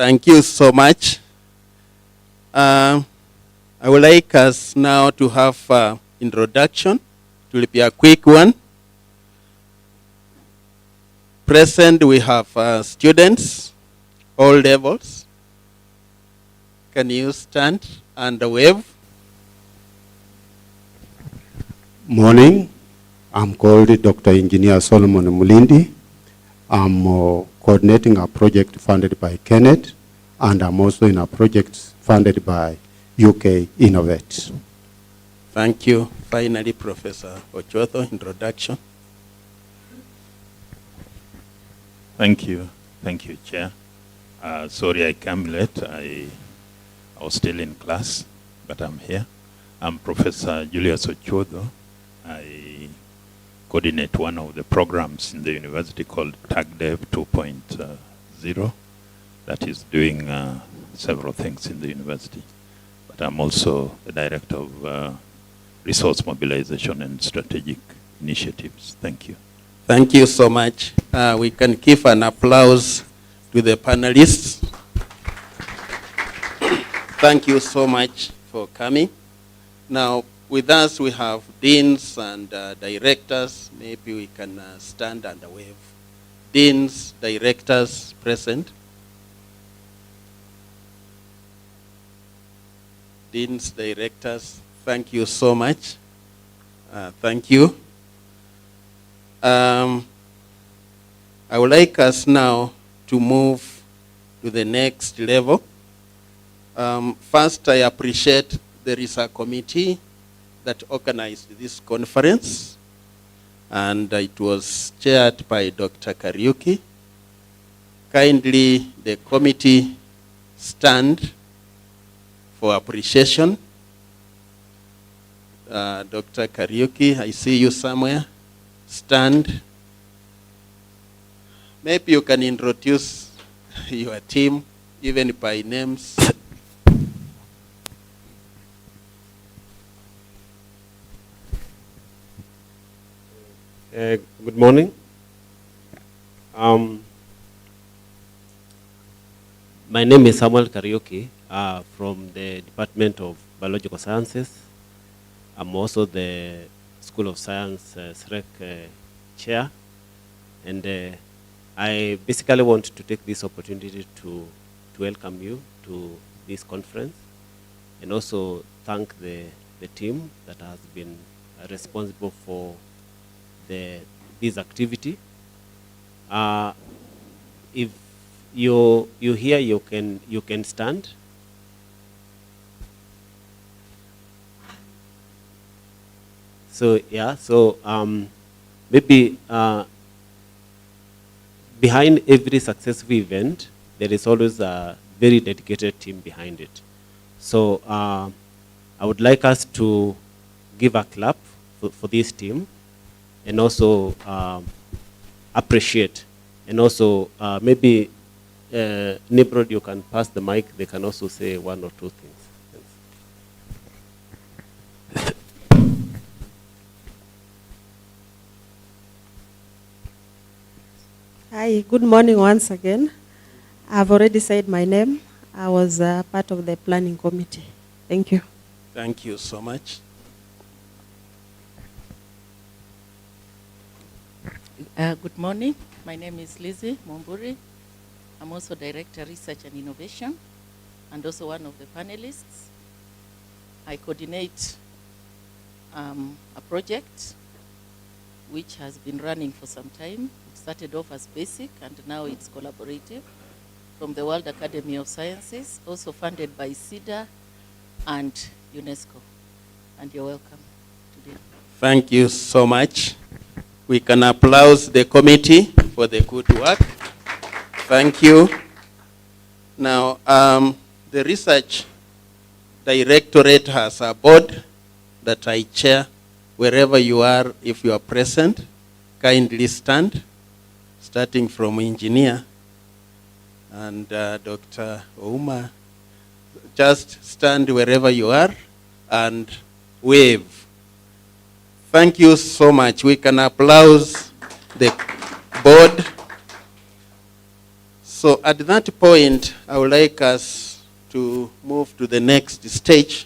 Thank you so much. I would like us now to have introduction. It will be a quick one. Present, we have students, all levels. Can you stand and wave? Morning. I'm called Dr. Engineer Solomon Mulindi. I'm coordinating a project funded by Kenneth, and I'm also in a project funded by UK Innovate. Thank you. Finally, Professor Ochoto, introduction. Thank you, Chair. Sorry I came late. I was still in class, but I'm here. I'm Professor Julius Ochoto. I coordinate one of the programs in the university called TagDev 2.0 that is doing several things in the university. But I'm also the director of resource mobilization and strategic initiatives. Thank you. Thank you so much. We can give an applause to the panelists. Thank you so much for coming. Now, with us, we have deans and directors. Maybe we can stand and wave. Deans, directors present. Deans, directors, thank you so much. Thank you. I would like us now to move to the next level. First, I appreciate there is a committee that organized this conference, and it was chaired by Dr. Kariuki. Kindly, the committee stand for appreciation. Dr. Kariuki, I see you somewhere. Stand. Maybe you can introduce your team, even by names. Good morning. My name is Samuel Kariuki from the Department of Biological Sciences. I'm also the School of Science SREC chair. And I basically want to take this opportunity to welcome you to this conference and also thank the team that has been responsible for this activity. If you're here, you can stand. So yeah, maybe behind every successful event, there is always a very dedicated team behind it. So I would like us to give a clap for this team, and also appreciate. And also maybe Nibrod, you can pass the mic. They can also say one or two things. Hi, good morning once again. I've already said my name. I was part of the planning committee. Thank you. Thank you so much. Good morning. My name is Lizzie Momburi. I'm also Director, Research and Innovation, and also one of the panelists. I coordinate a project which has been running for some time. It started off as basic, and now it's collaborative from the World Academy of Sciences, also funded by CEDA and UNESCO. And you're welcome today. Thank you so much. We can applaud the committee for the good work. Thank you. Now, the Research Directorate has a board that I chair. Wherever you are, if you are present, kindly stand, starting from engineer. And Dr. Ouma, just stand wherever you are and wave. Thank you so much. We can applaud the board. So at that point, I would like us to move to the next stage,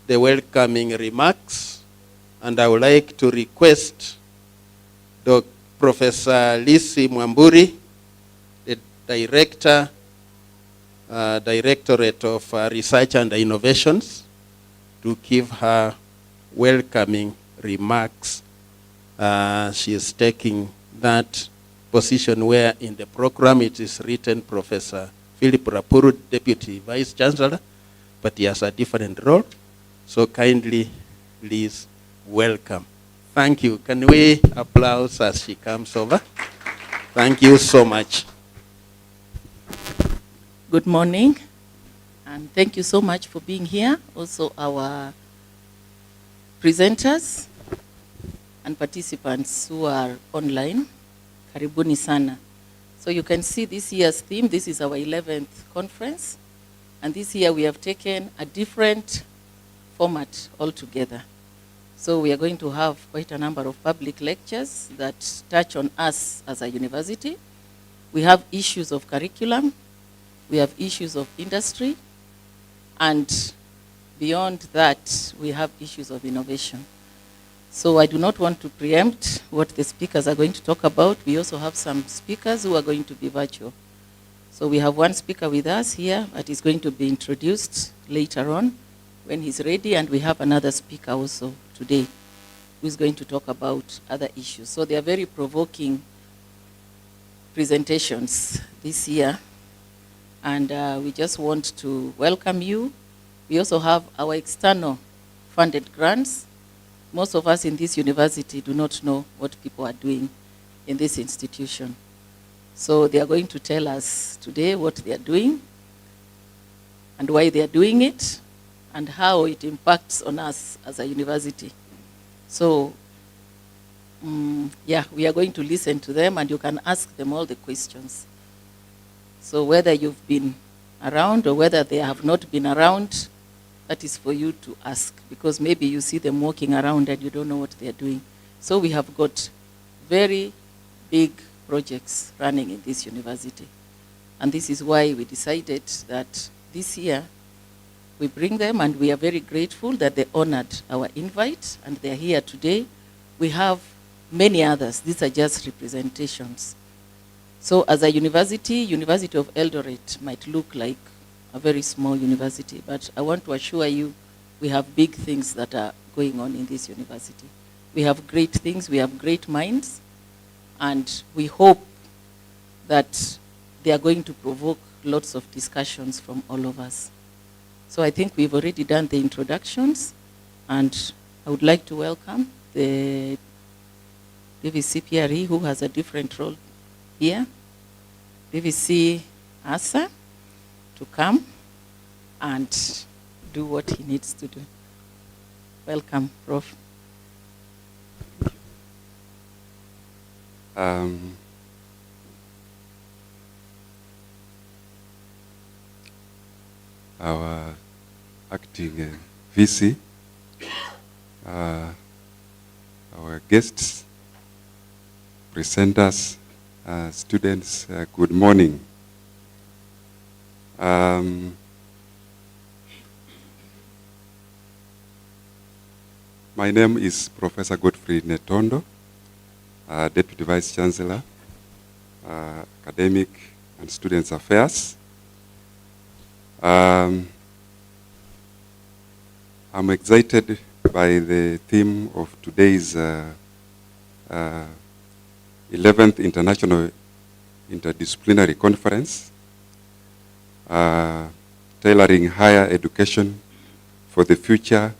the welcoming remarks. And I would like to request Professor Lisi Mwamburi, the Director, Directorate of Research and Innovations, to give her welcoming remarks. She is taking that position where in the program it is written Professor Philip Rapuru, Deputy Vice Chancellor, but he has a different role. So kindly, please welcome. Thank you. Can we applaud as she comes over? Thank you so much. Good morning, and thank you so much for being here. Also our presenters and participants who are online. Karibuni sana. So you can see this year's theme. This is our 11th conference. And this year we have taken a different format altogether. So we are going to have quite a number of public lectures that touch on us as a university. We have issues of curriculum. We have issues of industry. And beyond that, we have issues of innovation. So I do not want to preempt what the speakers are going to talk about. We also have some speakers who are going to be virtual. So we have one speaker with us here that is going to be introduced later on when he's ready, and we have another speaker also today who is going to talk about other issues. So they are very provoking presentations this year, and we just want to welcome you. We also have our external funded grants. Most of us in this university do not know what people are doing in this institution. So they are going to tell us today what they are doing and why they are doing it and how it impacts on us as a university. So, yeah, we are going to listen to them, and you can ask them all the questions. So whether you've been around or whether they have not been around, that is for you to ask, because maybe you see them walking around and you don't know what they're doing. So we have got very big projects running in this university. And this is why we decided that this year we bring them, and we are very grateful that they honored our invite and they're here today. We have many others. These are just representations. So as a university, University of Eldoret might look like a very small university, but I want to assure you we have big things that are going on in this university. We have great things, we have great minds, and we hope that they are going to provoke lots of discussions from all of us. So I think we've already done the introductions, and I would like to welcome the DVC PRE, who has a different role here, DVC ASA, to come and do what he needs to do. Welcome, Prof. Our acting VC, our guests, presenters, students, good morning. My name is Professor Godfrey Netondo, Deputy Vice Chancellor, Academic and Students Affairs. I'm excited by the theme of today's 11th International Interdisciplinary Conference, Tailoring Higher Education for the Future,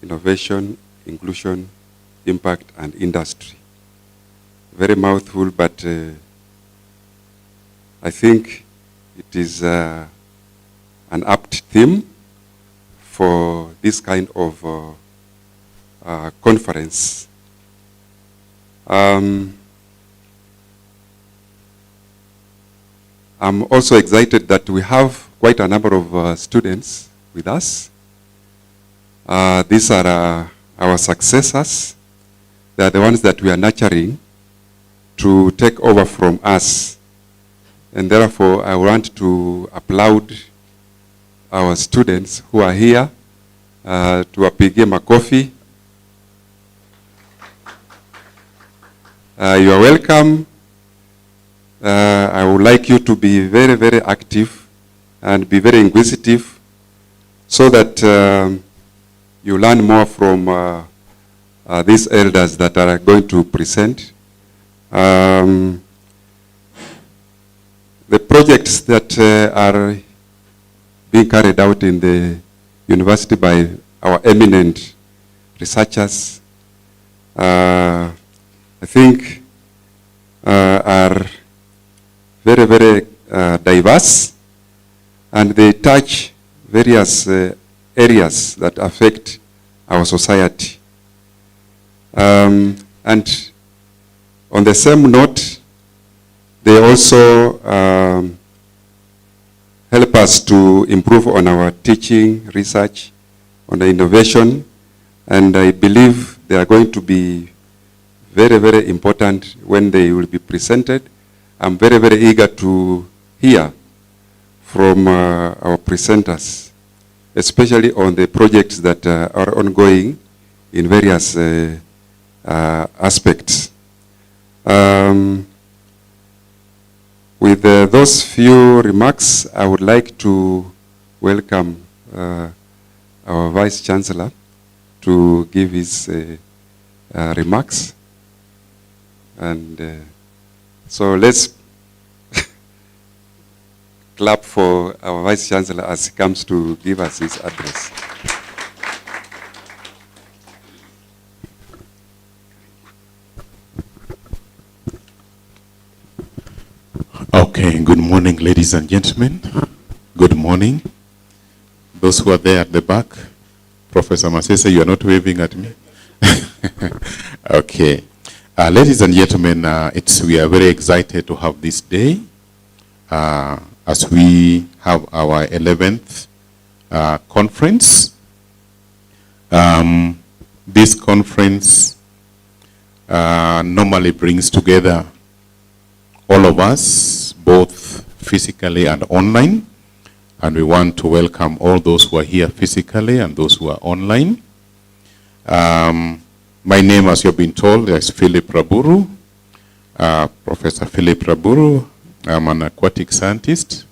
Innovation, Inclusion, Impact, and Industry. Very mouthful, but I think it is an apt theme for this kind of conference. I'm also excited that we have quite a number of students with us. These are our successors. They are the ones that we are nurturing to take over from us and therefore I want to applaud our students who are here. Tuwapigie makofi. You are welcome. I would like you to be very, very active and be very inquisitive so that you learn more from these elders that are going to present. The projects that are being carried out in the university by our eminent researchers, I think are very, very diverse, and they touch various areas that affect our society. And on the same note, they also help us to improve on our teaching, research, on the innovation, and I believe they are going to be very, very important when they will be presented. I'm very, very eager to hear from our presenters, especially on the projects that are ongoing in various aspects. With those few remarks, I would like to welcome our Vice Chancellor to give his remarks. And so let's clap for our Vice Chancellor as he comes to give us his address. Okay, good morning, ladies and gentlemen. Good morning. Those who are there at the back, Professor Masese, you are not waving at me? Okay. Ladies and gentlemen, we are very excited to have this day as we have our 11th conference. This conference normally brings together all of us, both physically and online, and we want to welcome all those who are here physically and those who are online. My name, as you've been told, is Philip Raburu, Professor Philip Raburu. I'm an aquatic scientist,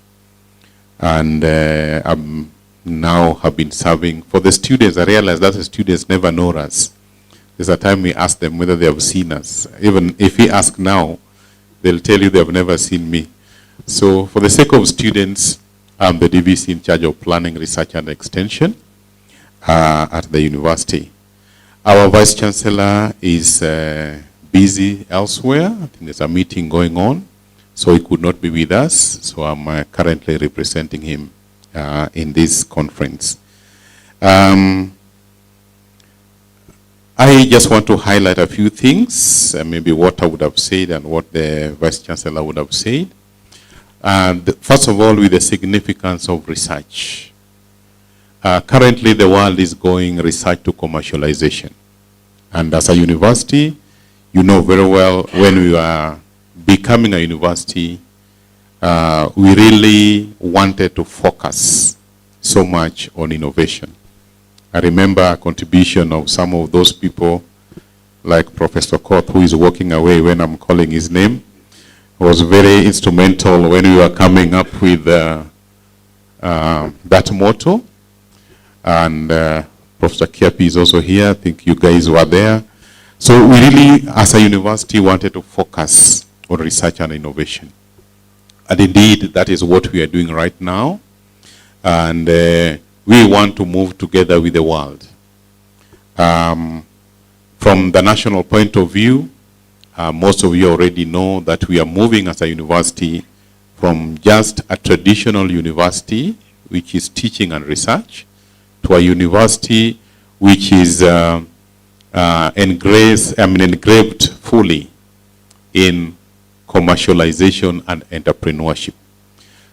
and I'm now have been serving for the students. I realize that the students never know us. There's a time we ask them whether they have seen us. Even if we ask now, they'll tell you they have never seen me. So for the sake of students, I'm the DVC in charge of planning, research, and extension at the university. Our Vice Chancellor is busy elsewhere. I think there's a meeting going on, so he could not be with us. So I'm currently representing him in this conference. I just want to highlight a few things, maybe what I would have said and what the Vice Chancellor would have said. First of all, with the significance of research. Currently, the world is going research to commercialization. And as a university, you know very well when we are becoming a university, we really wanted to focus so much on innovation. I remember a contribution of some of those people, like Professor Koth, who is walking away when I'm calling his name, was very instrumental when we were coming up with that motto. And Professor Kiapi is also here. I think you guys were there. So we really, as a university, wanted to focus on research and innovation. And indeed, that is what we are doing right now. And we want to move together with the world. From the national point of view, most of you already know that we are moving as a university from just a traditional university, which is teaching and research, to a university which is engraved fully in commercialization and entrepreneurship,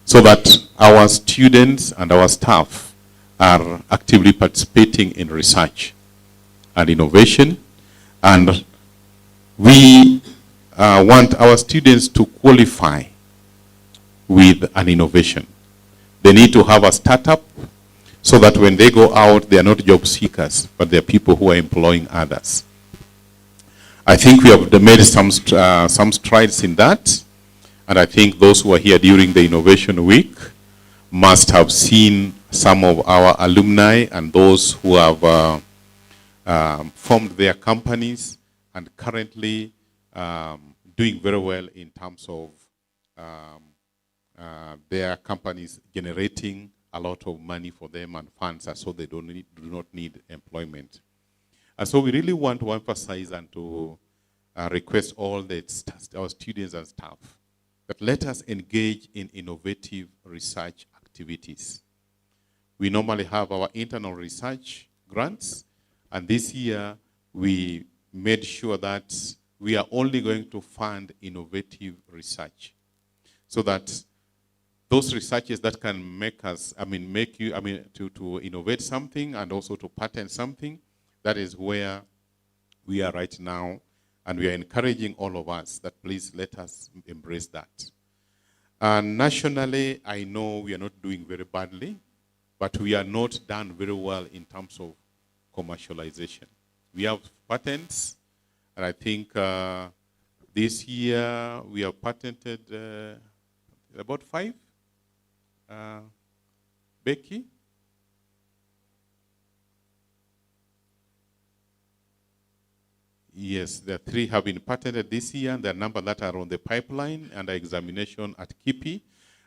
so that our students and our staff are actively participating in research and innovation, and we want our students to qualify with an innovation. They need to have a startup so that when they go out, they are not job seekers, but they are people who are employing others. I think we have made some strides in that, and I think those who are here during the Innovation Week must have seen some of our alumni and those who have formed their companies and currently doing very well in terms of their companies generating a lot of money for them and funds, so they do not need employment. And so we really want to emphasize and to request all our students and staff that let us engage in innovative research activities. We normally have our internal research grants, and this year we made sure that we are only going to fund innovative research, so that those researches that can make us, to innovate something and also to patent something, that is where we are right now, and we are encouraging all of us that please let us embrace that. And nationally, I know we are not doing very badly, but we are not done very well in terms of commercialization. We have patents, and I think this year we have patented about 5. Becky? Yes, the 3 have been patented this year, and there are a number that are on the pipeline under examination at KIPI,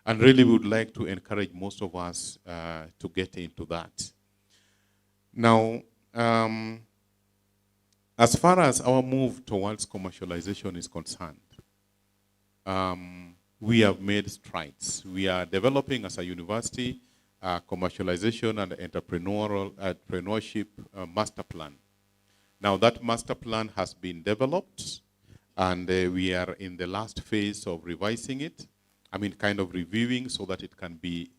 and really would like to encourage most of us to get into that. Now, as far as our move towards commercialization is concerned, we have made strides. We are developing as a university commercialization and entrepreneurship master plan. Now that master plan has been developed, and we are in the last phase of revising it. Kind of reviewing so that it can be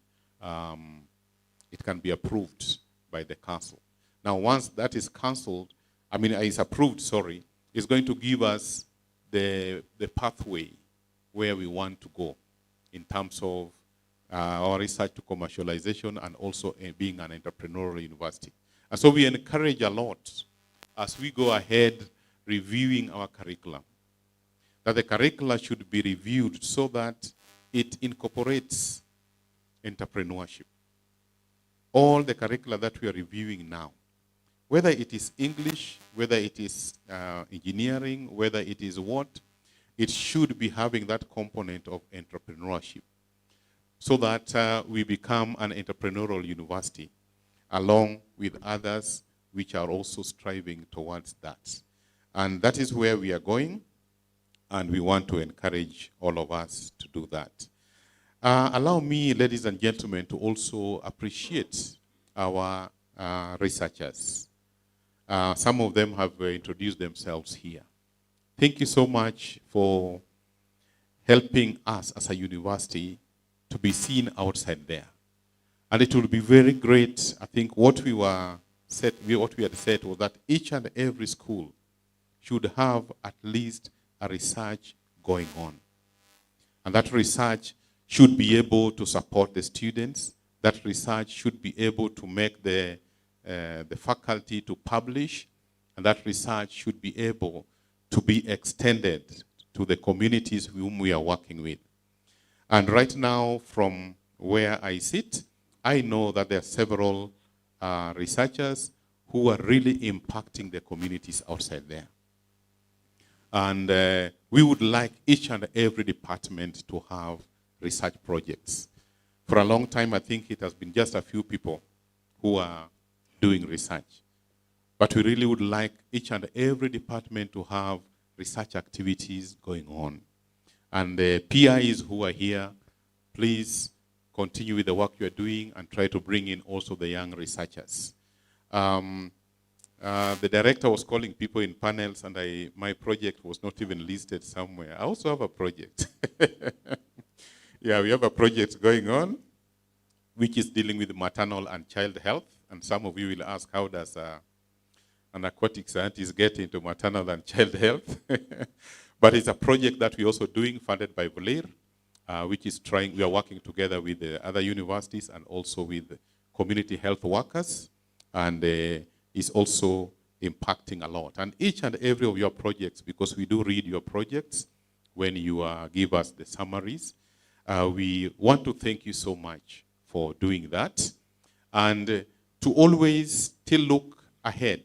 approved by the council. Now once that is is approved, sorry, it's going to give us the pathway where we want to go in terms of our research to commercialization and also being an entrepreneurial university. And so we encourage a lot as we go ahead reviewing our curriculum, that the curricula should be reviewed so that it incorporates entrepreneurship. All the curricula that we are reviewing now, whether it is English, whether it is engineering, whether it is what, it should be having that component of entrepreneurship so that we become an entrepreneurial university along with others which are also striving towards that. And that is where we are going, and we want to encourage all of us to do that. Allow me, ladies and gentlemen, to also appreciate our researchers. Some of them have introduced themselves here. Thank you so much for helping us as a university to be seen outside there. And it will be very great. I think what we had said was that each and every school should have at least a research going on. And that research should be able to support the students. That research should be able to make the faculty to publish. And that research should be able to be extended to the communities whom we are working with. And right now, from where I sit, I know that there are several researchers who are really impacting the communities outside there. And we would like each and every department to have research projects. For a long time, I think it has been just a few people who are doing research. But we really would like each and every department to have research activities going on. And the PIs who are here, please continue with the work you are doing and try to bring in also the young researchers. The director was calling people in panels, and my project was not even listed somewhere. I also have a project. Yeah, we have a project going on, which is dealing with maternal and child health. And some of you will ask, how does an aquatic scientist get into maternal and child health? But it's a project that we're also doing, funded by Volir. which is trying, we are working together with the other universities and also with community health workers, and is also impacting a lot. And each and every of your projects, because we do read your projects when you give us the summaries, we want to thank you so much for doing that. And to always still look ahead.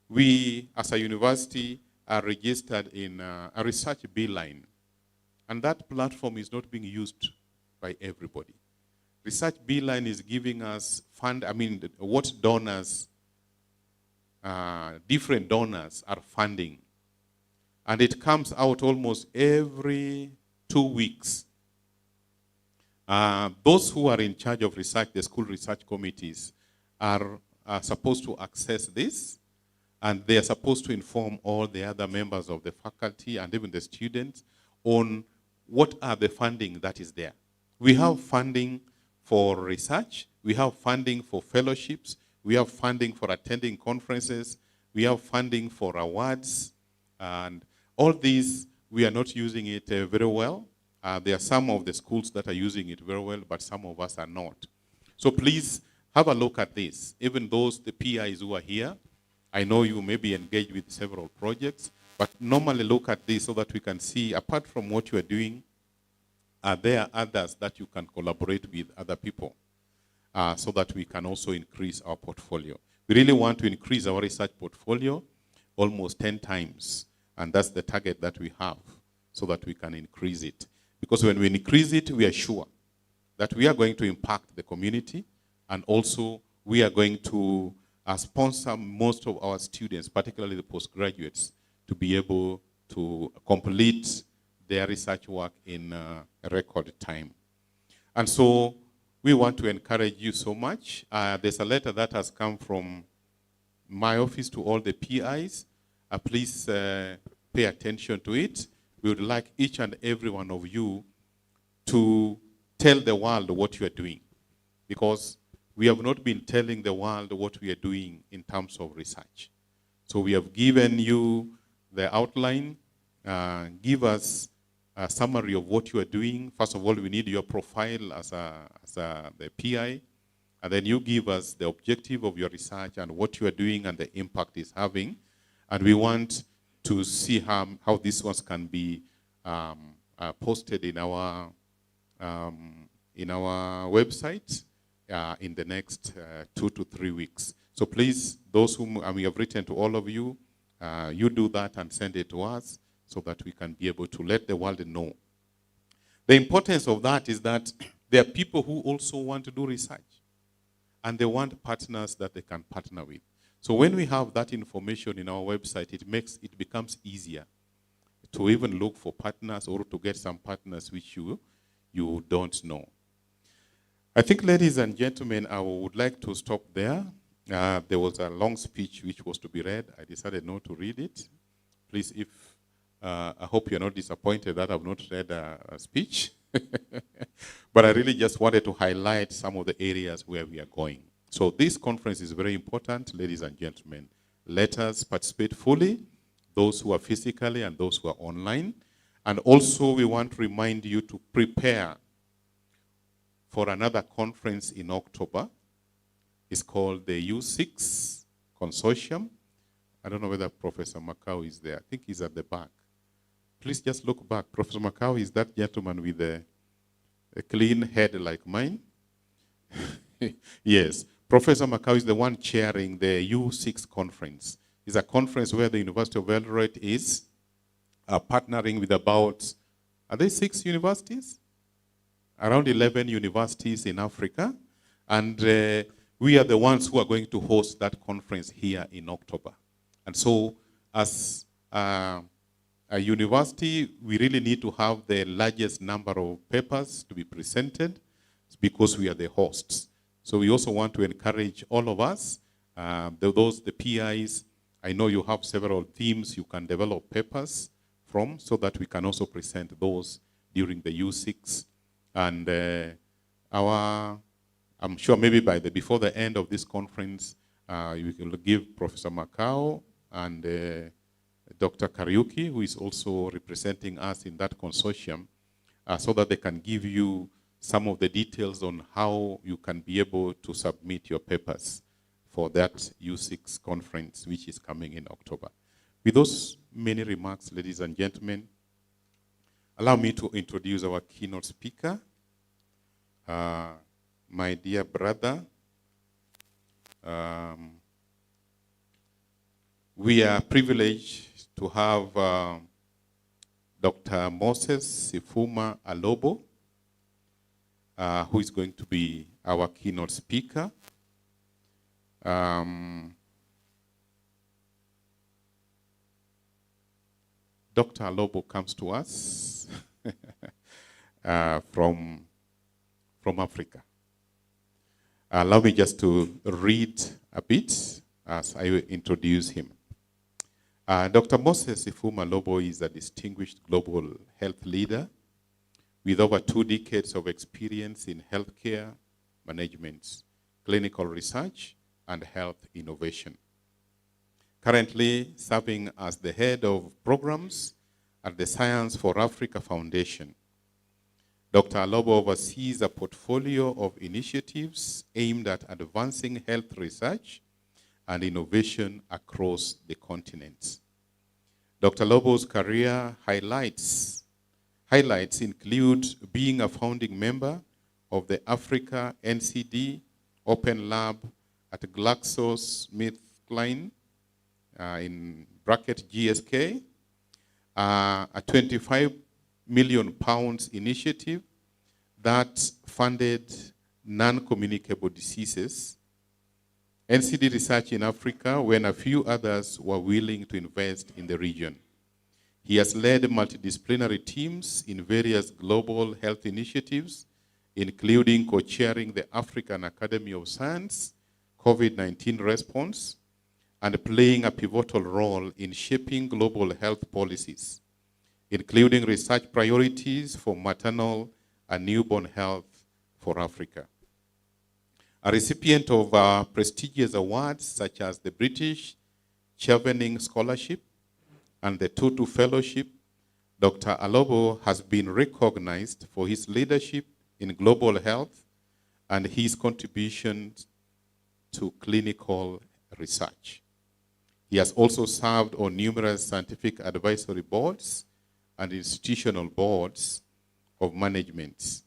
We, as a university, are registered in a research beeline. And that platform is not being used by everybody. Research beeline is giving us what donors, different donors are funding. And it comes out almost every 2 weeks. Those who are in charge of research, the school research committees, are supposed to access this, and they are supposed to inform all the other members of the faculty and even the students on what are the funding that is there. We have funding for research, we have funding for fellowships, we have funding for attending conferences, we have funding for awards, and all these, we are not using it very well. There are some of the schools that are using it very well, but some of us are not. So please have a look at this. Even those, the PIs who are here, I know you may be engaged with several projects, but normally look at this so that we can see, apart from what you are doing, are there others that you can collaborate with other people so that we can also increase our portfolio. We really want to increase our research portfolio almost 10 times, and that's the target that we have so that we can increase it. Because when we increase it, we are sure that we are going to impact the community, and also we are going to sponsor most of our students, particularly the postgraduates, to be able to complete their research work in a record time. And so we want to encourage you so much. There's a letter that has come from my office to all the PIs. Please pay attention to it. We would like each and every one of you to tell the world what you are doing, because we have not been telling the world what we are doing in terms of research. So we have given you the outline. Give us a summary of what you are doing. First of all, we need your profile as the PI, and then you give us the objective of your research and what you are doing and the impact it's having. And we want to see how these ones can be posted in our website in the next 2 to 3 weeks. So please, those whom we have written to all of you, you do that and send it to us so that we can be able to let the world know. The importance of that is that there are people who also want to do research, and they want partners that they can partner with. So when we have that information in our website, it becomes easier to even look for partners or to get some partners which you don't know. I think, ladies and gentlemen, I would like to stop there. There was a long speech which was to be read. I decided not to read it. Please, I hope you're not disappointed that I've not read a speech. But I really just wanted to highlight some of the areas where we are going. So this conference is very important, ladies and gentlemen. Let us participate fully, those who are physically and those who are online. And also we want to remind you to prepare for another conference in October. It's called the U6 Consortium. I don't know whether Professor Macau is there. I think he's at the back. Please just look back. Professor Macau is that gentleman with a clean head like mine. Yes. Professor Macau is the one chairing the U6 conference. It's a conference where the University of Eldoret is partnering with about, are they 6 universities? Around 11 universities in Africa. And we are the ones who are going to host that conference here in October. And so as a university, we really need to have the largest number of papers to be presented because we are the hosts. So we also want to encourage all of us, the PIs, I know you have several themes you can develop papers from so that we can also present those during the U6. And I'm sure maybe before the end of this conference, we will give Professor Macau and Dr. Kariuki, who is also representing us in that consortium, so that they can give you some of the details on how you can be able to submit your papers for that U6 conference, which is coming in October. With those many remarks, ladies and gentlemen, allow me to introduce our keynote speaker, my dear brother. We are privileged to have Dr. Moses Sifuma Alobo, who is going to be our keynote speaker. Dr. Alobo comes to us from Africa. Allow me just to read a bit as I introduce him. Dr. Moses Sifuma Alobo is a distinguished global health leader with over 2 decades of experience in healthcare management, clinical research, and health innovation. Currently serving as the head of programs at the Science for Africa Foundation. Dr. Alobo oversees a portfolio of initiatives aimed at advancing health research and innovation across the continent. Dr. Alobo's career highlights include being a founding member of the Africa NCD Open Lab at GlaxoSmithKline, in bracket GSK, a 25 million pounds initiative that funded non-communicable diseases, NCD research in Africa, when a few others were willing to invest in the region. He has led multidisciplinary teams in various global health initiatives, including co-chairing the African Academy of Science COVID-19 response, and playing a pivotal role in shaping global health policies, including research priorities for maternal and newborn health for Africa. A recipient of prestigious awards such as the British Chevening Scholarship and the Tutu Fellowship, Dr. Alobo has been recognized for his leadership in global health and his contributions to clinical research. He has also served on numerous scientific advisory boards and institutional boards of management,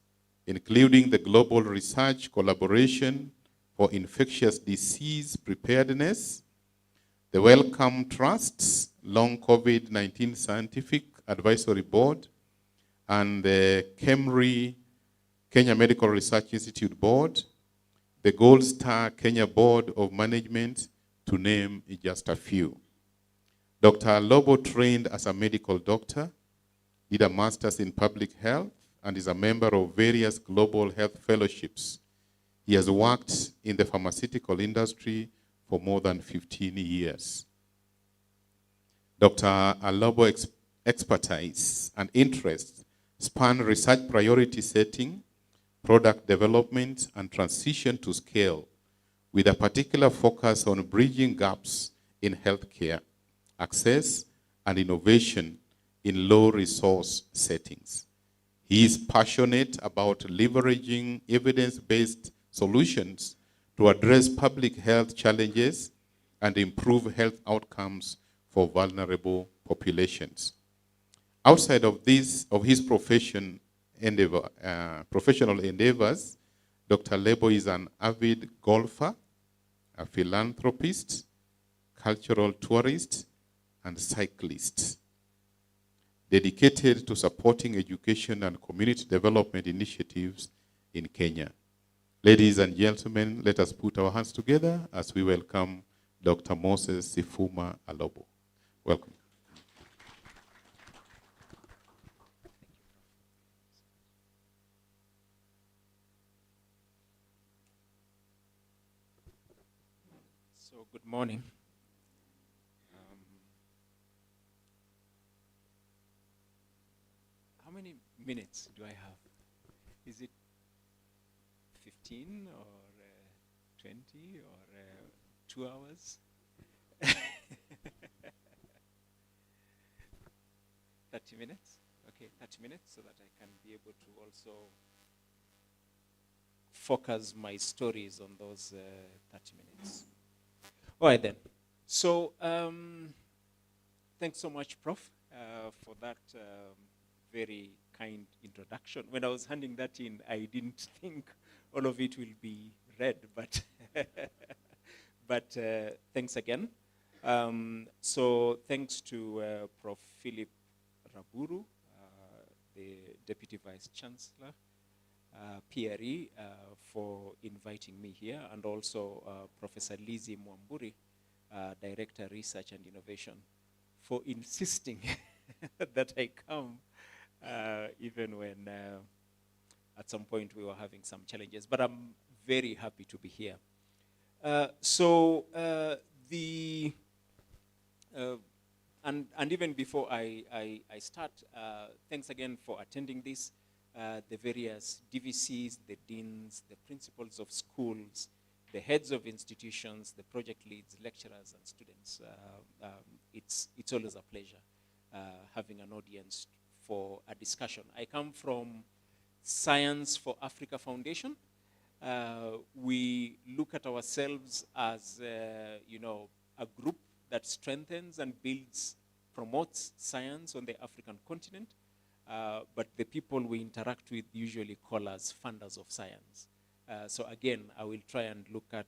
including the Global Research Collaboration for Infectious Disease Preparedness, the Wellcome Trust's Long COVID-19 Scientific Advisory Board, and the KEMRI, Kenya Medical Research Institute Board, the Gold Star Kenya Board of Management, to name just a few. Dr. Alobo trained as a medical doctor, did a master's in public health, and is a member of various global health fellowships. He has worked in the pharmaceutical industry for more than 15 years. Dr. Alobo's expertise and interests span research priority setting, product development, and transition to scale, with a particular focus on bridging gaps in healthcare, access, and innovation in low-resource settings. He is passionate about leveraging evidence-based solutions to address public health challenges and improve health outcomes for vulnerable populations. Outside of his professional endeavors, Dr. Alobo is an avid golfer, a philanthropist, cultural tourist, and cyclist, dedicated to supporting education and community development initiatives in Kenya. Ladies and gentlemen, let us put our hands together as we welcome Dr. Moses Sifuma Alobo. Welcome. So, good morning. How many minutes do I have? Is it 15 or 20 or 2 hours? 30 minutes? Okay. Okay, 30 minutes so that I can be able to also focus my stories on those 30 minutes. All right then. So thanks so much, Prof, for that very kind introduction. When I was handing that in, I didn't think all of it will be read, but but thanks again. So thanks to Prof. Philip Raburu, the Deputy Vice Chancellor, PRE, for inviting me here, and also Professor Lizzie Mwamburi, Director, Research and Innovation, for insisting that I come, even when at some point we were having some challenges. But I'm very happy to be here. And even before I start, thanks again for attending this. The various DVCs, the deans, the principals of schools, the heads of institutions, the project leads, lecturers, and students. It's always a pleasure having an audience for a discussion. I come from Science for Africa Foundation. We look at ourselves as a group that strengthens and builds, promotes science on the African continent. But the people we interact with usually call us funders of science. So again, I will try and look at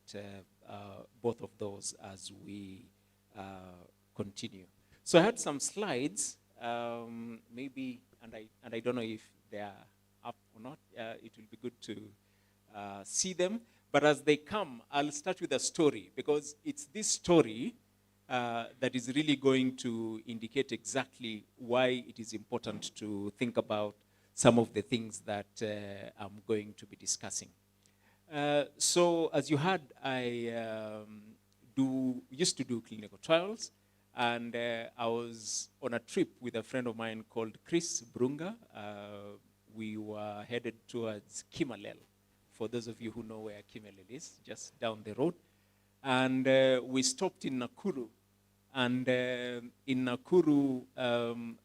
both of those as we continue. So I had some slides, maybe, and I don't know if they are up or not. It will be good to see them. But as they come, I'll start with a story, because it's this story that is really going to indicate exactly why it is important to think about some of the things that I'm going to be discussing. So as you heard, I used to do clinical trials, and I was on a trip with a friend of mine called Chris Brunga. We were headed towards Kimalel. For those of you who know where Kimalel is, just down the road. And we stopped in Nakuru. And in Nakuru,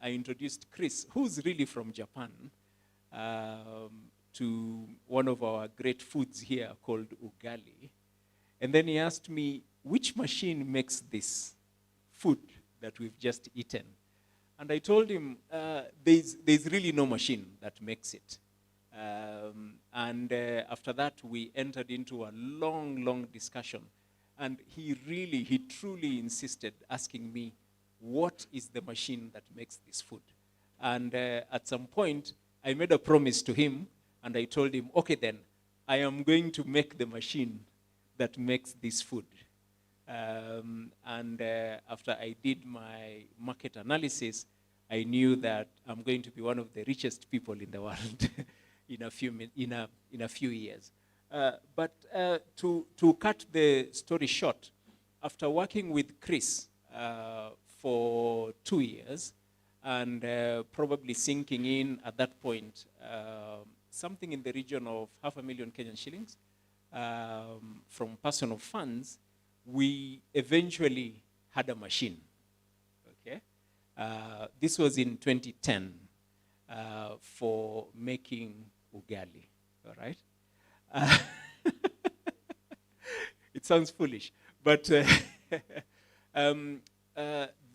I introduced Chris, who's really from Japan, to one of our great foods here called ugali. And then he asked me, which machine makes this food that we've just eaten? And I told him, there's really no machine that makes it. After that, we entered into a long discussion. And he truly insisted, asking me, what is the machine that makes this food? And at some point, I made a promise to him, and I told him, okay then, I am going to make the machine that makes this food. After I did my market analysis, I knew that I'm going to be one of the richest people in the world in a few years. But to cut the story short, after working with Chris for 2 years, and probably sinking in at that point something in the region of 500,000 Kenyan shillings from personal funds, we eventually had a machine. Okay, this was in 2010 for making ugali. All right. It sounds foolish, but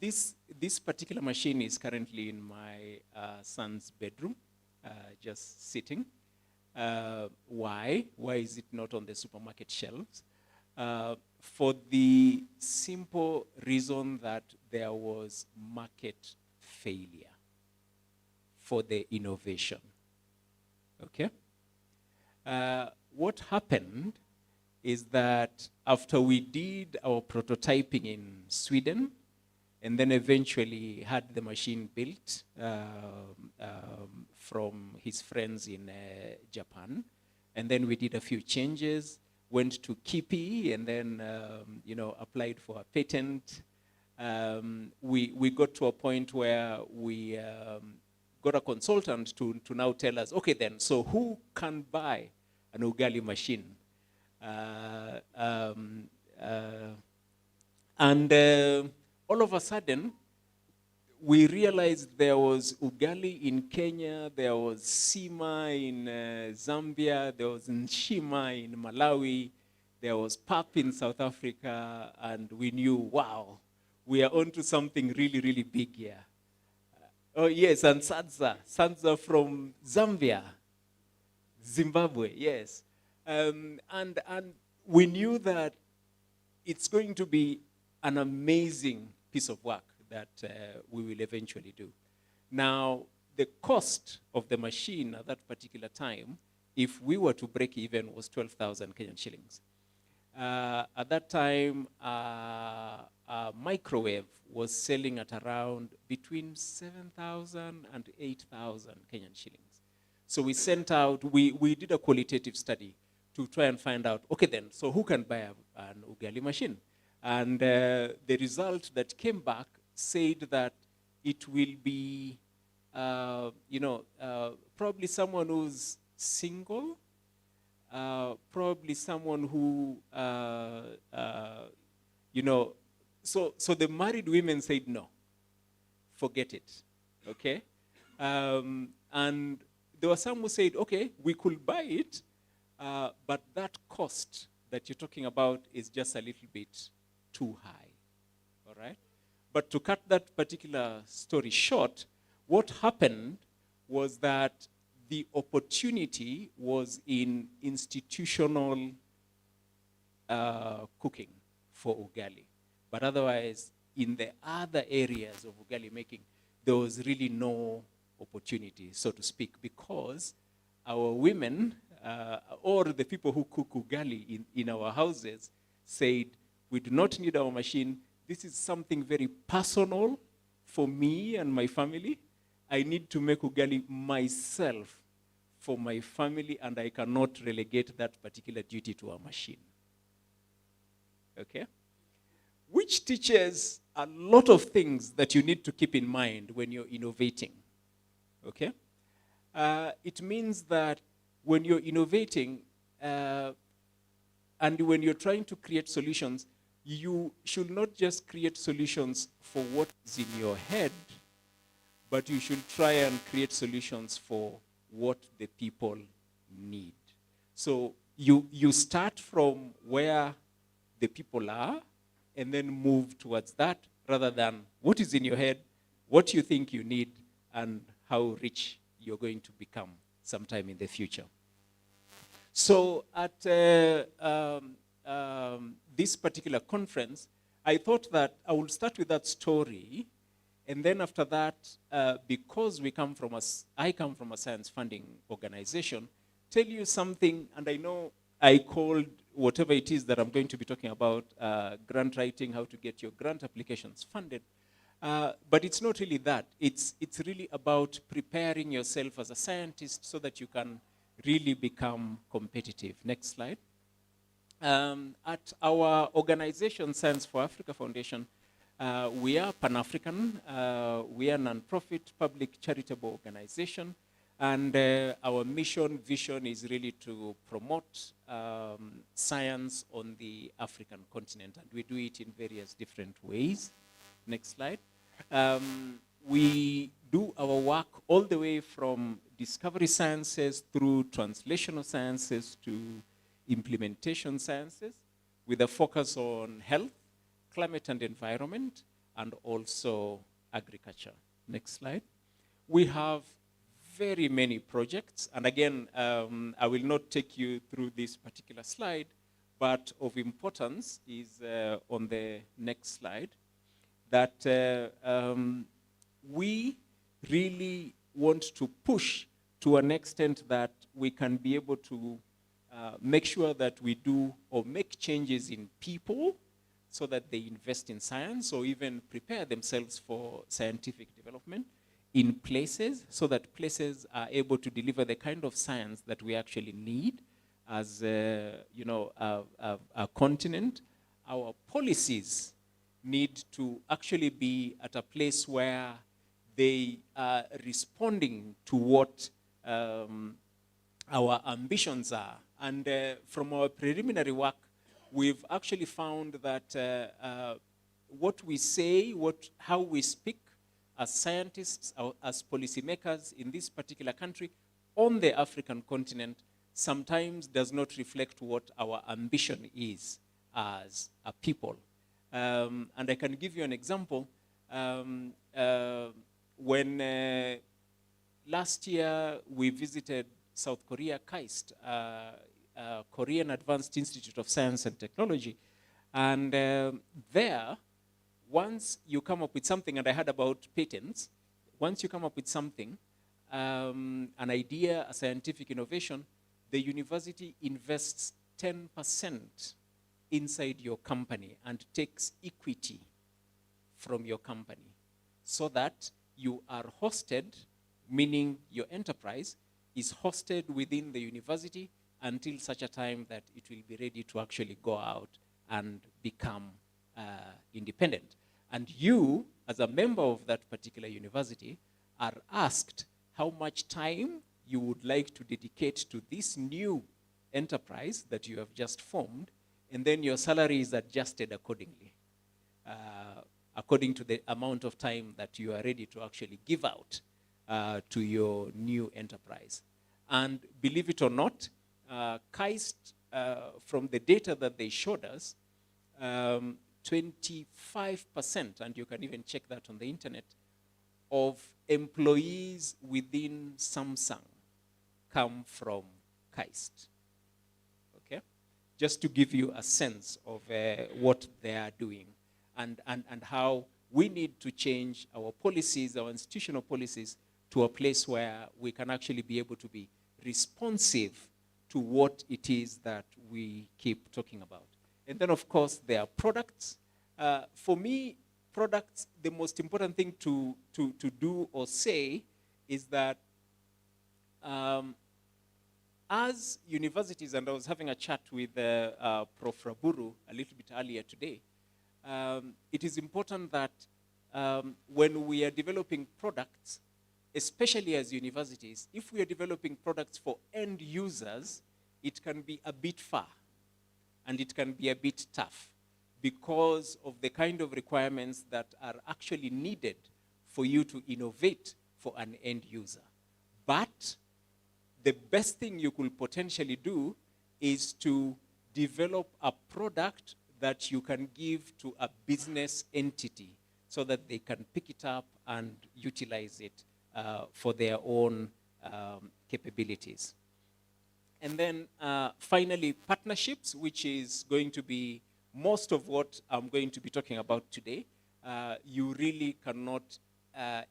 this particular machine is currently in my son's bedroom, just sitting. Why? Why is it not on the supermarket shelves? For the simple reason that there was market failure for the innovation. Okay? What happened is that after we did our prototyping in Sweden, and then eventually had the machine built from his friends in Japan, and then we did a few changes, went to KIPI, and then applied for a patent. We got to a point where we got a consultant to now tell us, okay then, so who can buy an ugali machine? All of a sudden, we realized there was ugali in Kenya, there was sima in Zambia, there was nshima in Malawi, there was pap in South Africa, and we knew, wow, we are onto something really, really big here. Oh yes, and sadza from Zambia, Zimbabwe, yes. And we knew that it's going to be an amazing piece of work that we will eventually do. Now, the cost of the machine at that particular time, if we were to break even, was 12,000 Kenyan shillings. At that time, a microwave was selling at around between 7,000 and 8,000 Kenyan shillings. So we sent out, we did a qualitative study to try and find out, okay then, so who can buy an ugali machine? And the result that came back said that it will be, probably someone who's single, probably someone who, so the married women said no, forget it, okay? And there were some who said, okay, we could buy it, but that cost that you're talking about is just a little bit too high, all right? But to cut that particular story short, what happened was that the opportunity was in institutional cooking for ugali. But otherwise, in the other areas of ugali making, there was really no opportunity, so to speak, because our women, or the people who cook ugali in our houses, said, we do not need our machine. This is something very personal for me and my family. I need to make ugali myself for my family, and I cannot relegate that particular duty to a machine. Okay? Which teaches a lot of things that you need to keep in mind when you're innovating. Okay? It means that when you're innovating and when you're trying to create solutions, you should not just create solutions for what is in your head, but you should try and create solutions for what the people need. So you start from where the people are and then move towards that, rather than what is in your head, what you think you need, and how rich you're going to become sometime in the future. So at this particular conference, I thought that I would start with that story, and then after that, because I come from a science funding organization, tell you something, and I know I called whatever it is that I'm going to be talking about, grant writing, how to get your grant applications funded. But it's not really that. It's really about preparing yourself as a scientist so that you can really become competitive. Next slide. At our organization, Science for Africa Foundation, we are Pan-African. We are a non-profit, public, charitable organization. And our mission, vision is really to promote science on the African continent. And we do it in various different ways. Next slide. We do our work all the way from discovery sciences through translational sciences to implementation sciences, with a focus on health, climate and environment, and also agriculture. Next slide. We have very many projects, and again, I will not take you through this particular slide, but of importance is on the next slide, that we really want to push to an extent that we can be able to make sure that we do or make changes in people so that they invest in science or even prepare themselves for scientific development, in places so that places are able to deliver the kind of science that we actually need as a continent. Our policies need to actually be at a place where they are responding to what our ambitions are. And from our preliminary work, we've actually found that what we say, how we speak as scientists, as policymakers in this particular country, on the African continent, sometimes does not reflect what our ambition is as a people. And I can give you an example. When last year we visited South Korea KAIST, Korean Advanced Institute of Science and Technology, and there, once you come up with something, and I heard about patents, once you come up with something, an idea, a scientific innovation, the university invests 10% inside your company and takes equity from your company so that you are hosted, meaning your enterprise is hosted within the university until such a time that it will be ready to actually go out and become independent. And you, as a member of that particular university, are asked how much time you would like to dedicate to this new enterprise that you have just formed, and then your salary is adjusted accordingly, according to the amount of time that you are ready to actually give out to your new enterprise. And believe it or not, KAIST, from the data that they showed us, 25%, and you can even check that on the internet, of employees within Samsung come from KAIST. Okay? Just to give you a sense of what they are doing and how we need to change our policies, our institutional policies, to a place where we can actually be able to be responsive to what it is that we keep talking about. And then, of course, there are products. For me, products, the most important thing to do or say is that as universities, and I was having a chat with Prof. Raburu a little bit earlier today, it is important that when we are developing products, especially as universities, if we are developing products for end users, it can be a bit far and it can be a bit tough because of the kind of requirements that are actually needed for you to innovate for an end user. But the best thing you could potentially do is to develop a product that you can give to a business entity so that they can pick it up and utilize it for their own capabilities. And then finally, partnerships, which is going to be most of what I'm going to be talking about today. You really cannot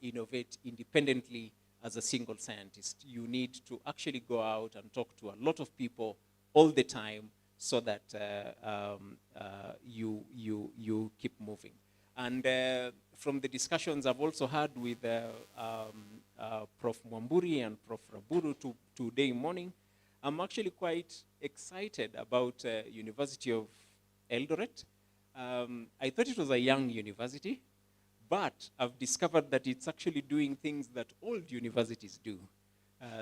innovate independently as a single scientist. You need to actually go out and talk to a lot of people all the time so that you keep moving. And from the discussions I've also had with Prof. Mwamburi and Prof. Raburu today morning, I'm actually quite excited about University of Eldoret. I thought it was a young university, but I've discovered that it's actually doing things that old universities do.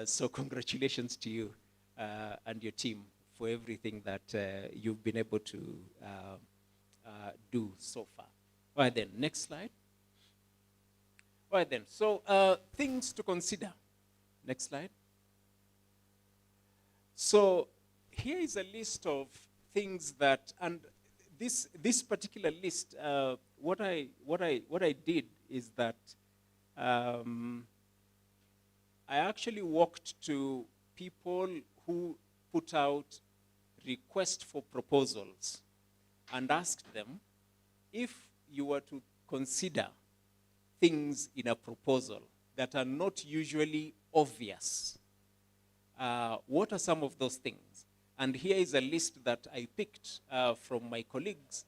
So congratulations to you and your team for everything that you've been able to do so far. All right then, next slide. All right then, so things to consider. Next slide. So here is a list of things that, and this particular list, what I did is that I actually walked to people who put out requests for proposals and asked them, if you were to consider things in a proposal that are not usually obvious, what are some of those things? And here is a list that I picked from my colleagues,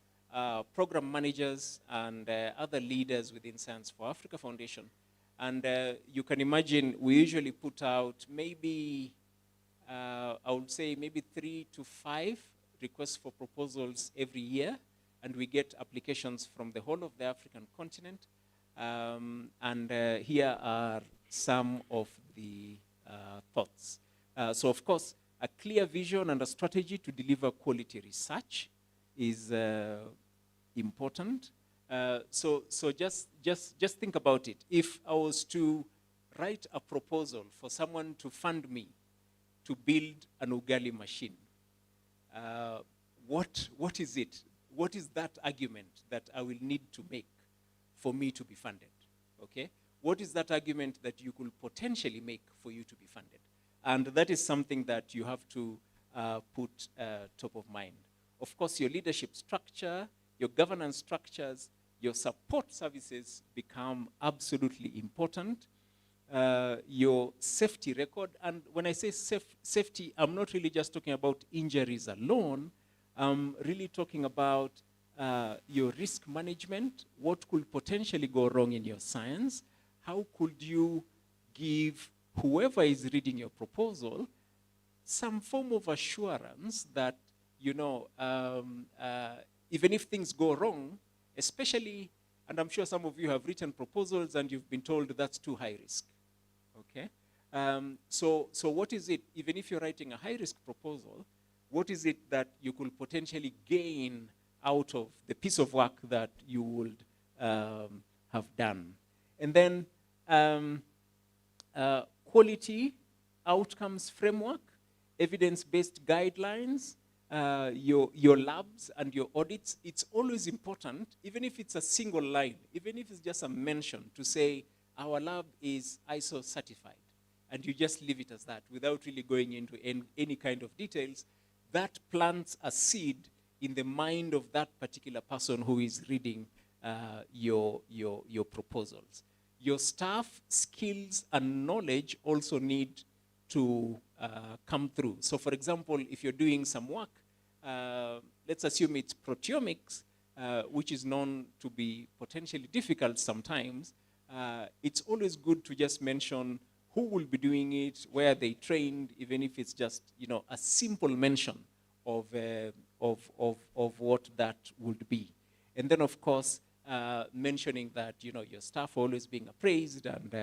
program managers, and other leaders within Science for Africa Foundation. And you can imagine we usually put out maybe, I would say maybe 3 to 5 requests for proposals every year. And we get applications from the whole of the African continent. And here are some of the thoughts. So of course, a clear vision and a strategy to deliver quality research is important. So just think about it. If I was to write a proposal for someone to fund me to build an ugali machine, what is it? What is that argument that I will need to make for me to be funded? Okay? What is that argument that you could potentially make for you to be funded? And that is something that you have to put top of mind. Of course, your leadership structure, your governance structures, your support services become absolutely important. Your safety record, and when I say safety, I'm not really just talking about injuries alone. I'm really talking about your risk management. What could potentially go wrong in your science? How could you give whoever is reading your proposal some form of assurance that, you know, even if things go wrong, especially, and I'm sure some of you have written proposals and you've been told that's too high risk, okay? So what is it, even if you're writing a high risk proposal, what is it that you could potentially gain out of the piece of work that you would have done? And then quality outcomes framework, evidence-based guidelines, your labs and your audits. It's always important, even if it's a single line, even if it's just a mention to say, our lab is ISO certified, and you just leave it as that without really going into any kind of details. That plants a seed in the mind of that particular person who is reading your proposals. Your staff skills and knowledge also need to come through. So for example, if you're doing some work, let's assume it's proteomics, which is known to be potentially difficult sometimes, it's always good to just mention who will be doing it, where they trained, even if it's just, you know, a simple mention of what that would be. And then of course, mentioning that, you know, your staff always being appraised and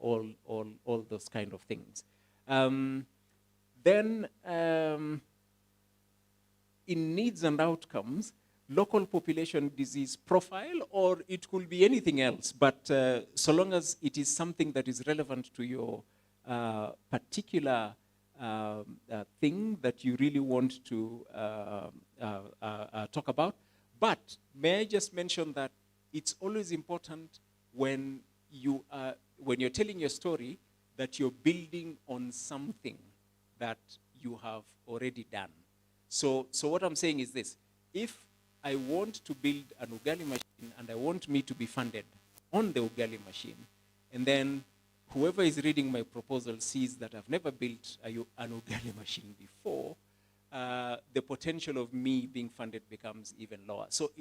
all those kind of things. Then in needs and outcomes, local population disease profile, or it could be anything else, but so long as it is something that is relevant to your particular thing that you really want to talk about. But may I just mention that it's always important when you're telling your story that you're building on something that you have already done. So what I'm saying is this: if I want to build an ugali machine and I want me to be funded on the ugali machine, and then whoever is reading my proposal sees that I've never built an ugali machine before, the potential of me being funded becomes even lower. So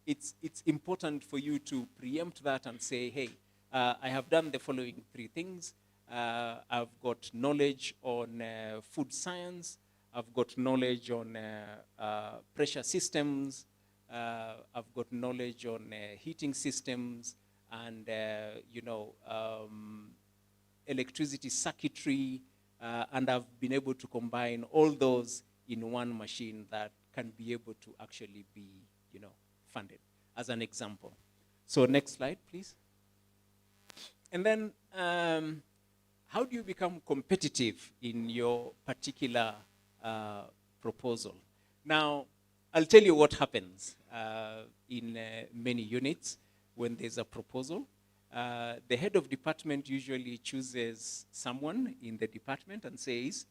it's important for you to preempt that and say, hey, I have done the following 3 things. I've got knowledge on food science. I've got knowledge on pressure systems. I've got knowledge on heating systems and, you know, electricity circuitry. And I've been able to combine all those in one machine that can be able to actually be, you know, funded, as an example. So next slide, please. And then how do you become competitive in your particular proposal? Now, I'll tell you what happens in many units when there's a proposal. The head of department usually chooses someone in the department and says,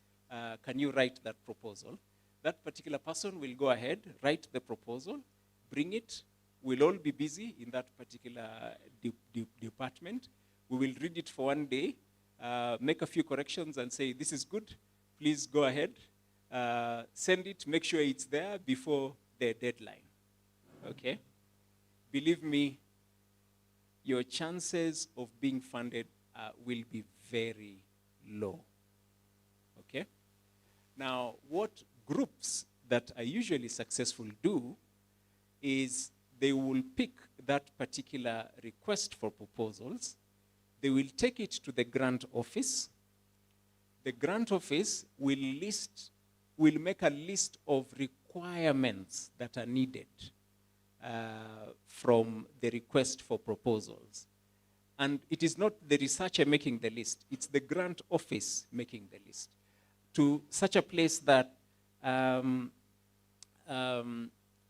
can you write that proposal? That particular person will go ahead, write the proposal, bring it. We'll all be busy in that particular department. We will read it for one day, make a few corrections and say, this is good, please go ahead. Send it, make sure it's there before the deadline, okay? Believe me, your chances of being funded will be very low, okay? Now, what groups that are usually successful do is they will pick that particular request for proposals, they will take it to the grant office. The grant office will make a list of requirements that are needed from the request for proposals. And it is not the researcher making the list, it's the grant office making the list, to such a place that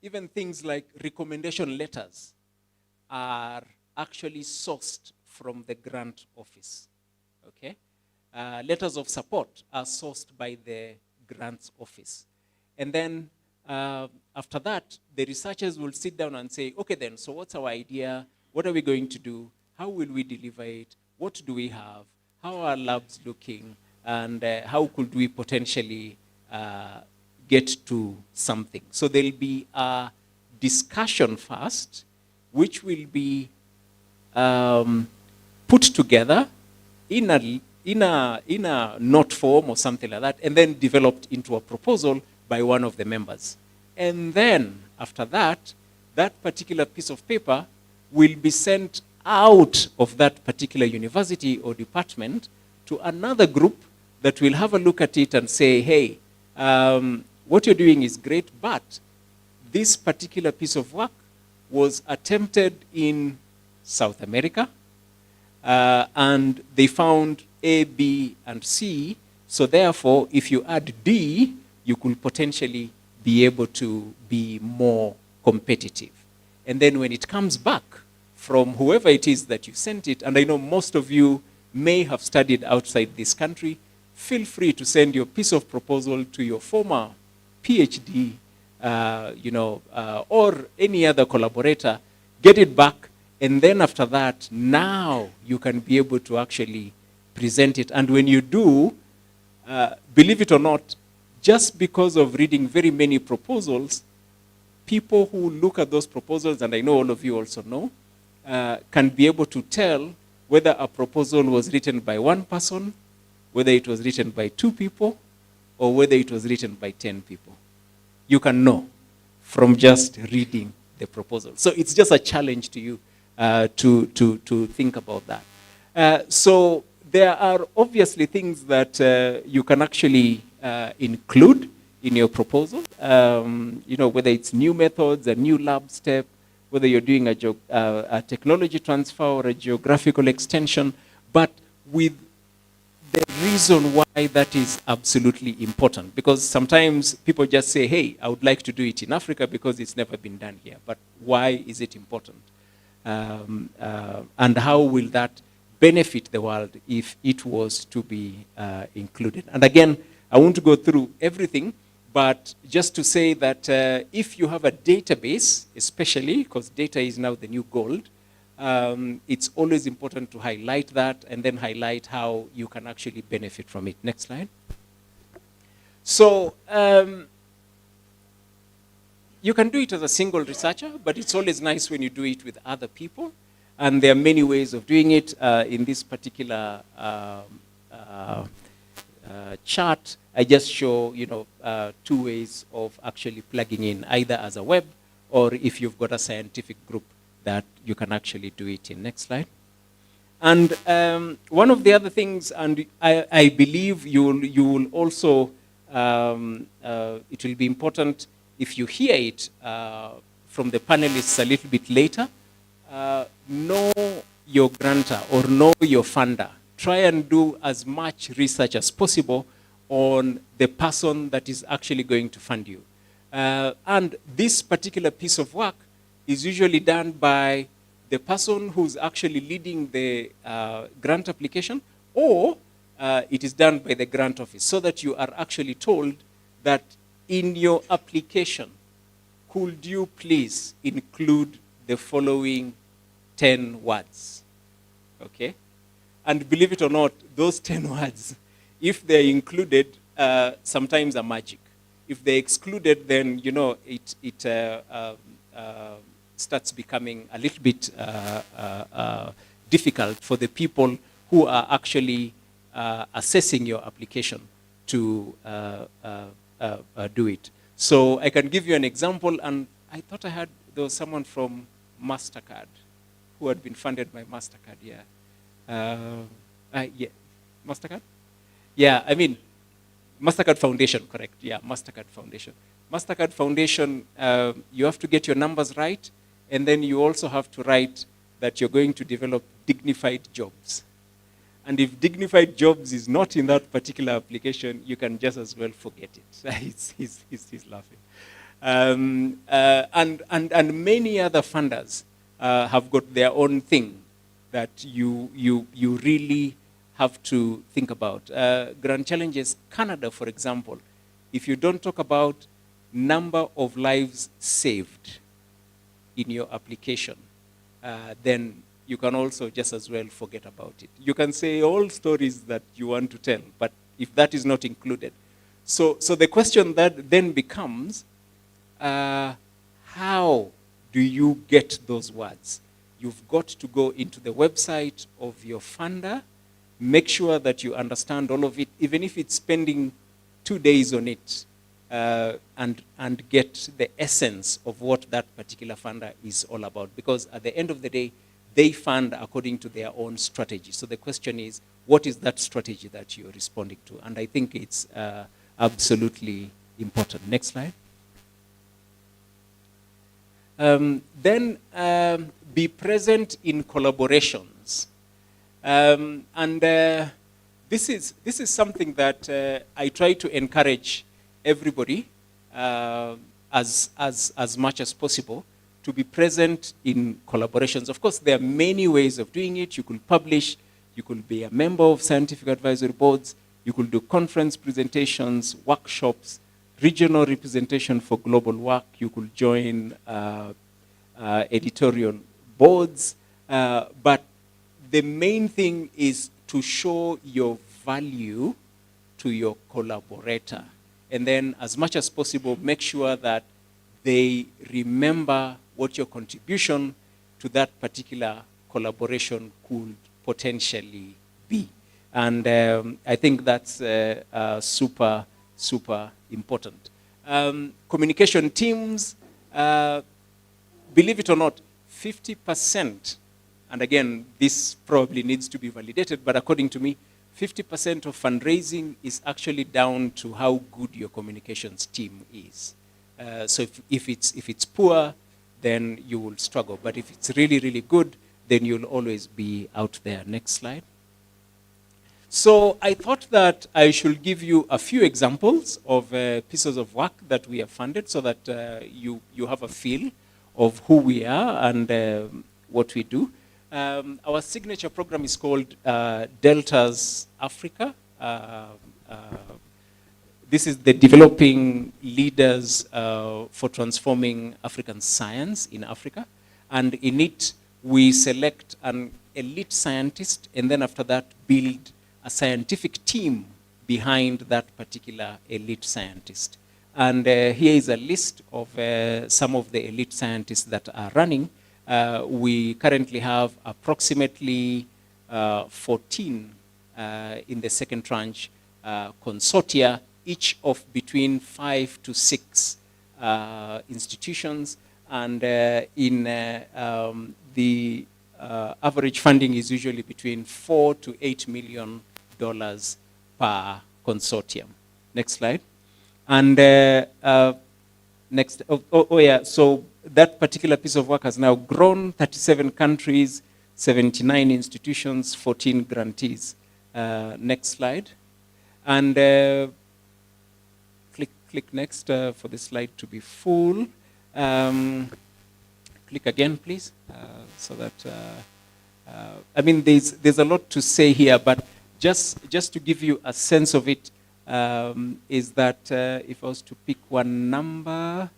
even things like recommendation letters are actually sourced from the grant office, okay? Letters of support are sourced by the grants office. And then after that, the researchers will sit down and say, okay then, so what's our idea? What are we going to do? How will we deliver it? What do we have? How are labs looking? And how could we potentially get to something? So there'll be a discussion first, which will be put together in a note form or something like that, and then developed into a proposal by one of the members. And then after that, that particular piece of paper will be sent out of that particular university or department to another group that will have a look at it and say, hey, what you're doing is great, but this particular piece of work was attempted in South America, and they found A, B, and C, so therefore, if you add D, you could potentially be able to be more competitive. And then when it comes back from whoever it is that you sent it, and I know most of you may have studied outside this country, feel free to send your piece of proposal to your former PhD, or any other collaborator, get it back, and then after that, now you can be able to actually present it. And when you do, believe it or not, just because of reading very many proposals, people who look at those proposals, and I know all of you also know, can be able to tell whether a proposal was written by one person, whether it was written by 2 people, or whether it was written by 10 people. You can know from just reading the proposal. So it's just a challenge to you to think about that. So there are obviously things that you can actually include in your proposal. Whether it's new methods, a new lab step, whether you're doing a technology transfer or a geographical extension, but with the reason why that is absolutely important. Because sometimes people just say, hey, I would like to do it in Africa because it's never been done here. But why is it important? And how will that benefit the world if it was to be included? And again, I won't go through everything, but just to say that if you have a database, especially, because data is now the new gold, it's always important to highlight that and then highlight how you can actually benefit from it. Next slide. So you can do it as a single researcher, but it's always nice when you do it with other people. And there are many ways of doing it. In this particular chart, I just show 2 ways of actually plugging in, either as a web or if you've got a scientific group that you can actually do it in. Next slide. And one of the other things, and I believe you will also, it will be important if you hear it from the panelists a little bit later, know your grantor or know your funder. Try and do as much research as possible on the person that is actually going to fund you. And this particular piece of work is usually done by the person who's actually leading the grant application, or it is done by the grant office, so that you are actually told that in your application, could you please include the following 10 words, okay? And believe it or not, those 10 words, if they're included, sometimes are magic. If they're excluded, then, it starts becoming a little bit difficult for the people who are actually assessing your application to do it. So I can give you an example, and I thought there was someone from MasterCard who had been funded by MasterCard, yeah. Yeah, MasterCard? Yeah, I mean, MasterCard Foundation, correct. Yeah, MasterCard Foundation. MasterCard Foundation, you have to get your numbers right. And then you also have to write that you're going to develop dignified jobs. And if dignified jobs is not in that particular application, you can just as well forget it. He's laughing. And many other funders have got their own thing that you really have to think about. Grand Challenges Canada, for example, if you don't talk about number of lives saved in your application, then you can also just as well forget about it. You can say all stories that you want to tell, but if that is not included. So the question that then becomes, how do you get those words? You've got to go into the website of your funder, make sure that you understand all of it, even if it's spending 2 days on it, and get the essence of what that particular funder is all about. Because at the end of the day, they fund according to their own strategy. So the question is, what is that strategy that you're responding to? And I think it's absolutely important. Next slide. Then be present in collaborations. This is something that I try to encourage everybody as much as possible to be present in collaborations. Of course, there are many ways of doing it. You could publish, you could be a member of scientific advisory boards, you could do conference presentations, workshops, regional representation for global work, you could join editorial boards, but the main thing is to show your value to your collaborator. And then as much as possible, make sure that they remember what your contribution to that particular collaboration could potentially be. And I think that's super, super important. Communication teams, believe it or not, 50%, and again, this probably needs to be validated, but according to me, 50% of fundraising is actually down to how good your communications team is. So if it's poor, then you will struggle. But if it's really, really good, then you'll always be out there. Next slide. So I thought that I should give you a few examples of pieces of work that we have funded so that you have a feel of who we are and what we do. Our signature program is called Deltas Africa. This is the developing leaders for transforming African science in Africa. And in it, we select an elite scientist, and then after that, build a scientific team behind that particular elite scientist. And here is a list of some of the elite scientists that are running. We currently have approximately 14 in the second tranche consortia, each of between 5 to 6 institutions. And in the average funding is usually between $4 to $8 million per consortium. Next slide. And next, yeah, so that particular piece of work has now grown, 37 countries, 79 institutions, 14 grantees. Next slide. And click next for the slide to be full. Click again, please, so that, I mean, there's a lot to say here, but just to give you a sense of it, is that if I was to pick one number,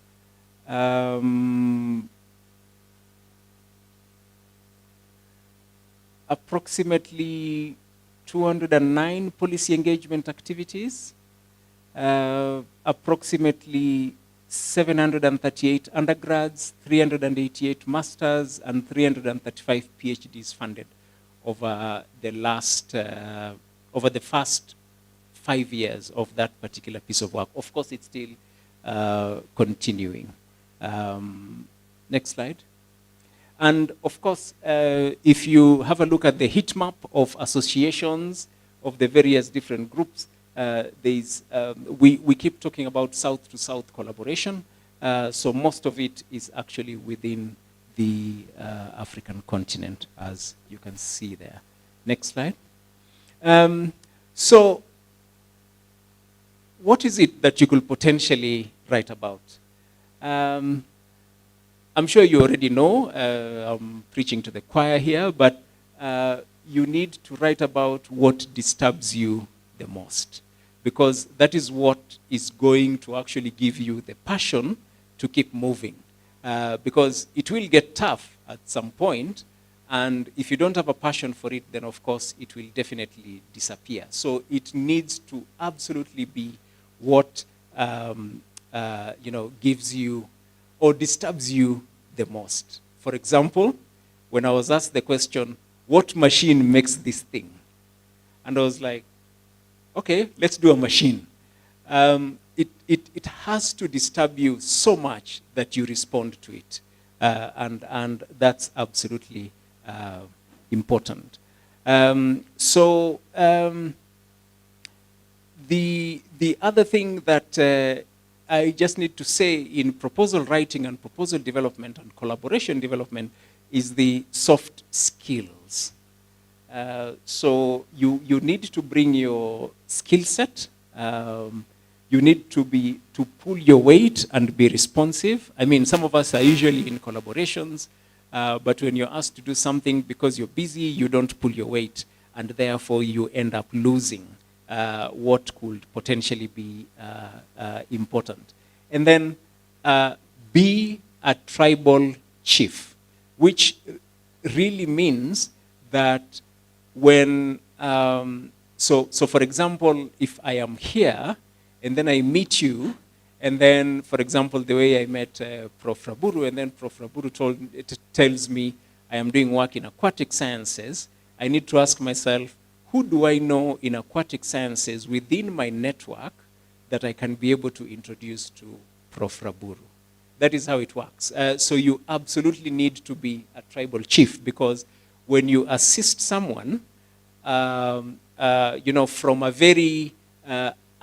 approximately 209 policy engagement activities, approximately 738 undergrads, 388 masters, and 335 PhDs funded over the first 5 years of that particular piece of work. Of course, it's still continuing. Next slide. And of course, if you have a look at the heat map of associations of the various different groups, we keep talking about South-to-South collaboration. So most of it is actually within the African continent, as you can see there. Next slide. So, what is it that you could potentially write about? I'm sure you already know, I'm preaching to the choir here, but you need to write about what disturbs you the most, because that is what is going to actually give you the passion to keep moving. Because it will get tough at some point, and if you don't have a passion for it, then of course it will definitely disappear. So it needs to absolutely be what gives you or disturbs you the most. For example, when I was asked the question, what machine makes this thing? And I was like, okay, let's do a machine. It has to disturb you so much that you respond to it. And that's absolutely important. The other thing that I just need to say in proposal writing and proposal development and collaboration development is the soft skills. So you need to bring your skill set. You need to pull your weight and be responsive. I mean, some of us are usually in collaborations, but when you're asked to do something because you're busy, you don't pull your weight, and therefore you end up losing what could potentially be important. And then be a tribal chief, which really means that when, so for example, if I am here and then I meet you, and then, for example, the way I met Prof. Raburu, and then Prof. Raburu tells me I am doing work in aquatic sciences, I need to ask myself, who do I know in aquatic sciences within my network that I can be able to introduce to Prof. Raburu? That is how it works. So you absolutely need to be a tribal chief, because when you assist someone, from a very,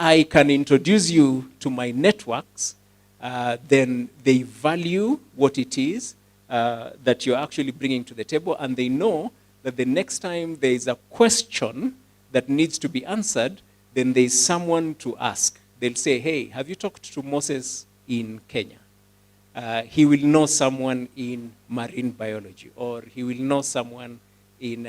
I can introduce you to my networks, then they value what it is that you're actually bringing to the table, and they know that the next time there is a question that needs to be answered, then there's someone to ask. They'll say, hey, have you talked to Moses in Kenya? He will know someone in marine biology, or he will know someone in,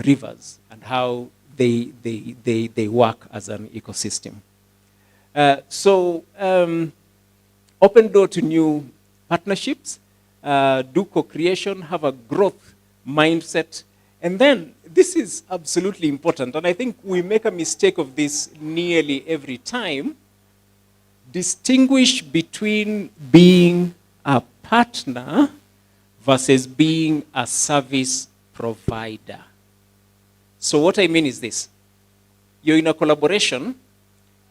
rivers and how they work as an ecosystem. Open door to new partnerships, do co-creation, have a growth mindset. And then, this is absolutely important, and I think we make a mistake of this nearly every time. Distinguish between being a partner versus being a service provider. So what I mean is this. You're in a collaboration,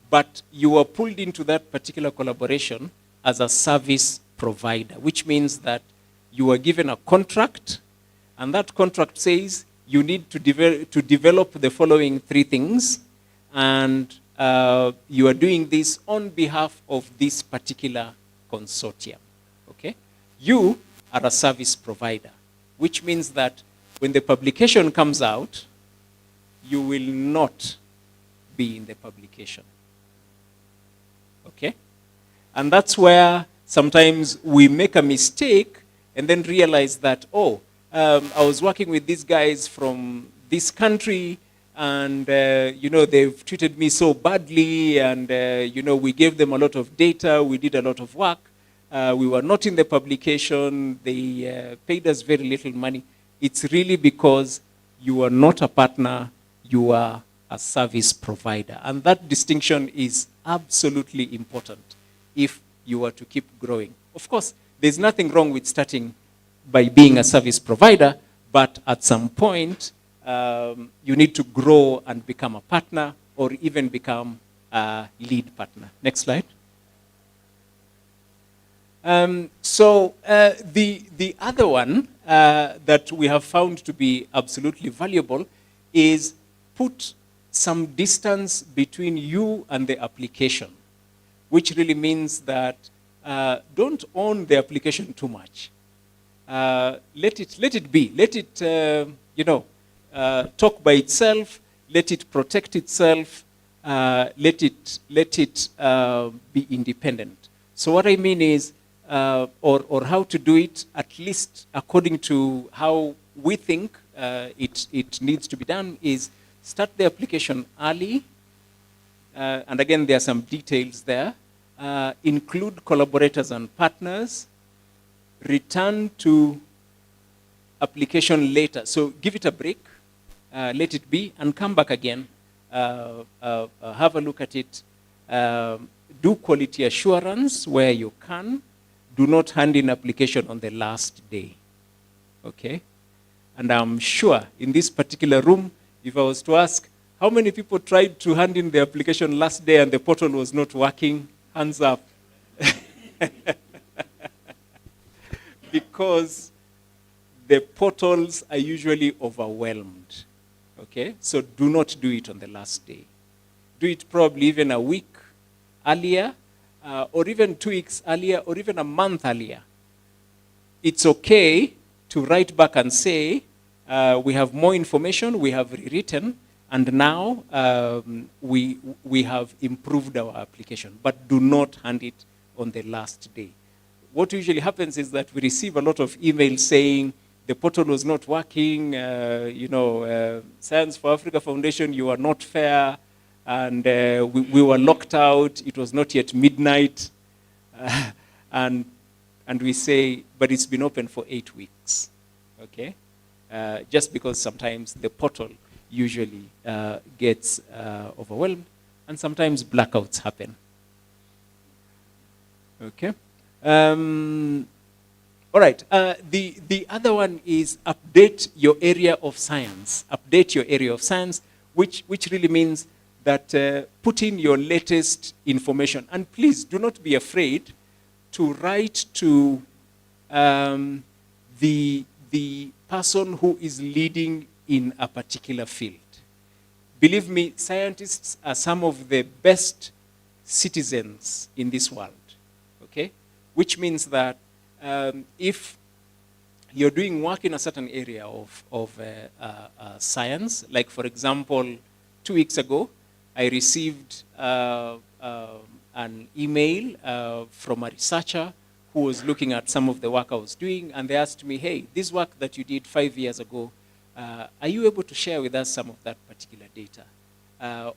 but you are pulled into that particular collaboration as a service provider, which means that you are given a contract, and that contract says you need to develop the following 3 things, and you are doing this on behalf of this particular consortium. Okay? You are a service provider, which means that when the publication comes out, you will not be in the publication. Okay? And that's where sometimes we make a mistake and then realize that, I was working with these guys from this country, and they've treated me so badly, and we gave them a lot of data, we did a lot of work, we were not in the publication, they paid us very little money. It's really because you are not a partner, you are a service provider. And that distinction is absolutely important if you are to keep growing. Of course, there's nothing wrong with starting by being a service provider, but at some point, you need to grow and become a partner, or even become a lead partner. Next slide. The other one that we have found to be absolutely valuable is put some distance between you and the application, which really means that don't own the application too much. Let it be. Let it, talk by itself. Let it protect itself. Let it be independent. So what I mean is, or how to do it, at least according to how we think it needs to be done, is start the application early. And again, there are some details there. Include collaborators and partners. Return to application later. So give it a break, let it be, and come back again. Have a look at it. Do quality assurance where you can. Do not hand in application on the last day. Okay? And I'm sure in this particular room, if I was to ask, how many people tried to hand in the application last day and the portal was not working? Hands up. Because the portals are usually overwhelmed. Okay? So do not do it on the last day. Do it probably even a week earlier, or even 2 weeks earlier, or even a month earlier. It's okay to write back and say, we have more information, we have rewritten, and now we have improved our application. But do not hand it on the last day. What usually happens is that we receive a lot of emails saying the portal was not working, Science for Africa Foundation, you are not fair, and we were locked out, it was not yet midnight, and we say, but it's been open for 8 weeks, okay? Just because sometimes the portal usually gets overwhelmed, and sometimes blackouts happen, okay? All right, the other one is update your area of science. Update your area of science, which really means that put in your latest information. And please do not be afraid to write to the person who is leading in a particular field. Believe me, scientists are some of the best citizens in this world, okay? Which means that if you're doing work in a certain area of science, like for example, 2 weeks ago, I received an email from a researcher who was looking at some of the work I was doing, and they asked me, hey, this work that you did 5 years ago, are you able to share with us some of that particular data?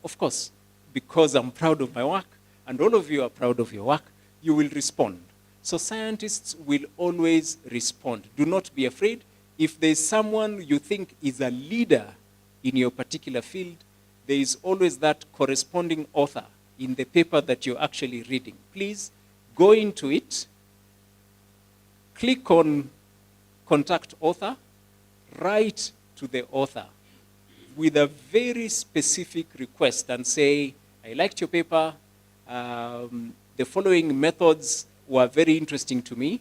Of course, because I'm proud of my work, and all of you are proud of your work, you will respond. So scientists will always respond. Do not be afraid. If there's someone you think is a leader in your particular field, there is always that corresponding author in the paper that you're actually reading. Please go into it, click on contact author, write to the author with a very specific request and say, I liked your paper, the following methods were very interesting to me,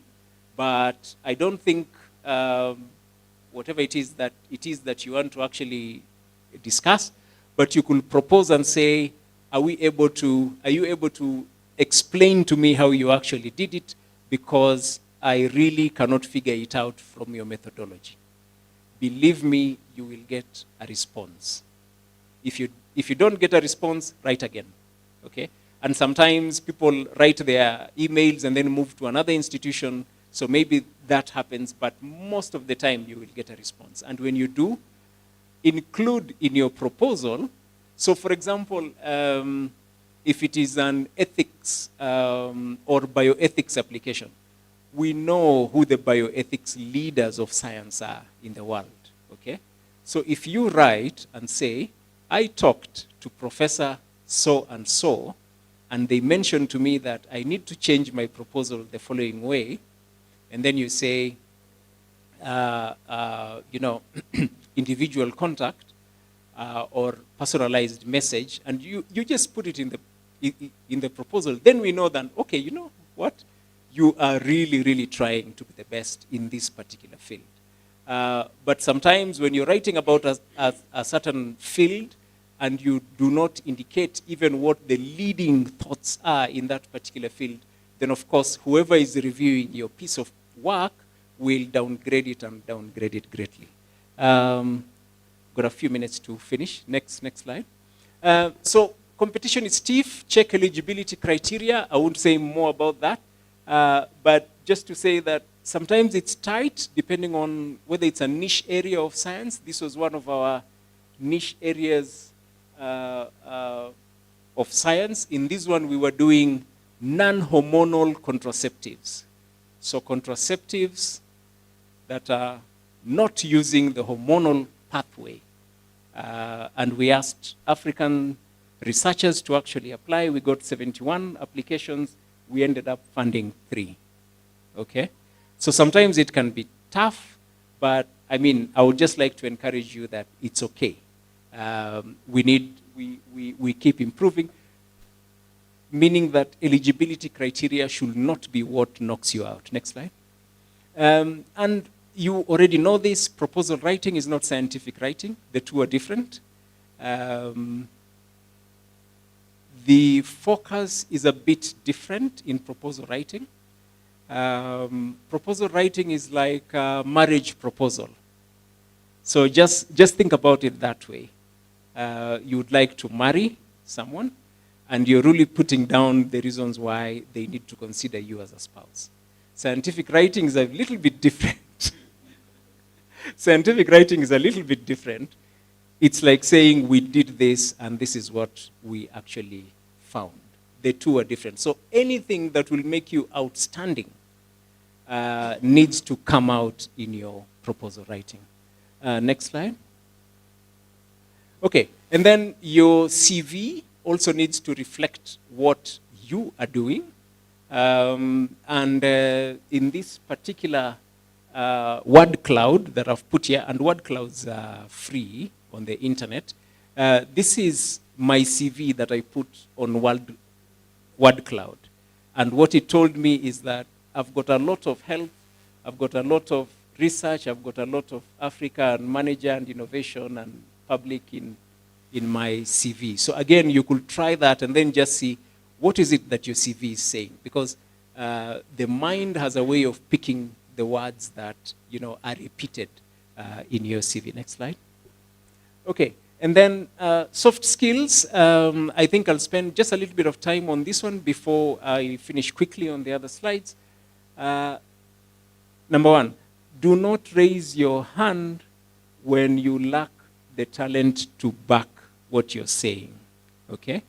but I don't think whatever it is that you want to actually discuss, but you could propose and say, are you able to explain to me how you actually did it, because I really cannot figure it out from your methodology. Believe me, you will get a response. If you don't get a response, write again, okay? And sometimes people write their emails and then move to another institution, so maybe that happens, but most of the time you will get a response. And when you do, include in your proposal, so for example, if it is an ethics or bioethics application, we know who the bioethics leaders of science are in the world, okay? So if you write and say, I talked to Professor so-and-so, and they mentioned to me that I need to change my proposal the following way, and then you say, individual contact or personalized message, and you just put it in the proposal, then we know that, okay, you know what? You are really, really trying to be the best in this particular field. But sometimes when you're writing about a certain field, and you do not indicate even what the leading thoughts are in that particular field, then of course, whoever is reviewing your piece of work will downgrade it and downgrade it greatly. Got a few minutes to finish. Next slide. So competition is stiff. Check eligibility criteria. I won't say more about that. But just to say that sometimes it's tight depending on whether it's a niche area of science. This was one of our niche areas of science. In this one, we were doing non-hormonal contraceptives. So contraceptives that are not using the hormonal pathway. And we asked African researchers to actually apply. We got 71 applications. We ended up funding 3. Okay? So sometimes it can be tough, but I mean, I would just like to encourage you that it's okay. We keep improving, meaning that eligibility criteria should not be what knocks you out. Next slide. And you already know this, proposal writing is not scientific writing. The two are different. The focus is a bit different in proposal writing. Proposal writing is like a marriage proposal. So just think about it that way. You would like to marry someone, and you're really putting down the reasons why they need to consider you as a spouse. Scientific writing is a little bit different. Scientific writing is a little bit different. It's like saying we did this and this is what we actually found. The two are different. So anything that will make you outstanding needs to come out in your proposal writing. Next slide. Okay, and then your CV also needs to reflect what you are doing. In this particular word cloud that I've put here, and word clouds are free on the internet. This is my CV that I put on word cloud. And what it told me is that I've got a lot of help, I've got a lot of research, I've got a lot of Africa and manager and innovation and public in my CV. So again, you could try that and then just see what is it that your CV is saying. Because the mind has a way of picking the words that are repeated in your CV. Next slide. Okay, and then soft skills. I think I'll spend just a little bit of time on this one before I finish quickly on the other slides. Number 1, do not raise your hand when you lack the talent to back what you're saying. Okay?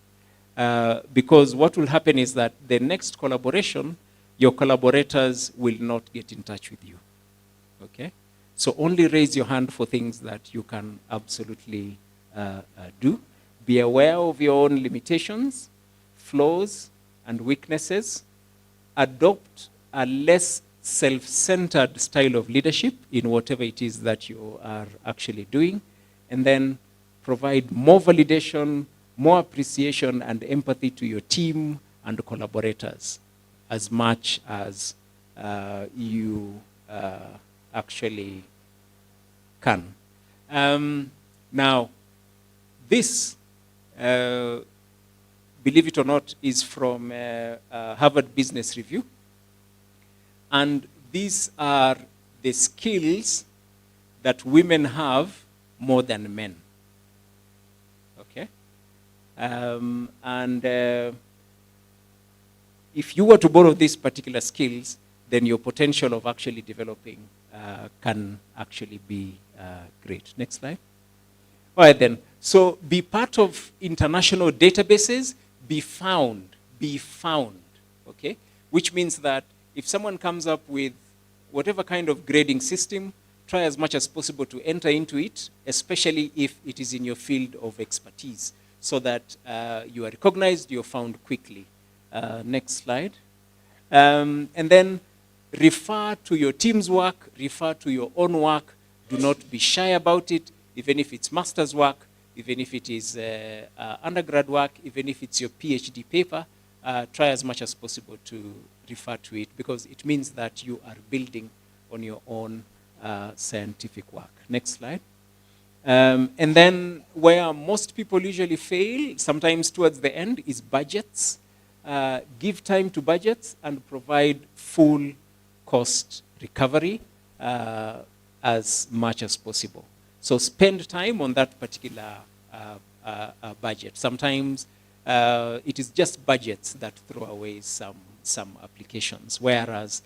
Because what will happen is that the next collaboration, your collaborators will not get in touch with you. Okay? So only raise your hand for things that you can absolutely do. Be aware of your own limitations, flaws, and weaknesses. Adopt a less self-centered style of leadership in whatever it is that you are actually doing. And then provide more validation, more appreciation, and empathy to your team and collaborators as much as you actually can. Now, this, believe it or not, is from Harvard Business Review. And these are the skills that women have more than men. Okay? If you were to borrow these particular skills, then your potential of actually developing can actually be great. Next slide. All right then. So be part of international databases, be found, okay? Which means that if someone comes up with whatever kind of grading system, try as much as possible to enter into it, especially if it is in your field of expertise, so that you are recognized, you're found quickly. Next slide. And then refer to your team's work, refer to your own work. Do not be shy about it, even if it's master's work, even if it is undergrad work, even if it's your PhD paper. Try as much as possible to refer to it, because it means that you are building on your own scientific work. Next slide. And then where most people usually fail, sometimes towards the end, is budgets. give time to budgets, and provide full cost recovery as much as possible. So spend time on that particular budget. Sometimes it is just budgets that throw away some applications, whereas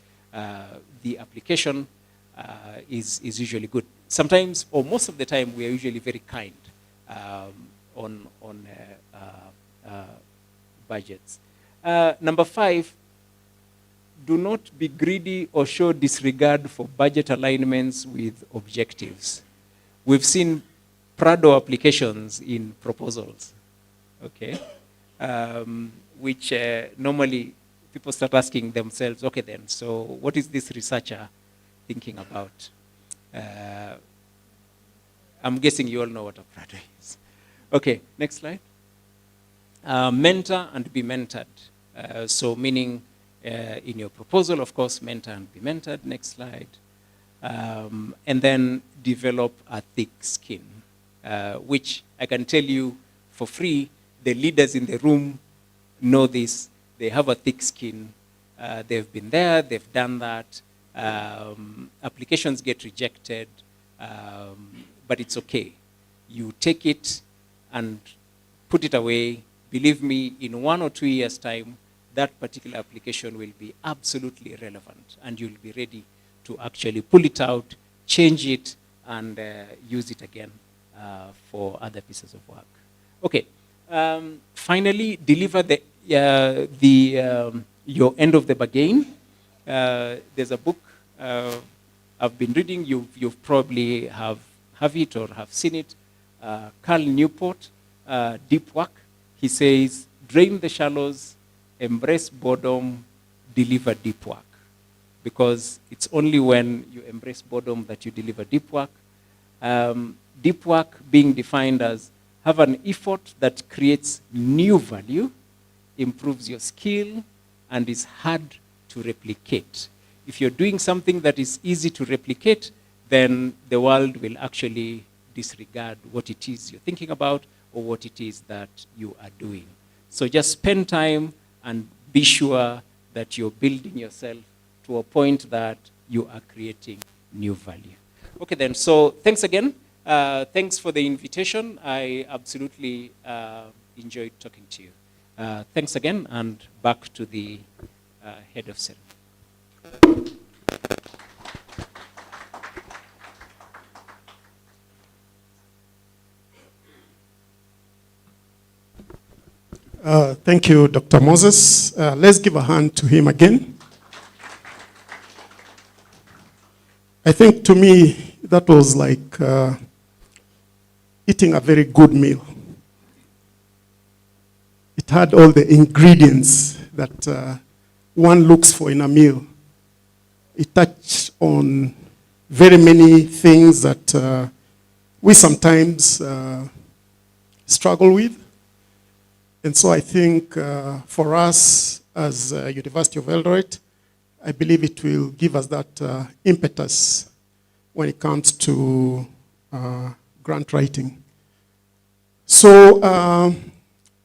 the application is usually good. Sometimes, or most of the time, we are usually very kind on budgets. Number 5, do not be greedy or show disregard for budget alignments with objectives. We've seen Prado applications in proposals, okay, which normally people start asking themselves, okay then, so what is this researcher thinking about? I'm guessing you all know what a Prado is. Okay, next slide. Mentor and be mentored. So meaning in your proposal, of course, mentor and be mentored. Next slide. And then develop a thick skin, which I can tell you for free, the leaders in the room know this. They have a thick skin. They've been there, they've done that. Applications get rejected, but it's okay. You take it and put it away. Believe me, in 1 or 2 years' time, that particular application will be absolutely relevant, and you'll be ready to actually pull it out, change it, and use it again for other pieces of work. Okay. Finally, deliver your end of the bargain. There's a book I've been reading. You've probably have it or have seen it. Carl Newport, Deep Work. He says, drain the shallows, embrace boredom, deliver deep work. Because it's only when you embrace boredom that you deliver deep work. Deep work being defined as have an effort that creates new value, improves your skill, and is hard to replicate. If you're doing something that is easy to replicate, then the world will actually disregard what it is you're thinking about or what it is that you are doing. So just spend time and be sure that you're building yourself to a point that you are creating new value. Okay then, so thanks again. Thanks for the invitation. I absolutely enjoyed talking to you. Thanks again, and back to the head of ceremony. Thank you, Dr. Moses. Let's give a hand to him again. I think to me, that was like eating a very good meal. It had all the ingredients that one looks for in a meal. It touched on very many things that we sometimes struggle with. And so I think for us as University of Eldoret, I believe it will give us that impetus when it comes to grant writing. So I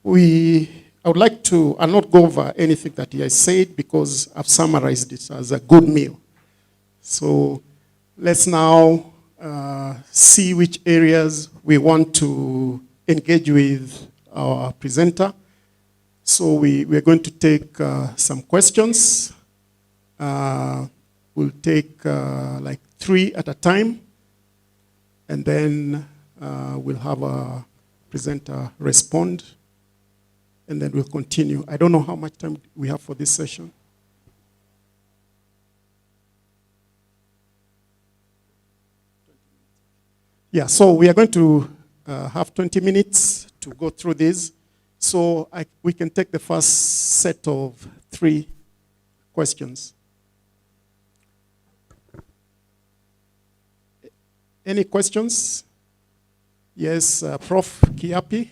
would like to, I'll not go over anything that he has said because I've summarized it as a good meal. So let's now see which areas we want to engage with our presenter. So we're going to take some questions. We'll take like 3 at a time, and then we'll have a presenter respond, and then we'll continue. I don't know how much time we have for this session. Yeah, so we are going to have 20 minutes to go through this. So we can take the first set of 3 questions. Any questions? Yes, Prof. Kiapi.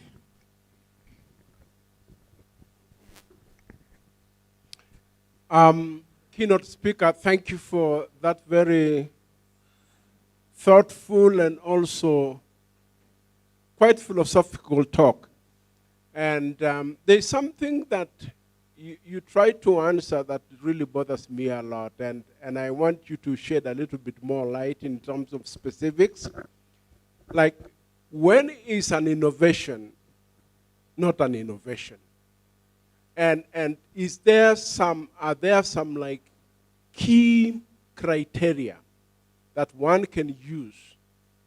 Keynote speaker, thank you for that very thoughtful and also quite philosophical talk. And there's something that you tried to answer that really bothers me a lot, and I want you to shed a little bit more light in terms of specifics. Like, when is an innovation not an innovation? And are there some like key criteria that one can use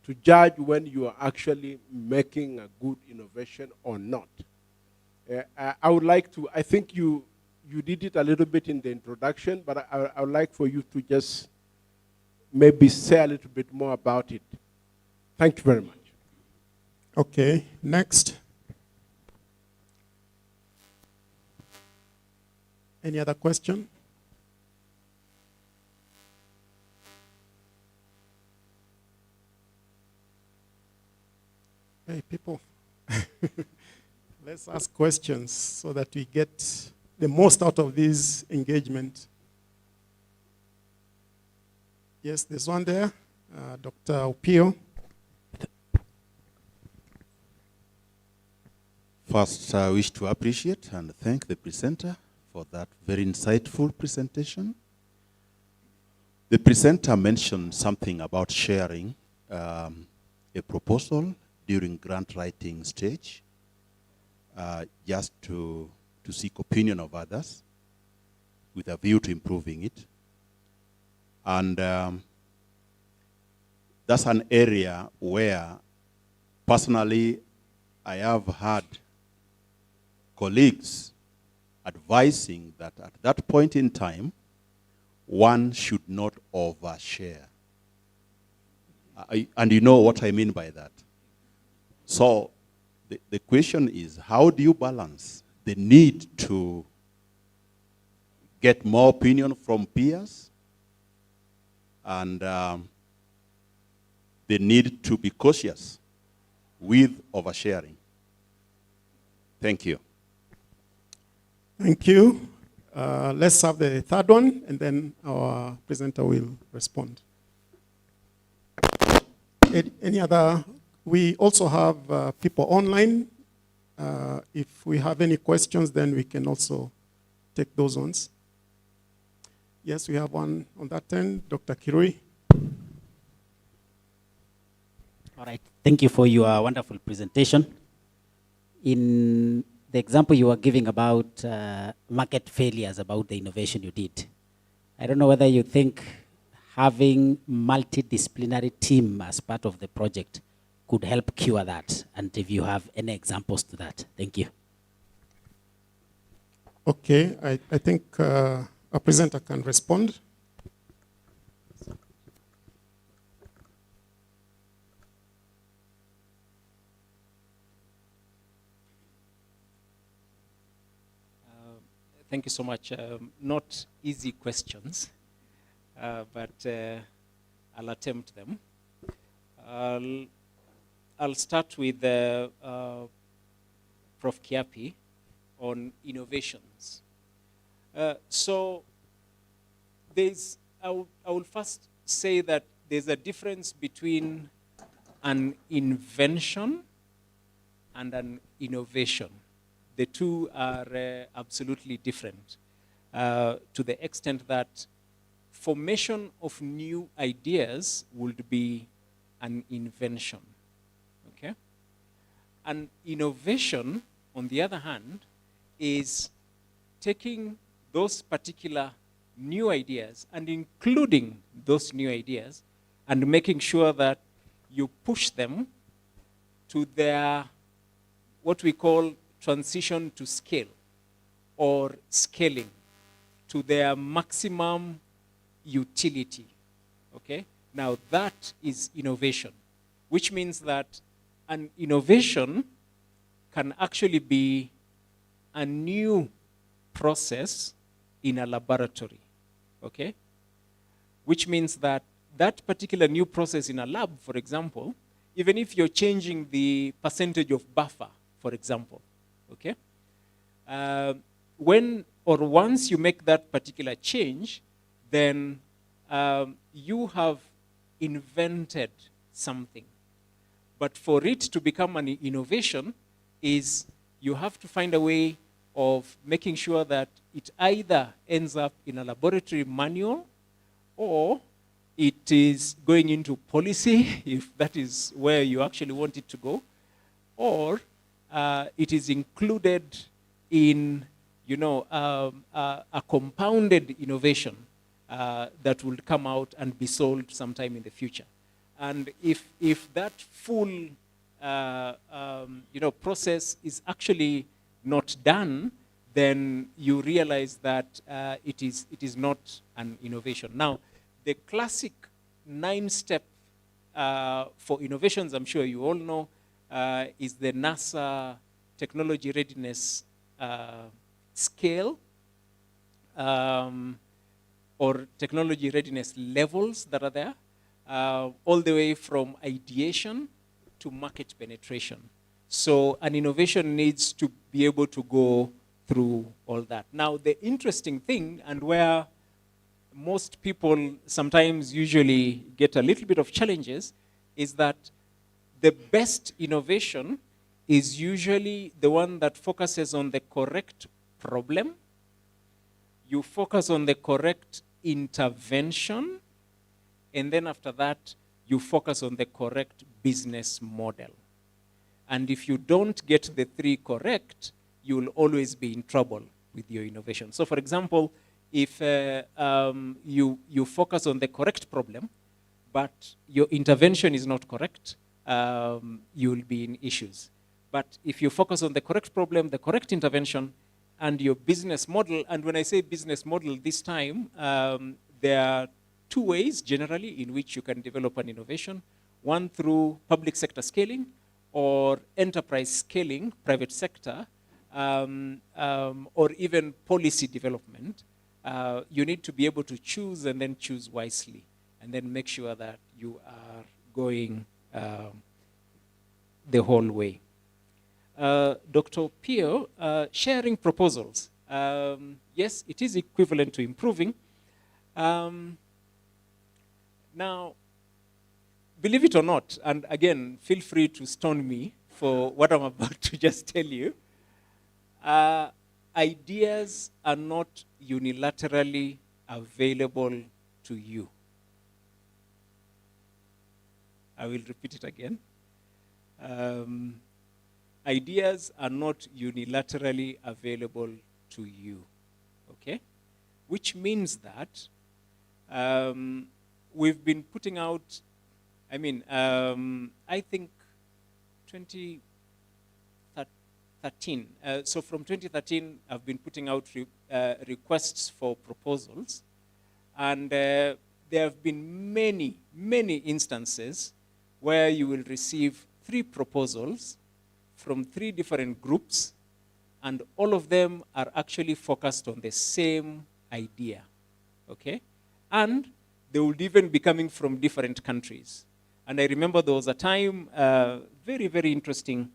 to judge when you are actually making a good innovation or not? I would like to, I think you did it a little bit in the introduction, but I would like for you to just maybe say a little bit more about it. Thank you very much. Okay, next. Any other question? Hey, people. Let's ask questions so that we get the most out of this engagement. Yes, there's one there. Dr. Opio. First, I wish to appreciate and thank the presenter for that very insightful presentation. The presenter mentioned something about sharing a proposal during grant writing stage, just to seek opinion of others with a view to improving it. And that's an area where personally I have had colleagues advising that at that point in time, one should not overshare. And you know what I mean by that. So the question is, how do you balance the need to get more opinion from peers and the need to be cautious with oversharing? Thank you. Thank you. Let's have the third one, and then our presenter will respond. Any other? We also have people online. If we have any questions, then we can also take those ones. Yes, we have one on that end. Dr. Kirui. All right. Thank you for your wonderful presentation. In the example you were giving about market failures, about the innovation you did, I don't know whether you think having multidisciplinary team as part of the project could help cure that, and if you have any examples to that. Thank you. Okay, I think a presenter can respond. Thank you so much. Not easy questions, but I'll attempt them. I'll start with Prof. Kiapi on innovations. So I will first say that there's a difference between an invention and an innovation. The two are absolutely different to the extent that formation of new ideas would be an invention, okay? An innovation, on the other hand, is taking those particular new ideas and including those new ideas and making sure that you push them to their, what we call transition to scale or scaling to their maximum utility, okay? Now that is innovation, which means that an innovation can actually be a new process in a laboratory, okay? Which means that that particular new process in a lab, for example, even if you're changing the percentage of buffer, for example, okay? When or once you make that particular change, then you have invented something. But for it to become an innovation is you have to find a way of making sure that it either ends up in a laboratory manual, or it is going into policy, if that is where you actually want it to go, or it is included in, a compounded innovation that will come out and be sold sometime in the future. And if that full process is actually not done, then you realize that it is not an innovation. Now, the classic 9-step for innovations, I'm sure you all know, is the NASA technology readiness scale, or technology readiness levels that are there, all the way from ideation to market penetration. So an innovation needs to be able to go through all that. Now, the interesting thing, and where most people sometimes usually get a little bit of challenges, is that the best innovation is usually the one that focuses on the correct problem. You focus on the correct intervention, and then after that, you focus on the correct business model. And if you don't get the 3 correct, you will always be in trouble with your innovation. So for example, if you focus on the correct problem, but your intervention is not correct, you will be in issues. But if you focus on the correct problem, the correct intervention, and your business model, and when I say business model this time, there are 2 ways generally in which you can develop an innovation. One through public sector scaling, or enterprise scaling, private sector, or even policy development. You need to be able to choose, and then choose wisely, and then make sure that you are going the whole way. Dr. Pio, sharing proposals. Yes, it is equivalent to improving. Now, believe it or not, and again, feel free to stone me for what I'm about to just tell you, ideas are not unilaterally available to you. I will repeat it again. Ideas are not unilaterally available to you, okay? Which means that we've been putting out, I think 2013. So from 2013, I've been putting out requests for proposals. And there have been many, many instances where you will receive 3 proposals from 3 different groups, and all of them are actually focused on the same idea, okay? And they would even be coming from different countries. And I remember there was a time, very, very interesting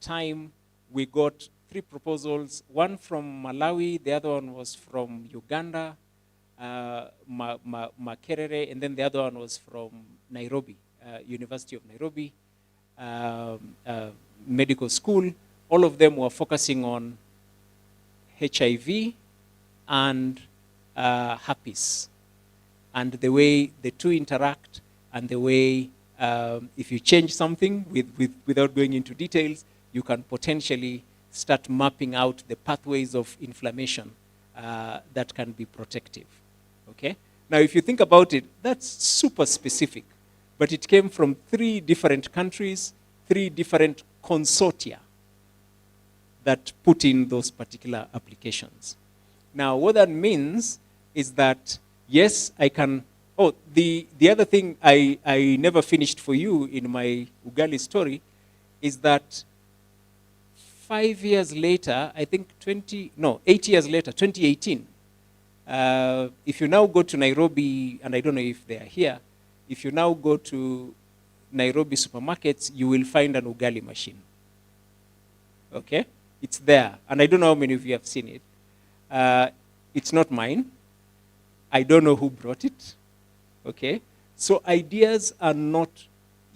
time, we got 3 proposals, one from Malawi, the other one was from Uganda, Makerere, and then the other one was from Nairobi, University of Nairobi, medical school. All of them were focusing on HIV and herpes, and the way the 2 interact, and the way if you change something without going into details, you can potentially start mapping out the pathways of inflammation that can be protective, okay? Now, if you think about it, that's super specific, but it came from 3 different countries, 3 different consortia that put in those particular applications. Now, what that means is that, yes, I can, the other thing I never finished for you in my Ugali story is that 5 years later, I think 8 years later, 2018, if you now go to Nairobi, and I don't know if they are here, if you now go to Nairobi supermarkets, you will find an Ugali machine. Okay? It's there. And I don't know how many of you have seen it. It's not mine. I don't know who brought it. Okay? So ideas are not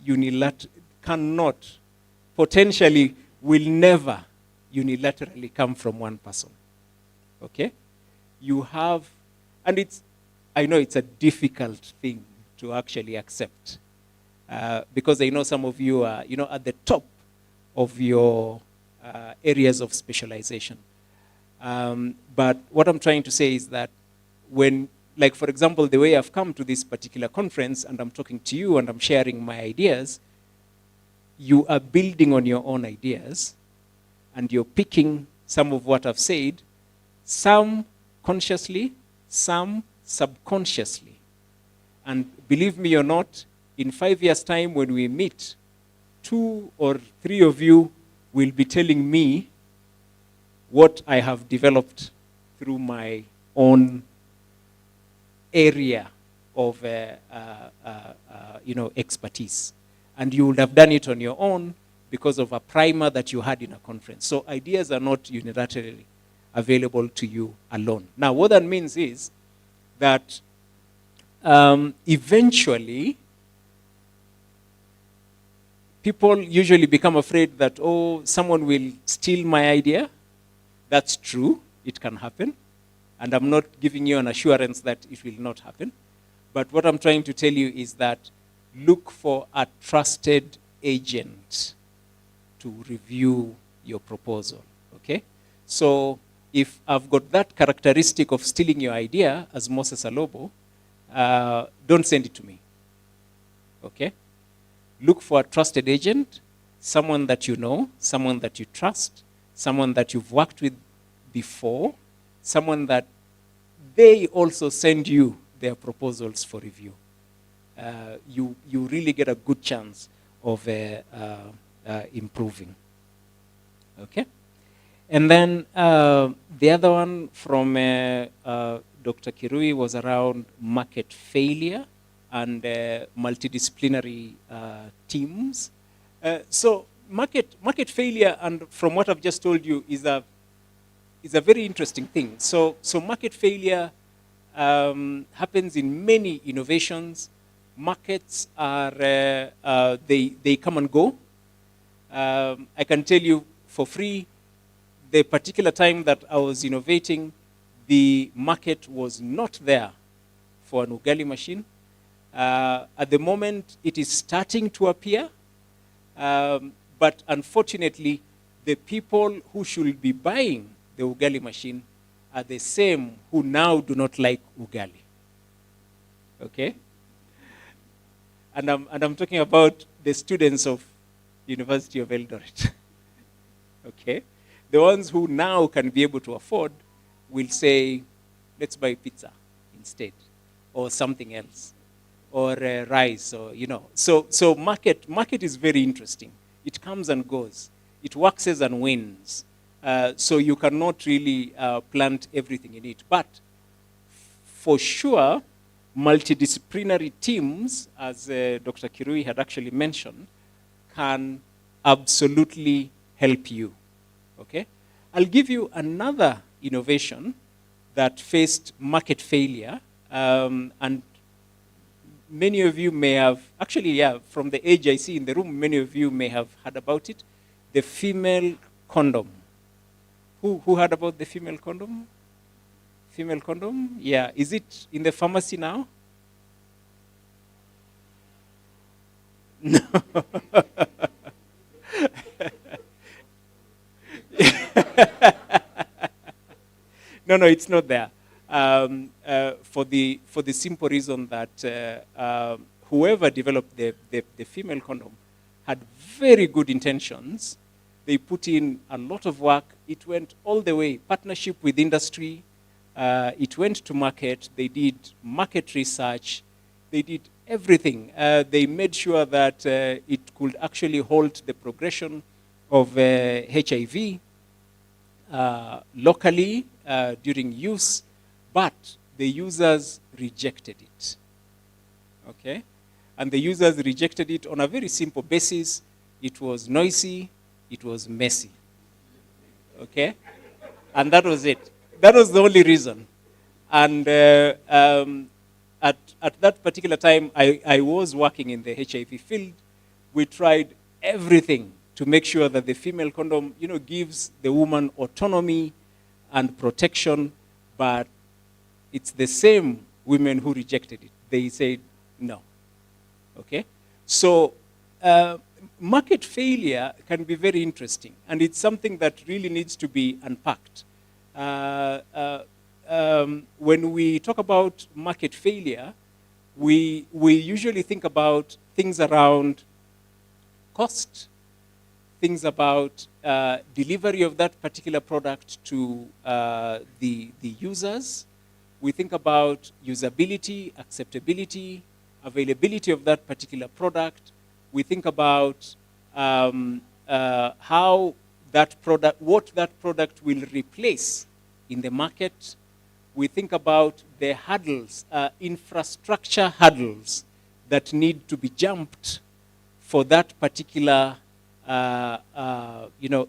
unilateral, cannot, potentially will never unilaterally come from one person. Okay? You have, and I know it's a difficult thing to actually accept, because I know some of you are, at the top of your areas of specialization. But what I'm trying to say is that when, like for example, the way I've come to this particular conference and I'm talking to you and I'm sharing my ideas, you are building on your own ideas and you're picking some of what I've said, some consciously, some subconsciously. And believe me or not, in 5 years' time when we meet, 2 or 3 of you will be telling me what I have developed through my own area of expertise. And you would have done it on your own because of a primer that you had in a conference. So ideas are not unilaterally available to you alone. Now, what that means is that eventually, people usually become afraid that, oh, someone will steal my idea. That's true. It can happen. And I'm not giving you an assurance that it will not happen. But what I'm trying to tell you is that look for a trusted agent to review your proposal, okay? So if I've got that characteristic of stealing your idea as Moses Alobo, don't send it to me, okay? Look for a trusted agent, someone that you know, someone that you trust, someone that you've worked with before, someone that they also send you their proposals for review. You really get a good chance of improving. Okay? And then the other one from Dr. Kirui was around market failure and multidisciplinary teams. So market failure, and from what I've just told you, is a very interesting thing. So market failure happens in many innovations. Markets are, they come and go. I can tell you for free, the particular time that I was innovating, the market was not there for an ugali machine. At the moment, it is starting to appear, but unfortunately, the people who should be buying the ugali machine are the same who now do not like ugali. Okay? And I'm talking about the students of University of Eldoret. Okay? The ones who now can be able to afford will say, let's buy pizza instead, or something else, or rice, or, So market is very interesting. It comes and goes. It waxes and wanes. So you cannot really plant everything in it. But for sure, multidisciplinary teams, as Dr. Kirui had actually mentioned, can absolutely help you. Okay? I'll give you another innovation that faced market failure, and many of you may have, actually, yeah, from the age I see in the room, many of you may have heard about it, the female condom. Who heard about the female condom? Female condom? Yeah. Is it in the pharmacy now? No. No, it's not there. For the simple reason that whoever developed the female condom had very good intentions. They put in a lot of work. It went all the way, partnership with industry. It went to market. They did market research. They did everything. They made sure that it could actually halt the progression of HIV locally during use, but the users rejected it. Okay? And the users rejected it on a very simple basis. It was noisy. It was messy. Okay? And that was it. That was the only reason. And at that particular time, I was working in the HIV field. We tried everything to make sure that the female condom, gives the woman autonomy and protection, but it's the same women who rejected it. They said no. Okay? So market failure can be very interesting, and it's something that really needs to be unpacked. When we talk about market failure, we usually think about things around cost, things about delivery of that particular product to the users. We think about usability, acceptability, availability of that particular product. We think about how that product, what that product will replace in the market. We think about the hurdles, infrastructure hurdles that need to be jumped for that particular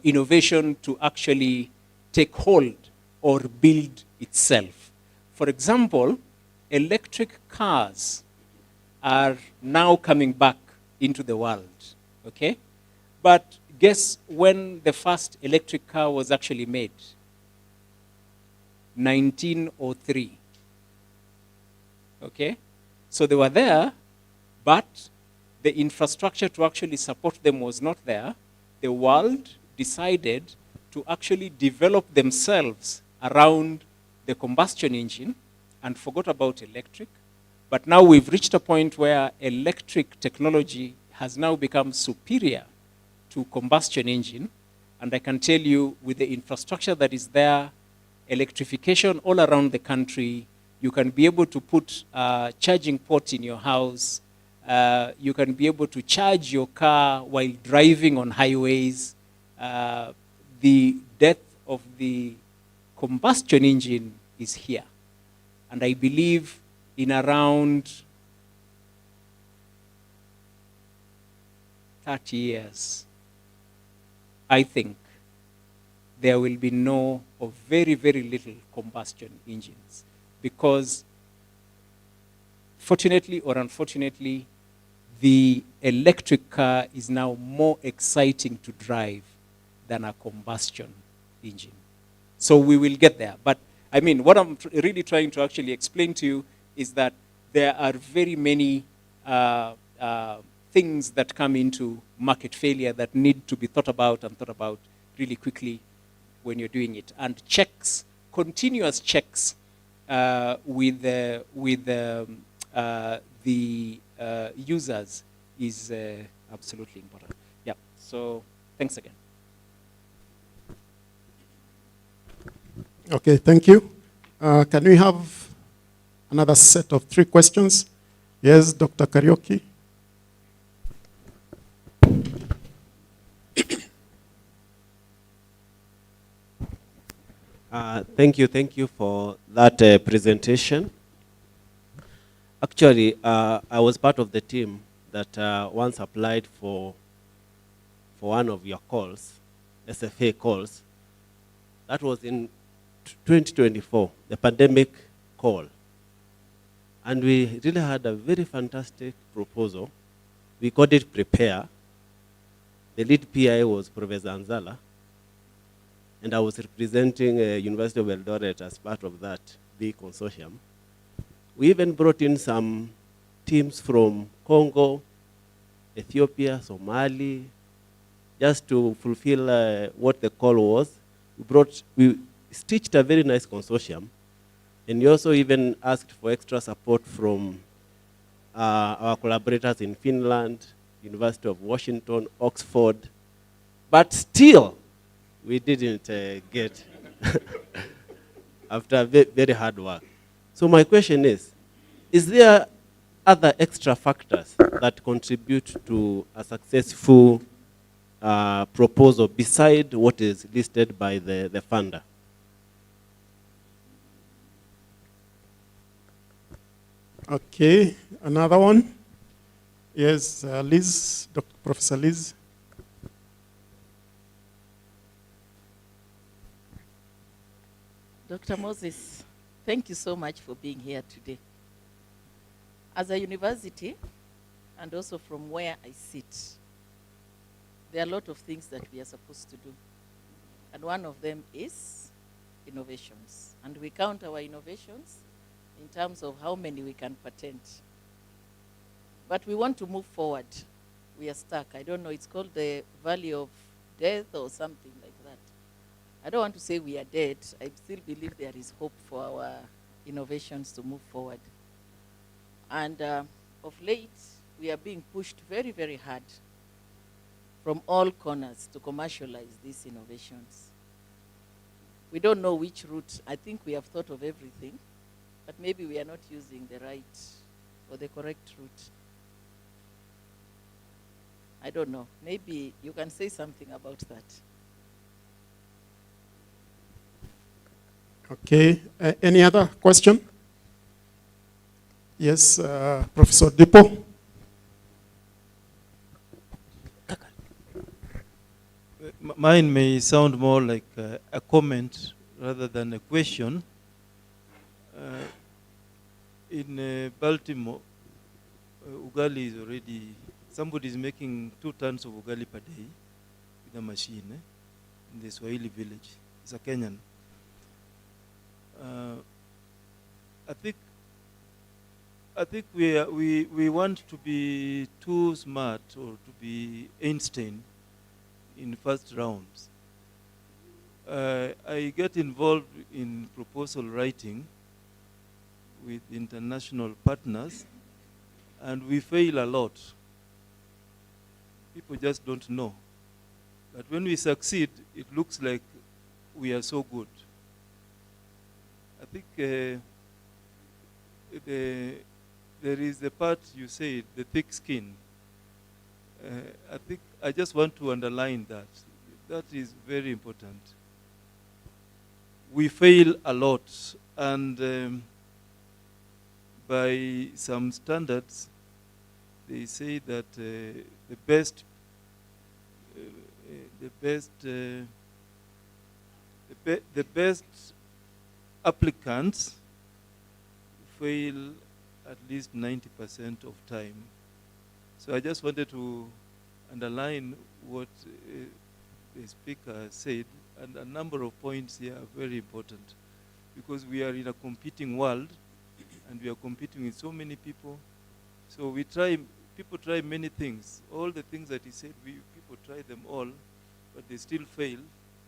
innovation to actually take hold or build itself. For example, electric cars are now coming back into the world, okay? But guess when the first electric car was actually made? 1903, okay? So they were there, but the infrastructure to actually support them was not there. The world decided to actually develop themselves around the combustion engine and forgot about electric. But now we've reached a point where electric technology has now become superior to combustion engine. And I can tell you, with the infrastructure that is there, electrification all around the country, you can be able to put a charging port in your house. You can be able to charge your car while driving on highways. The death of the combustion engine is here. And I believe in around 30 years, I think there will be no or very, very little combustion engines. Because fortunately or unfortunately, the electric car is now more exciting to drive than a combustion engine. So we will get there. But I mean, what I'm really trying to actually explain to you is that there are very many things that come into market failure that need to be thought about really quickly when you're doing it. And checks, continuous checks with the users is absolutely important. Yeah, so thanks again. Okay, thank you. Can we have another set of 3 questions? Yes, Dr. Karaoke. Thank you for that presentation. Actually, I was part of the team that once applied for one of your calls, SFA calls. That was in 2024, the pandemic call. And we really had a very fantastic proposal. We called it Prepare. The lead PI was Professor Anzala, and I was representing University of Eldoret as part of that big consortium. We even brought in some teams from Congo, Ethiopia, Somali, just to fulfill what the call was. We stitched a very nice consortium, and we also even asked for extra support from our collaborators in Finland, University of Washington, Oxford, but still, we didn't get after very hard work. So my question is there other extra factors that contribute to a successful proposal beside what is listed by the funder? Okay, another one. Yes, Liz, Dr. Professor Liz. Dr. Moses, thank you so much for being here today. As a university, and also from where I sit, there are a lot of things that we are supposed to do. And one of them is innovations. And we count our innovations in terms of how many we can patent. But we want to move forward. We are stuck. I don't know, it's called the valley of death or something like that. I don't want to say we are dead. I still believe there is hope for our innovations to move forward. And of late, we are being pushed very, very hard from all corners to commercialize these innovations. We don't know which route. I think we have thought of everything, but maybe we are not using the right or the correct route. I don't know. Maybe you can say something about that. Okay. Any other question? Yes, Professor Dipo. Mine may sound more like a comment rather than a question. In Baltimore, ugali is already, somebody is making 2 tons of ugali per day with a machine in the Swahili village. It's a Kenyan. I think we want to be too smart or to be Einstein in first rounds. I get involved in proposal writing with international partners, and we fail a lot. People just don't know. But when we succeed, it looks like we are so good. I think there is the part you said, the thick skin. I think I just want to underline that. That is very important. We fail a lot, and by some standards, they say that the best applicants fail at least 90% of time. So I just wanted to underline what the speaker said, and a number of points here are very important, because we are in a competing world, and we are competing with so many people. So people try many things. All the things that he said, people try them all, but they still fail,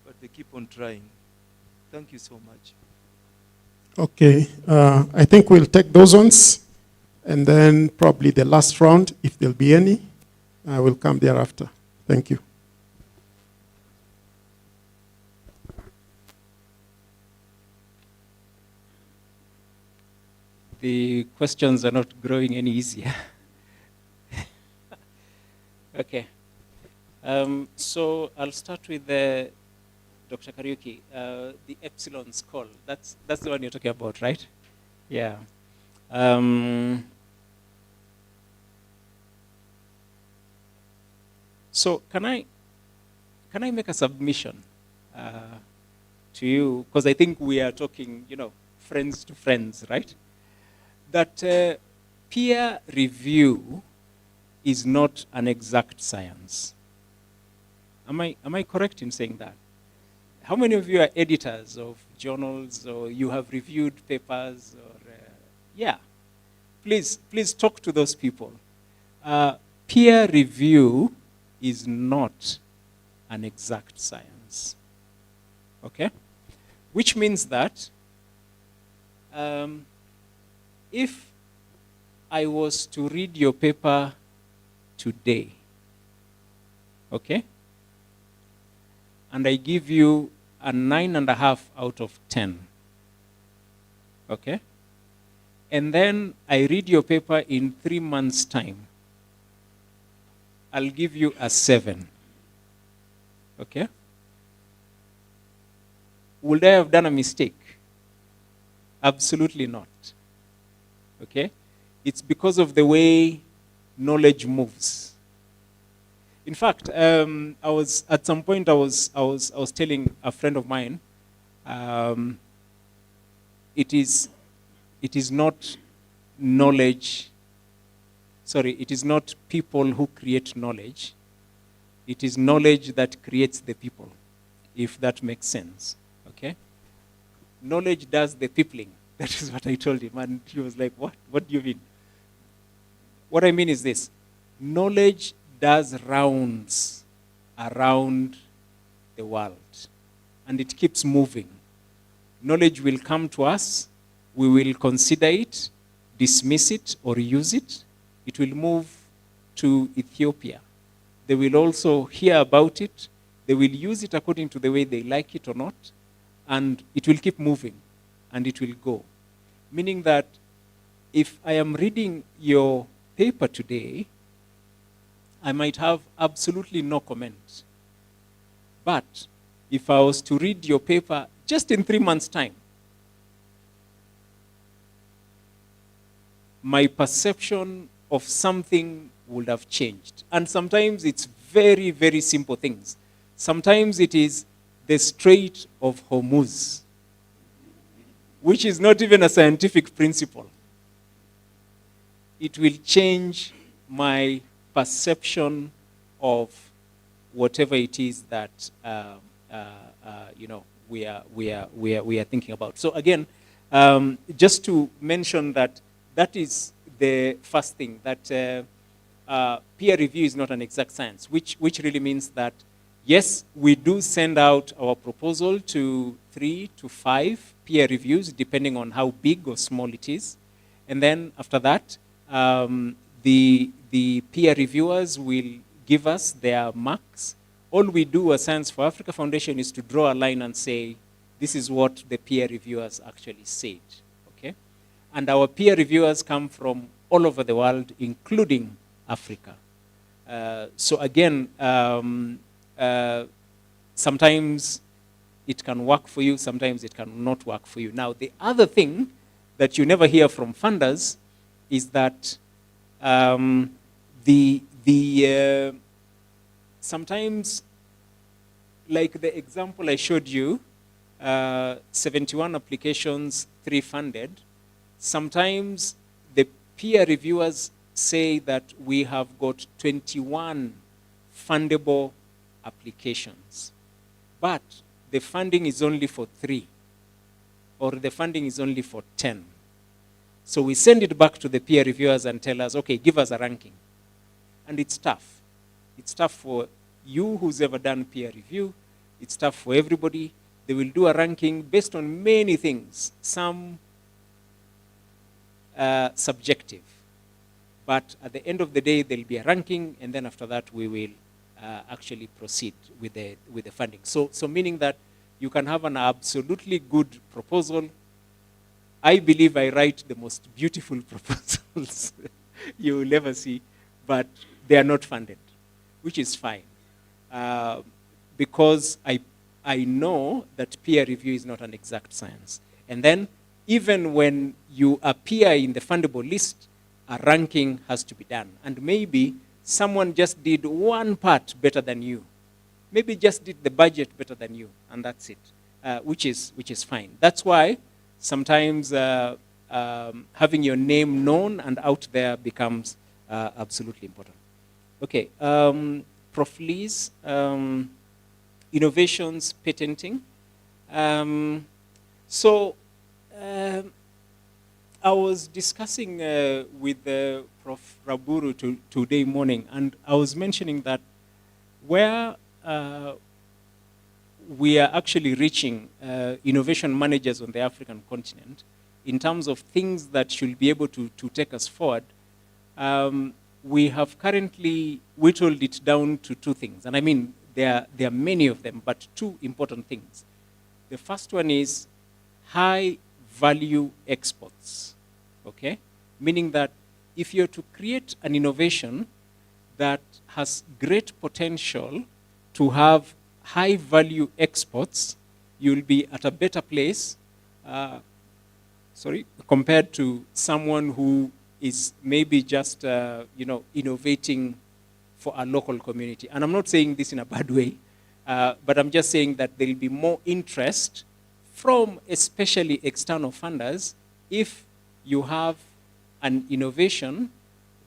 but they keep on trying. Thank you so much. Okay, I think we'll take those ones, and then probably the last round, if there'll be any, will come thereafter. Thank you. The questions are not growing any easier. Okay. So I'll start with Dr. Kariuki, the Epsilon skull. That's the one you're talking about, right? Yeah. So can I make a submission to you? Because I think we are talking, friends to friends, right? That peer review is not an exact science. Am I correct in saying that? How many of you are editors of journals, or you have reviewed papers, or yeah? Please talk to those people. Peer review is not an exact science. Okay? Which means that if I was to read your paper today, okay, and I give you a 9.5 out of 10, okay, and then I read your paper in 3 months' time, I'll give you a 7, okay? Would I have done a mistake? Absolutely not. Okay? It's because of the way knowledge moves. In fact, at some point I was telling a friend of mine, it is not knowledge. Sorry, it is not people who create knowledge, It is knowledge that creates the people, if that makes sense. Okay? Knowledge does the peopling. That is what I told him. And he was like, what? What do you mean? What I mean is this. Knowledge does rounds around the world. And it keeps moving. Knowledge will come to us. We will consider it, dismiss it, or use it. It will move to Ethiopia. They will also hear about it. They will use it according to the way they like it or not. And it will keep moving. And it will go. Meaning that if I am reading your paper today, I might have absolutely no comment. But if I was to read your paper just in 3 months' time, my perception of something would have changed. And sometimes it's very, very simple things. Sometimes it is the Strait of Hormuz, which is not even a scientific principle. It will change my perception of whatever it is that we are thinking about. So again, just to mention that that is the first thing, that peer review is not an exact science, which really means that yes, we do send out our proposal to 3 to 5 peer reviews, depending on how big or small it is. And then after that, the peer reviewers will give us their marks. All we do as Science for Africa Foundation is to draw a line and say, this is what the peer reviewers actually said, okay? And our peer reviewers come from all over the world, including Africa. So again, sometimes it can work for you, sometimes it can not work for you. Now, the other thing that you never hear from funders is that sometimes, like the example I showed you, 71 applications, 3 funded, sometimes the peer reviewers say that we have got 21 fundable applications, but the funding is only for 3, or the funding is only for 10. So we send it back to the peer reviewers and tell us, okay, give us a ranking. And it's tough. It's tough for you who's ever done peer review. It's tough for everybody. They will do a ranking based on many things, some subjective. But at the end of the day, there'll be a ranking, and then after that, we will actually proceed with the funding. So meaning that you can have an absolutely good proposal. I believe I write the most beautiful proposals you will ever see, but they are not funded, which is fine. Because I know that peer review is not an exact science. And then even when you appear in the fundable list, a ranking has to be done. And maybe someone just did one part better than you. Maybe just did the budget better than you, and that's it, which is fine. That's why sometimes having your name known and out there becomes absolutely important. Okay, Prof. Liz, innovations, patenting. I was discussing with Prof. Raburu today morning, and I was mentioning that where we are actually reaching innovation managers on the African continent in terms of things that should be able to take us forward, we have currently whittled it down to 2 things. And I mean, there are many of them, but 2 important things. The first one is high value exports, okay? Meaning that if you're to create an innovation that has great potential to have high value exports, you'll be at a better place, compared to someone who is maybe just, innovating for a local community. And I'm not saying this in a bad way, but I'm just saying that there'll be more interest from especially external funders if you have an innovation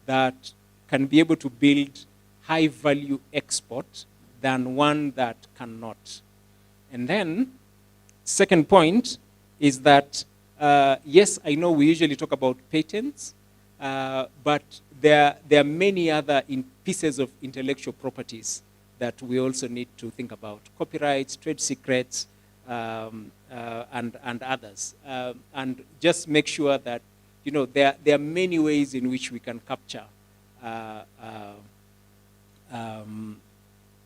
that can be able to build high value export than one that cannot. And then, second point is that, yes, I know we usually talk about patents, but there are many other pieces of intellectual properties that we also need to think about. Copyrights, trade secrets, and others. And just make sure that, you know, there are many ways in which we can capture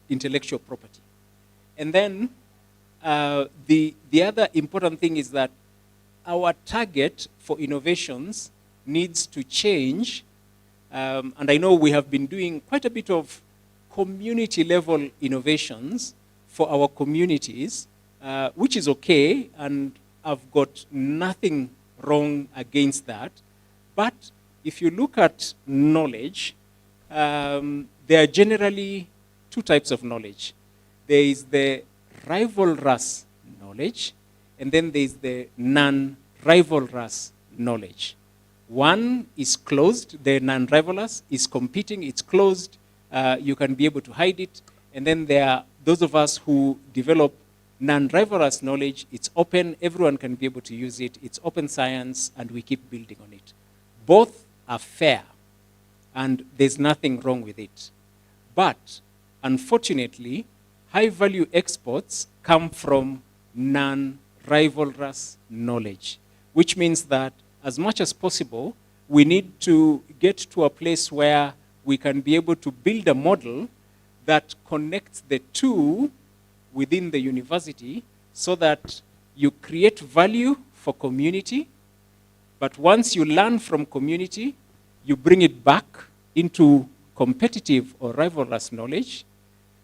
intellectual property. And then the other important thing is that our target for innovations needs to change. And I know we have been doing quite a bit of community level innovations for our communities, which is okay, and I've got nothing wrong against that. But if you look at knowledge, there are generally two types of knowledge. There is the rivalrous knowledge, and then there is the non-rivalrous knowledge. One is closed, the non-rivalrous is competing, it's closed, you can be able to hide it. And then there are those of us who develop non-rivalrous knowledge, it's open, everyone can be able to use it, it's open science, and we keep building on it. Both are fair, and there's nothing wrong with it. But, unfortunately, high-value exports come from non-rivalrous knowledge, which means that as much as possible, we need to get to a place where we can be able to build a model that connects the two within the university so that you create value for community, but once you learn from community, you bring it back into competitive or rivalrous knowledge,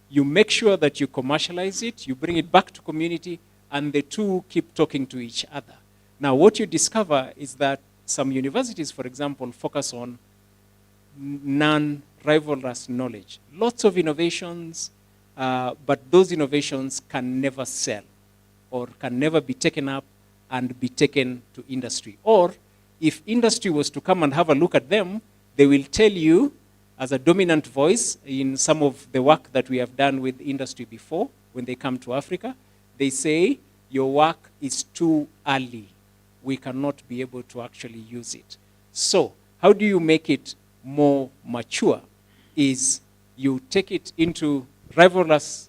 you make sure that you commercialize it, you bring it back to community, and the two keep talking to each other. Now, what you discover is that some universities, for example, focus on non-rivalrous knowledge. Lots of innovations, but those innovations can never sell or can never be taken up and be taken to industry. Or if industry was to come and have a look at them, they will tell you as a dominant voice in some of the work that we have done with industry before, when they come to Africa, they say, your work is too early. We cannot be able to actually use it. So how do you make it more mature? Is you take it into rivalrous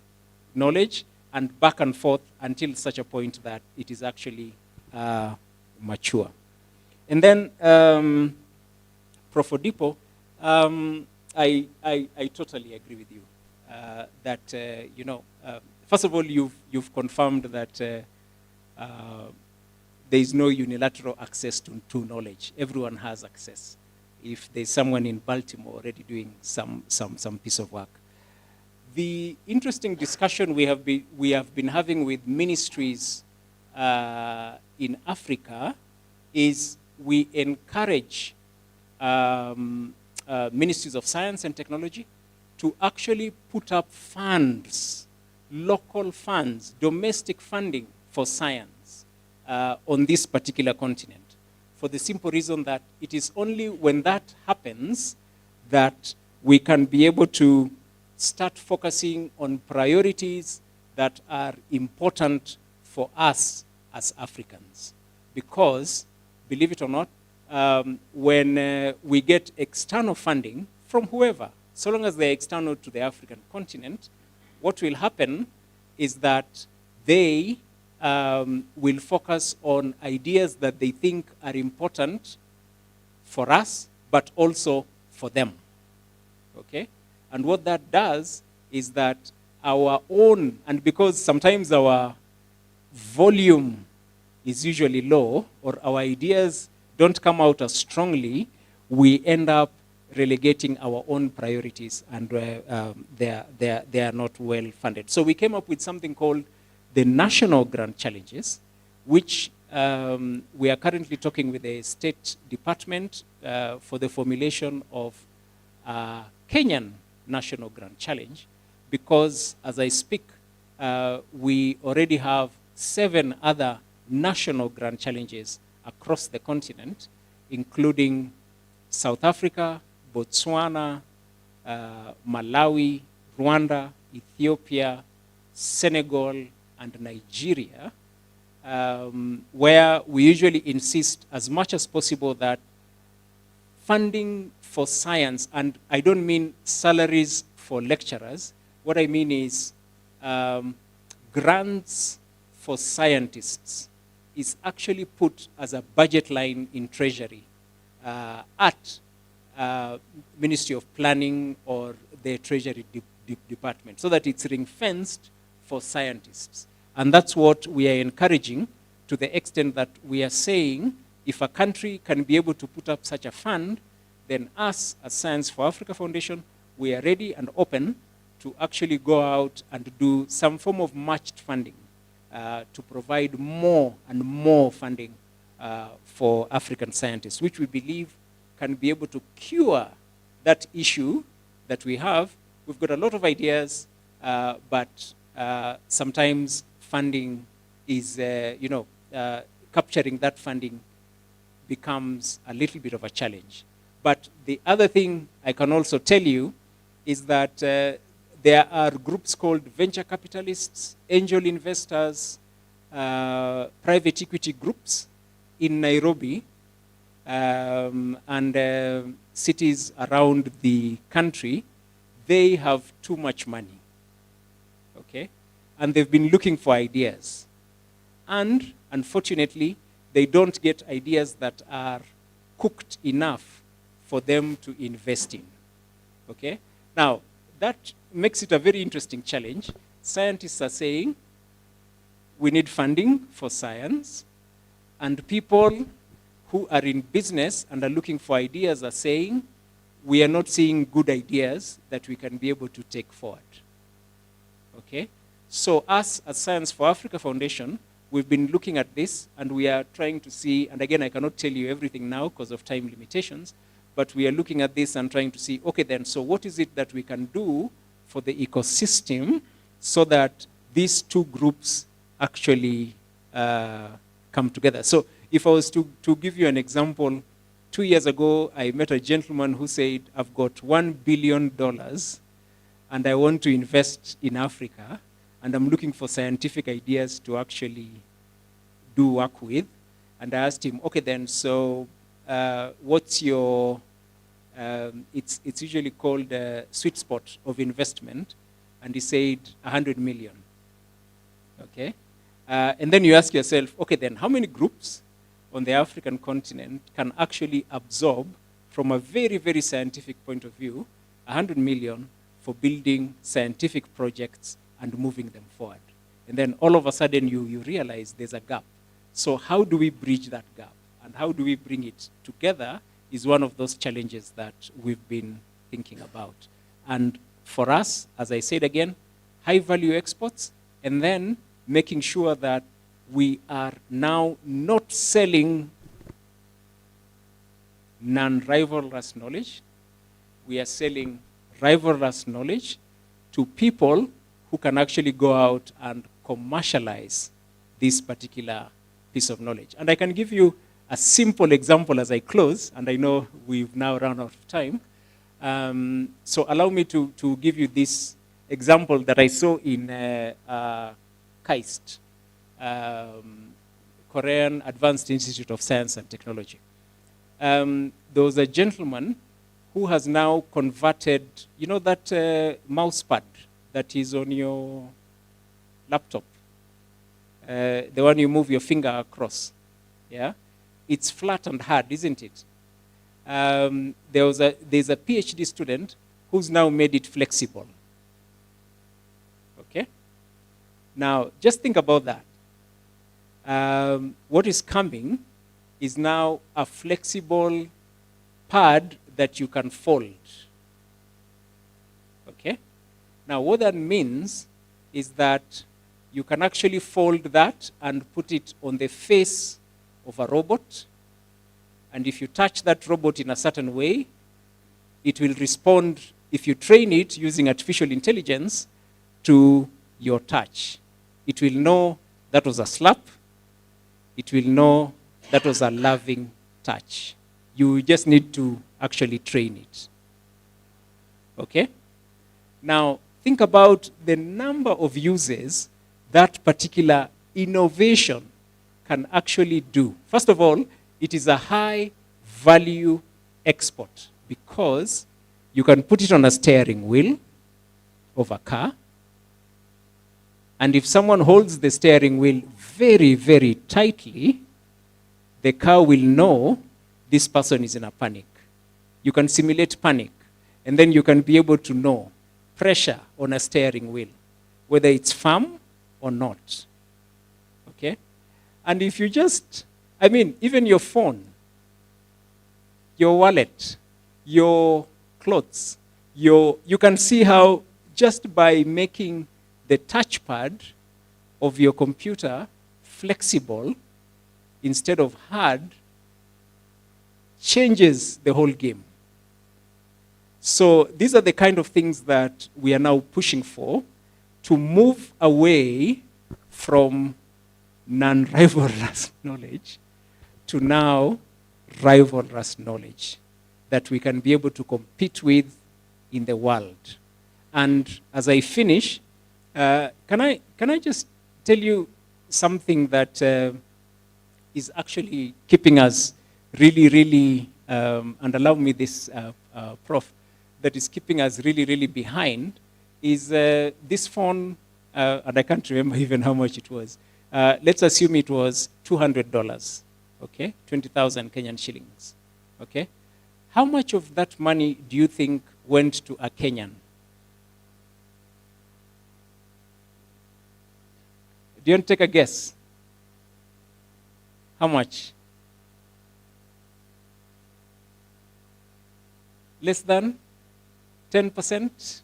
knowledge and back and forth until such a point that it is actually mature. And then, Prof. Odipo, I totally agree with you that, you know, first of all, you've confirmed that there is no unilateral access to knowledge. Everyone has access. If there's someone in Baltimore already doing some piece of work. The interesting discussion we have been having with ministries in Africa is we encourage ministries of science and technology to actually put up funds, local funds, domestic funding for science on this particular continent, for the simple reason that it is only when that happens that we can be able to start focusing on priorities that are important for us as Africans. Because, believe it or not, when we get external funding from whoever, so long as they're external to the African continent, what will happen is that they will focus on ideas that they think are important for us, but also for them, okay? And what that does is that our own, and because sometimes our volume is usually low, or our ideas don't come out as strongly, we end up relegating our own priorities, and they are not well funded. So we came up with something called the National Grant Challenges, which we are currently talking with the State Department for the formulation of Kenyan National Grant Challenge, because as I speak, we already have 7 other national grant challenges across the continent, including South Africa, Botswana, Malawi, Rwanda, Ethiopia, Senegal, and Nigeria, where we usually insist as much as possible that funding for science, and I don't mean salaries for lecturers, what I mean is grants for scientists is actually put as a budget line in Treasury at Ministry of Planning or the Treasury Department, so that it's ring-fenced for scientists. And that's what we are encouraging, to the extent that we are saying, if a country can be able to put up such a fund, then us, as Science for Africa Foundation, we are ready and open to actually go out and do some form of matched funding to provide more and more funding for African scientists, which we believe can be able to cure that issue that we have. We've got a lot of ideas, but sometimes funding is, capturing that funding becomes a little bit of a challenge. But the other thing I can also tell you is that there are groups called venture capitalists, angel investors, private equity groups in Nairobi and cities around the country. They have too much money, okay? And they've been looking for ideas. And unfortunately, they don't get ideas that are cooked enough for them to invest in, okay? Now, that makes it a very interesting challenge. Scientists are saying, we need funding for science, and people who are in business and are looking for ideas are saying, we are not seeing good ideas that we can be able to take forward, okay? So us, as Science for Africa Foundation, we've been looking at this, and we are trying to see, and again, I cannot tell you everything now because of time limitations, but we are looking at this and trying to see, okay then, so what is it that we can do for the ecosystem so that these two groups actually come together? So if I was to give you an example, 2 years ago, I met a gentleman who said, I've got $1 billion and I want to invest in Africa, and I'm looking for scientific ideas to actually do work with. And I asked him, okay then, so what's your, it's usually called a sweet spot of investment, and he said 100 million, okay? And then you ask yourself, okay then, how many groups on the African continent can actually absorb, from a very, very scientific point of view, 100 million for building scientific projects and moving them forward? And then all of a sudden you realize there's a gap. So how do we bridge that gap? And how do we bring it together is one of those challenges that we've been thinking about. And for us, as I said again, high value exports, and then making sure that we are now not selling non-rivalrous knowledge. We are selling rivalrous knowledge to people who can actually go out and commercialize this particular piece of knowledge. And I can give you a simple example as I close, and I know we've now run out of time. So allow me to give you this example that I saw in KAIST, Korean Advanced Institute of Science and Technology. There was a gentleman who has now converted, you know that mouse pad that is on your laptop, the one you move your finger across, yeah? It's flat and hard, isn't it? There's a PhD student who's now made it flexible, okay? Now, just think about that. What is coming is now a flexible pad that you can fold, okay? Now, what that means is that you can actually fold that and put it on the face of a robot, and if you touch that robot in a certain way, it will respond, if you train it using artificial intelligence, to your touch. It will know that was a slap. It will know that was a loving touch. You just need to actually train it. Okay? Now, think about the number of uses that particular innovation can actually do. First of all, it is a high value export because you can put it on a steering wheel of a car. And if someone holds the steering wheel very, very tightly, the car will know this person is in a panic. You can simulate panic, and then you can be able to know pressure on a steering wheel, whether it's firm or not. Okay? And if you just, I mean, even your phone, your wallet, your clothes, you can see how just by making the touchpad of your computer flexible instead of hard changes the whole game. So these are the kind of things that we are now pushing for to move away from non-rivalrous knowledge to now rivalrous knowledge that we can be able to compete with in the world. And as I finish, can I just tell you something that is actually keeping us really, really, and allow me this, Prof, that is keeping us really, really behind is this phone, and I can't remember even how much it was. Let's assume it was $200, okay? 20,000 Kenyan shillings, okay? How much of that money do you think went to a Kenyan? Do you want to take a guess? How much? Less than 10%?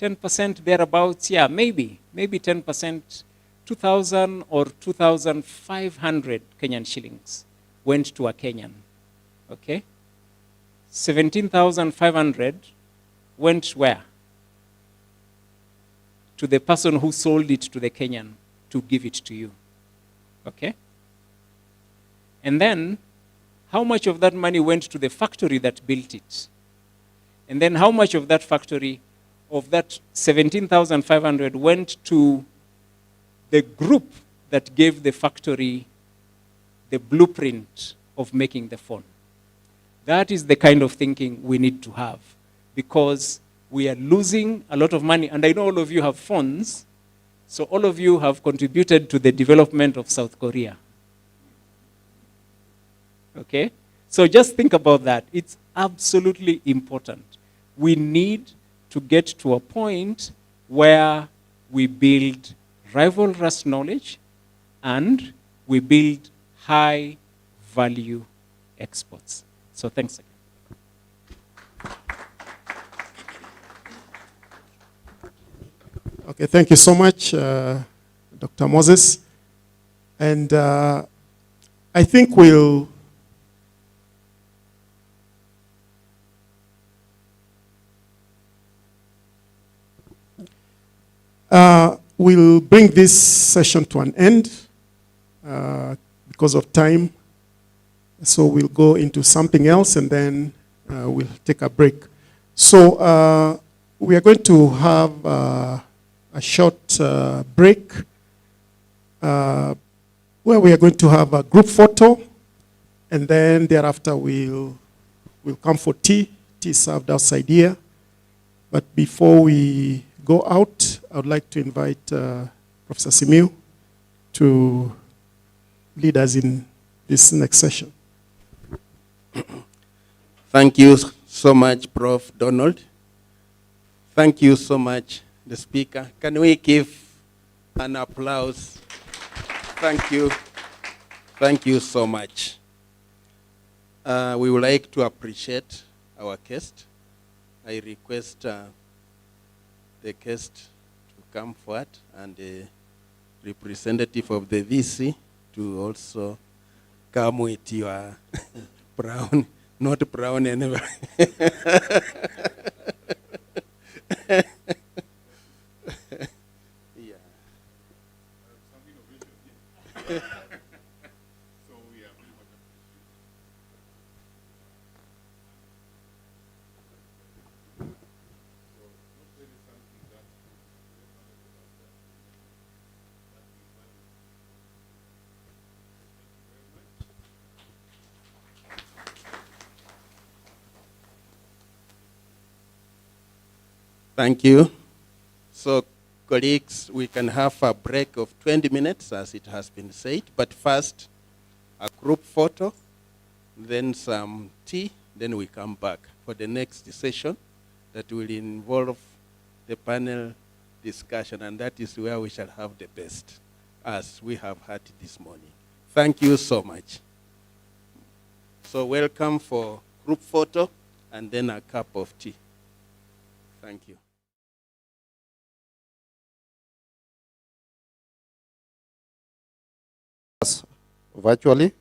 10% thereabouts? Yeah, maybe 10%. 2,000 or 2,500 Kenyan shillings went to a Kenyan. Okay? 17,500 went where? To the person who sold it to the Kenyan to give it to you. Okay? And then, how much of that money went to the factory that built it? And then how much of that factory, of that 17,500 went to the group that gave the factory the blueprint of making the phone? That is the kind of thinking we need to have, because we are losing a lot of money. And I know all of you have phones, so all of you have contributed to the development of South Korea. Okay? So just think about that. It's absolutely important. We need to get to a point where we build rivalrous knowledge and we build high value exports. So thanks again. Okay, thank you so much, Dr. Moses. And I think we'll bring this session to an end because of time. So we'll go into something else and then we'll take a break. So we are going to have a short break where we are going to have a group photo, and then thereafter we'll come for tea served outside here. But before we go out, I would like to invite Professor Simiu to lead us in this next session. Thank you so much, Prof. Donald. Thank you so much, the speaker. Can we give an applause? Thank you. Thank you so much. We would like to appreciate our guest. I request the guest to come forward and the representative of the VC to also come with your brown, not brown anyway. Yeah. Thank you. So, colleagues, we can have a break of 20 minutes, as it has been said. But first, a group photo, then some tea, then we come back for the next session that will involve the panel discussion, and that is where we shall have the best, as we have had this morning. Thank you so much. So welcome for group photo, and then a cup of tea. Thank you. Virtually.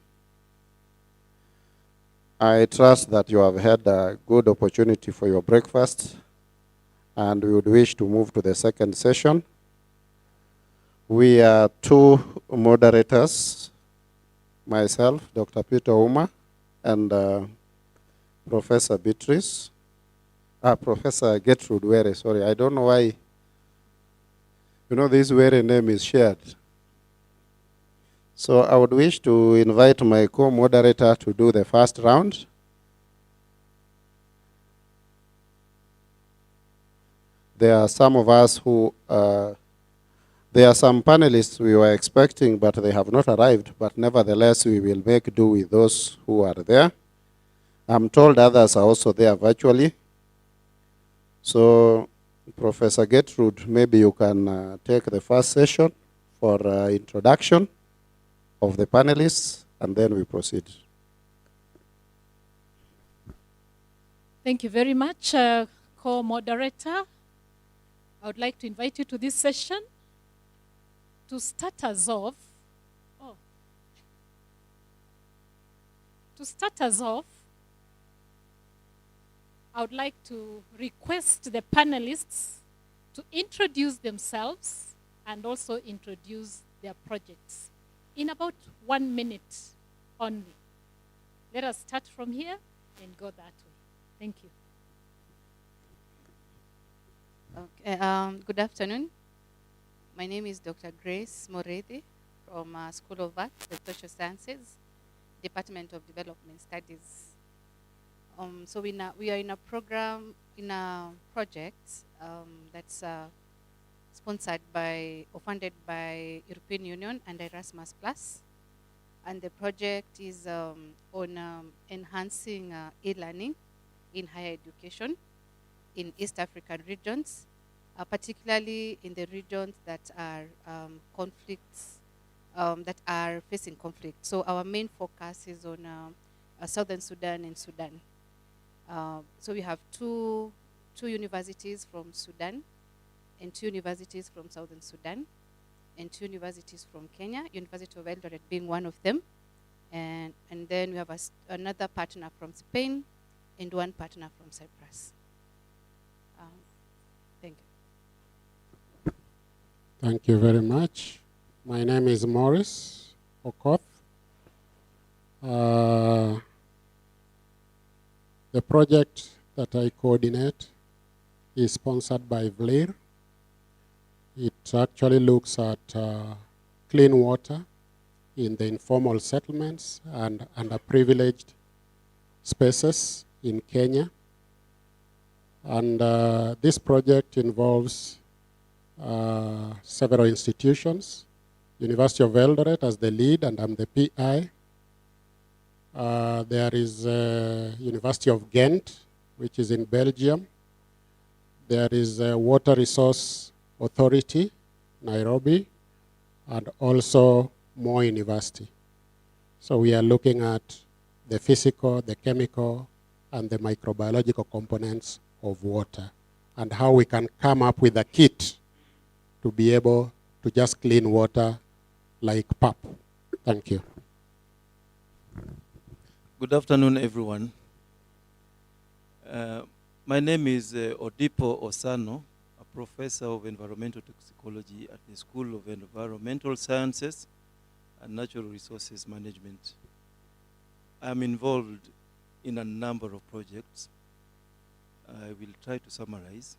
I trust that you have had a good opportunity for your breakfast, and we would wish to move to the second session. We are two moderators, myself, Dr. Peter Uma, and Professor Gertrude Were, sorry. I don't know why, this Were name is shared. So I would wish to invite my co-moderator to do the first round. There are some of us who, there are some panelists we were expecting, but they have not arrived. But nevertheless, we will make do with those who are there. I'm told others are also there virtually. So, Professor Gertrude, maybe you can take the first session for introduction of the panelists, and then we proceed. Thank you very much, co-moderator. I would like to invite you to this session. To start us off, I would like to request the panelists to introduce themselves and also introduce their projects in about 1 minute only. Let us start from here and go that way. Thank you. Okay, good afternoon. My name is Dr. Grace Moredi from School of Arts and Social Sciences, Department of Development Studies. So we are in a program, in a project that's sponsored by or funded by European Union and Erasmus+. And the project is on enhancing e-learning in higher education in East African regions, particularly in the regions that are that are facing conflict. So our main focus is on Southern Sudan and Sudan. So we have two universities from Sudan, and 2 universities from Southern Sudan, and 2 universities from Kenya, University of Eldoret being one of them. And then we have another partner from Spain and 1 partner from Cyprus. Thank you. Thank you very much. My name is Morris Okoth. The project that I coordinate is sponsored by VLIR. It actually looks at clean water in the informal settlements and underprivileged spaces in Kenya. And this project involves several institutions, University of Eldoret as the lead, and I'm the PI. There is University of Ghent, which is in Belgium. There is a Water Resource Authority, Nairobi, and also Moi University. So we are looking at the physical, the chemical, and the microbiological components of water, and how we can come up with a kit to be able to just clean water like PAP. Thank you. Good afternoon, everyone. My name is Odipo Osano, a professor of environmental toxicology at the School of Environmental Sciences and Natural Resources Management. I'm involved in a number of projects. I will try to summarize.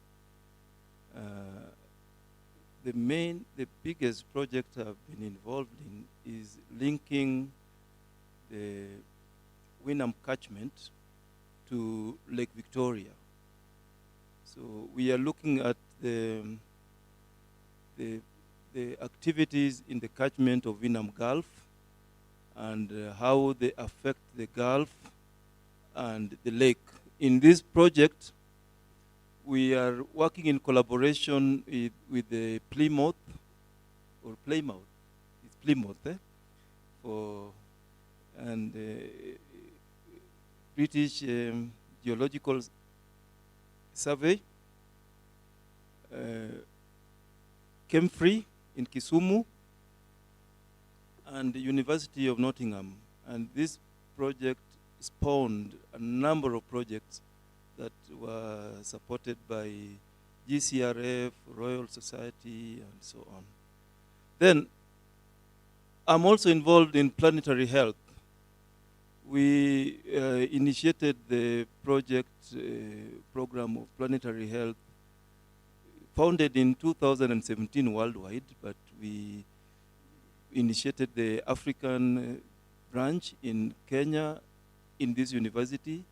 The biggest project I've been involved in is linking the Wynnum catchment to Lake Victoria. So we are looking at the activities in the catchment of Vinam Gulf and how they affect the Gulf and the lake. In this project, we are working in collaboration with the Plymouth, it's Plymouth, and British Geological Survey, Kemfree in Kisumu, and the University of Nottingham. And this project spawned a number of projects that were supported by GCRF, Royal Society, and so on. Then, I'm also involved in planetary health. We initiated the project program of planetary health, founded in 2017 worldwide, but we initiated the African branch in Kenya in this university,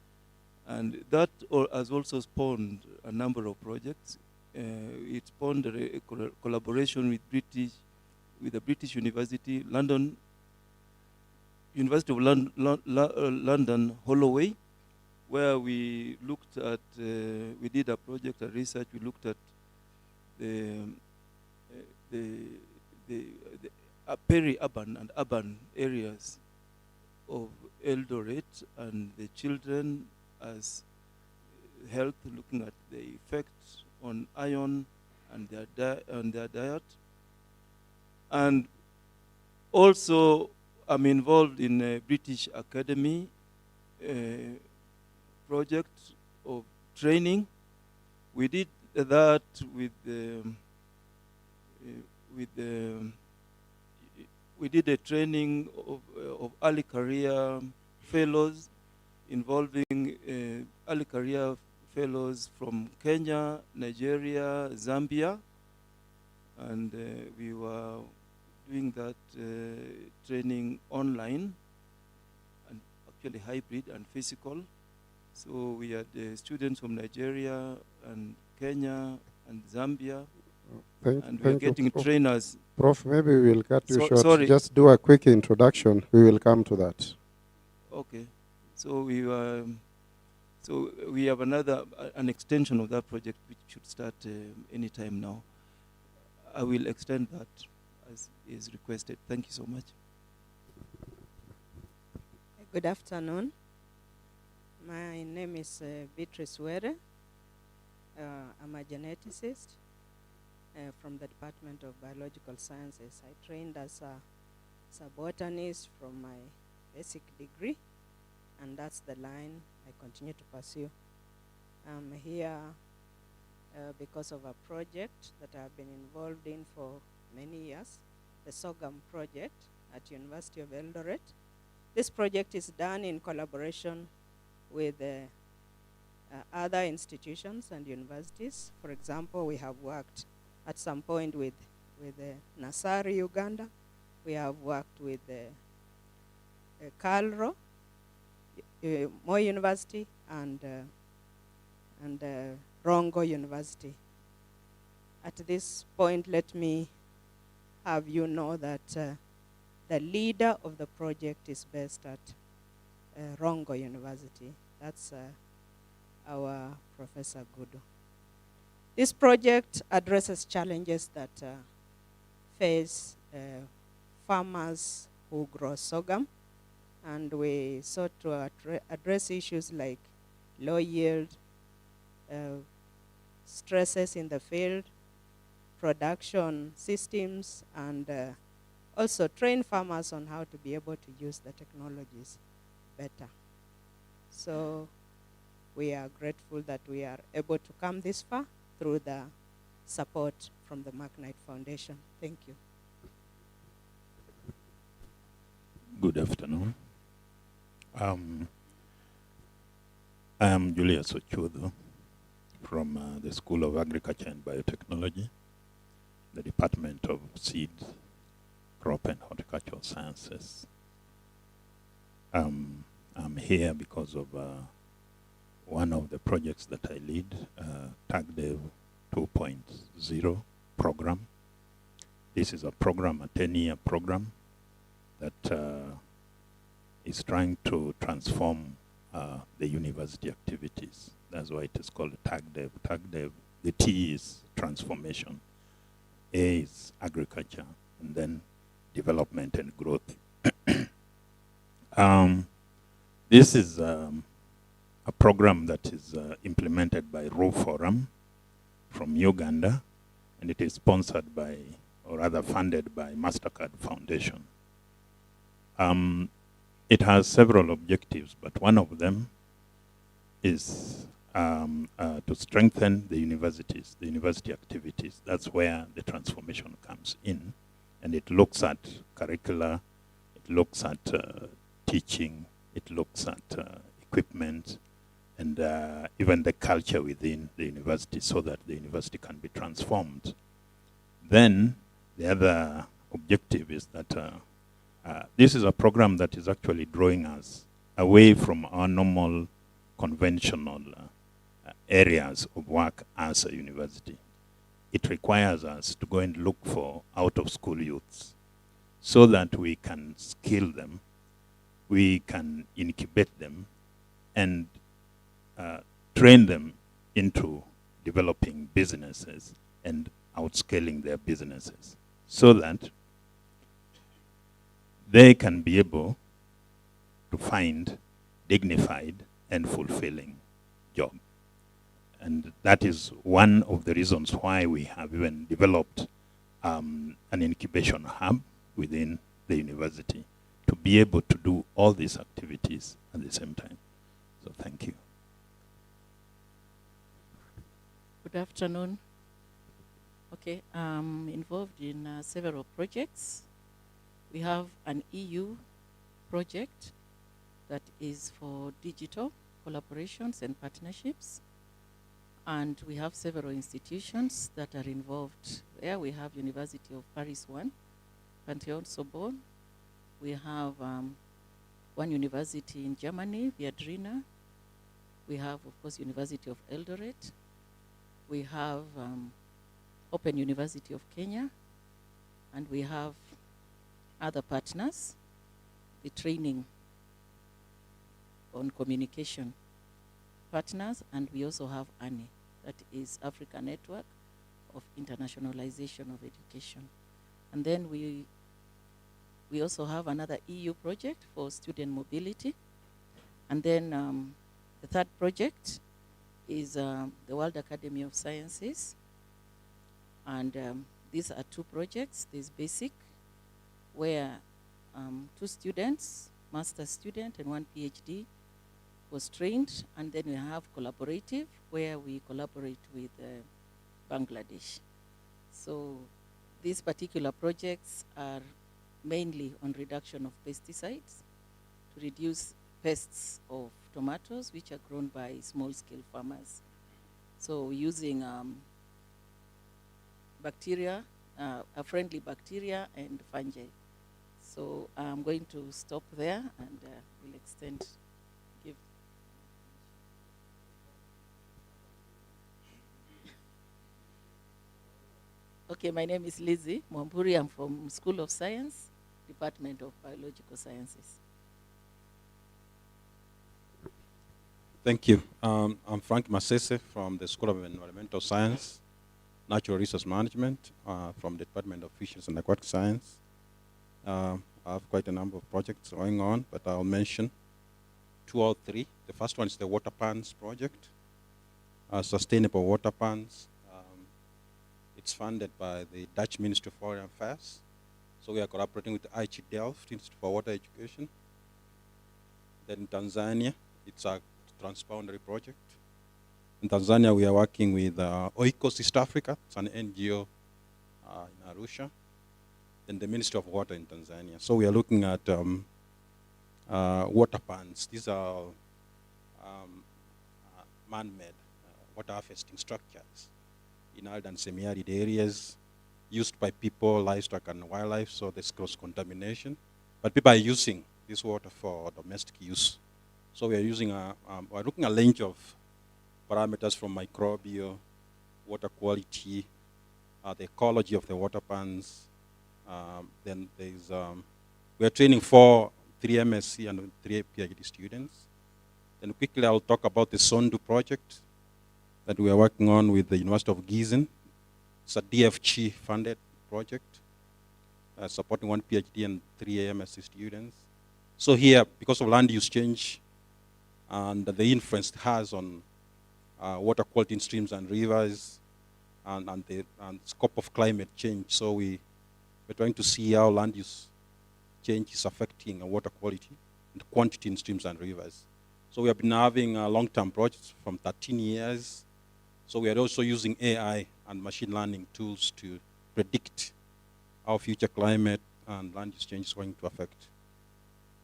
and that has also spawned a number of projects. It spawned a collaboration with the British University, University of London, Holloway, where we looked at, we did a project, a research, we looked at the peri-urban and urban areas of Eldoret and the children as health, looking at the effects on iron and their diet. And also, I'm involved in a British Academy project of training. We did that we did a training of early career fellows involving early career fellows from Kenya, Nigeria, Zambia, and we were doing that training online and actually hybrid and physical. So we had students from Nigeria and Kenya and Zambia, and we're getting Prof. trainers. Prof, maybe we will cut you short. Sorry. Just do a quick introduction. We will come to that. Okay. So we have an extension of that project which should start anytime now. I will extend that as is requested. Thank you so much. Good afternoon. My name is Beatrice Were. I'm a geneticist from the Department of Biological Sciences. I trained as a botanist from my basic degree, and that's the line I continue to pursue. I'm here because of a project that I've been involved in for many years, the SOGAM project at University of Eldoret. This project is done in collaboration with other institutions and universities. For example, we have worked at some point with Nasari, Uganda. We have worked with Calro, Moi University, and Rongo University. At this point, let me have you know that the leader of the project is based at Rongo University. That's our Professor Gudu. This project addresses challenges that face farmers who grow sorghum, and we sought to address issues like low yield, stresses in the field, production systems, and also train farmers on how to be able to use the technologies better. So we are grateful that we are able to come this far through the support from the Magnite Foundation. Thank you. Good afternoon. I am Julius Ochodo from the School of Agriculture and Biotechnology, the Department of Seeds, Crop and Horticultural Sciences. I'm here because of one of the projects that I lead, TagDev 2.0 program. This is a program, a 10-year program that is trying to transform the university activities. That's why it is called TagDev. TagDev, the T is transformation, A is agriculture, and then development and growth. This is a program that is implemented by Raw Forum from Uganda, and it is sponsored by, or rather funded by, MasterCard Foundation. It has several objectives, but one of them is to strengthen the universities, the university activities. That's where the transformation comes in. And it looks at curricula, it looks at teaching, it looks at equipment, and even the culture within the university, so that the university can be transformed. Then the other objective is that this is a program that is actually drawing us away from our normal conventional areas of work as a university. It requires us to go and look for out-of-school youths so that we can skill them, we can incubate them, and train them into developing businesses and outscaling their businesses so that they can be able to find dignified and fulfilling job. And that is one of the reasons why we have even developed an incubation hub within the university to be able to do all these activities at the same time. So thank you. Good afternoon. Okay, I'm involved in several projects. We have an EU project that is for digital collaborations and partnerships. And we have several institutions that are involved. There we have University of Paris 1, Panthéon-Sorbonne. We have one university in Germany, Viadrina. We have, of course, University of Eldoret. We have Open University of Kenya. And we have other partners, the training on communication partners, and we also have ANI, that is Africa Network of Internationalization of Education. And then we also have another EU project for student mobility. And then the third project is the World Academy of Sciences. And these are two projects. There's BASIC, where 2 students, master's student and 1 PhD, was trained, and then we have collaborative, where we collaborate with Bangladesh. So these particular projects are mainly on reduction of pesticides to reduce pests of tomatoes, which are grown by small-scale farmers. So using bacteria, friendly bacteria and fungi. So I'm going to stop there, and we'll extend. Okay, my name is Lizzie Mwamburi. I'm from School of Science, Department of Biological Sciences. Thank you. I'm Frank Masese from the School of Environmental Science, Natural Resource Management, from the Department of Fisheries and Aquatic Science. I have quite a number of projects going on, but I'll mention 2 or 3. The first one is the water pans project, sustainable water pans. It's funded by the Dutch Ministry of Foreign Affairs. So we are collaborating with the ICH Delft Institute for Water Education. Then in Tanzania, it's a transboundary project. In Tanzania, we are working with Oikos East Africa. It's an NGO in Arusha. Then the Ministry of Water in Tanzania. So we are looking at water pans. These are man-made water harvesting structures in arid and semi-arid areas, used by people, livestock, and wildlife, so there's cross-contamination. But people are using this water for domestic use. So we are using we're looking at a range of parameters from microbial, water quality, the ecology of the water pans. Then there's, we are training 3 MSc and 3 PhD students. Then quickly I'll talk about the Sondu project that we are working on with the University of Gießen. It's a DFG funded project supporting 1 PhD and 3 MSc students. So here, because of land use change and the influence it has on water quality in streams and rivers and the scope of climate change, so we're trying to see how land use change is affecting water quality and quantity in streams and rivers. So we have been having long-term projects from 13 years. So we are also using AI and machine learning tools to predict how future climate and land use change is going to affect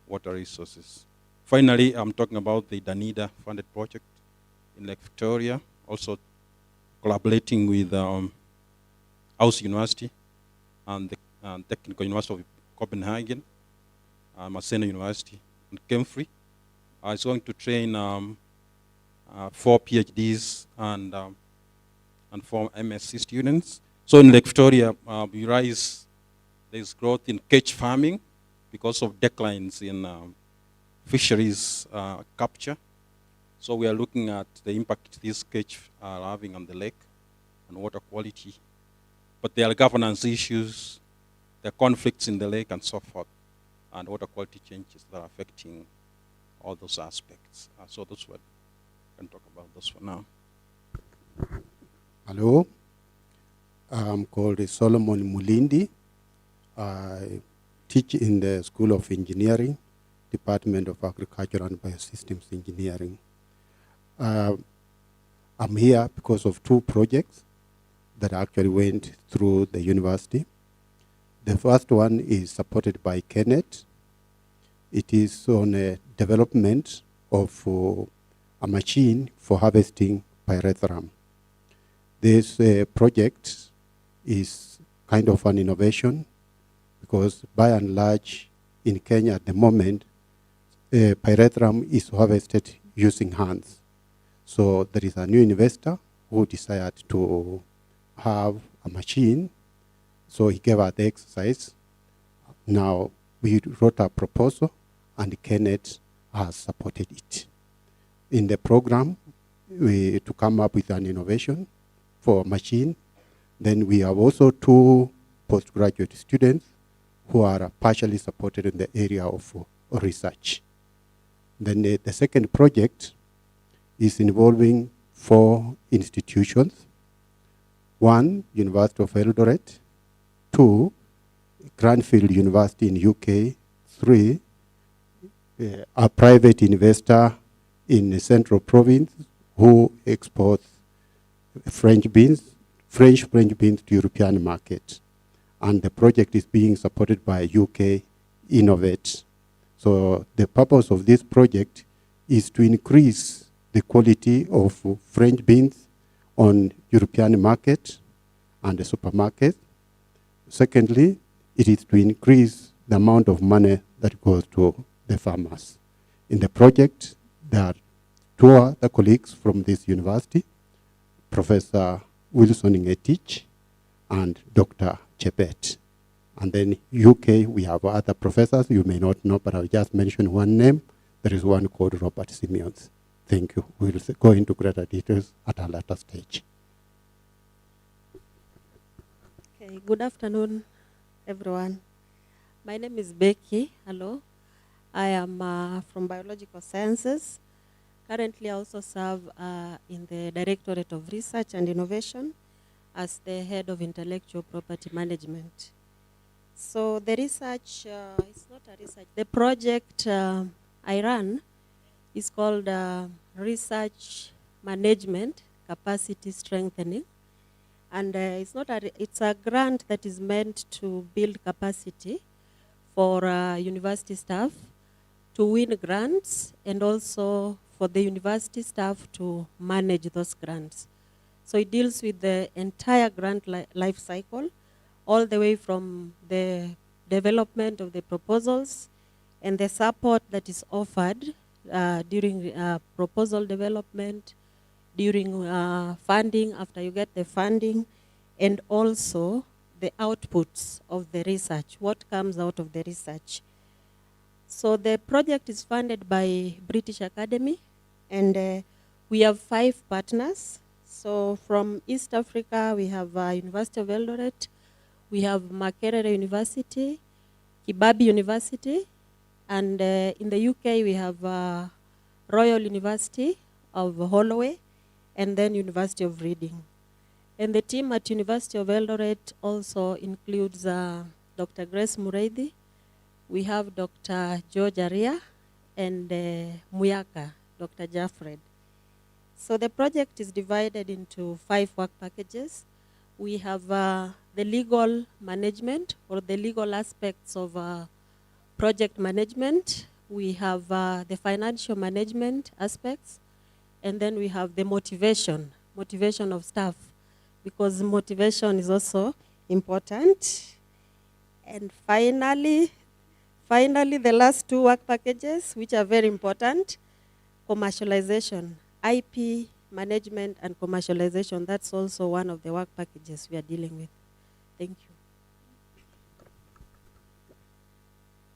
water resources. Finally, I'm talking about the Danida funded project in Lake Victoria, also collaborating with House University and the Technical University of Copenhagen, Maseno University, and Kemfree. It's going to train 4 PhDs and 4 MSc students. So in Lake Victoria, there's growth in catch farming because of declines in fisheries capture. So we are looking at the impact these catch are having on the lake and water quality. But there are governance issues, there are conflicts in the lake and so forth, and water quality changes that are affecting all those aspects. So that's what I can talk about this for now. Hello, I'm called Solomon Mulindi. I teach in the School of Engineering, Department of Agriculture and Biosystems Engineering. I'm here because of 2 projects that actually went through the university. The first one is supported by Kenneth. It is on a development of a machine for harvesting pyrethrum. This project is kind of an innovation because by and large in Kenya at the moment, pyrethrum is harvested using hands. So there is a new investor who decided to have a machine. So he gave us the exercise. Now we wrote a proposal and Kenneth has supported it. In the program, to come up with an innovation for a machine. Then we have also 2 postgraduate students who are partially supported in the area of research. Then the second project is involving 4 institutions. 1, University of Eldoret. 2, Cranfield University in UK. 3, a private investor in the Central Province who exports French beans to European market. And the project is being supported by UK Innovate. So the purpose of this project is to increase the quality of French beans on European market and the supermarket. Secondly, it is to increase the amount of money that goes to the farmers. In the project, there are 2 other colleagues from this university, Professor Wilson Ngetich and Dr. Chebet. And then UK, we have other professors you may not know, but I'll just mention one name. There is one called Robert Simeons. Thank you. We'll go into greater details at a later stage. Okay, good afternoon, everyone. My name is Becky. Hello. I am from Biological Sciences. Currently, I also serve in the Directorate of Research and Innovation as the head of intellectual property management. So the research, it's not a research, the project I run is called Research Management Capacity Strengthening. And it's a grant that is meant to build capacity for university staff to win grants and also for the university staff to manage those grants. So it deals with the entire grant life cycle, all the way from the development of the proposals and the support that is offered during proposal development, during funding, after you get the funding, and also the outputs of the research, what comes out of the research. So the project is funded by British Academy, and we have 5 partners. So from East Africa, we have University of Eldoret, we have Makerere University, Kibabi University, and in the UK we have Royal University of Holloway, and then University of Reading. And the team at University of Eldoret also includes Dr. Grace Mureithi. We have Dr. George Aria and Muyaka, Dr. Jaffred. So the project is divided into 5 work packages. We have the legal management, or the legal aspects of project management. We have the financial management aspects, and then we have the motivation of staff, because motivation is also important. And finally, the last 2 work packages, which are very important: commercialization, IP management and commercialization. That's also one of the work packages we are dealing with. Thank you.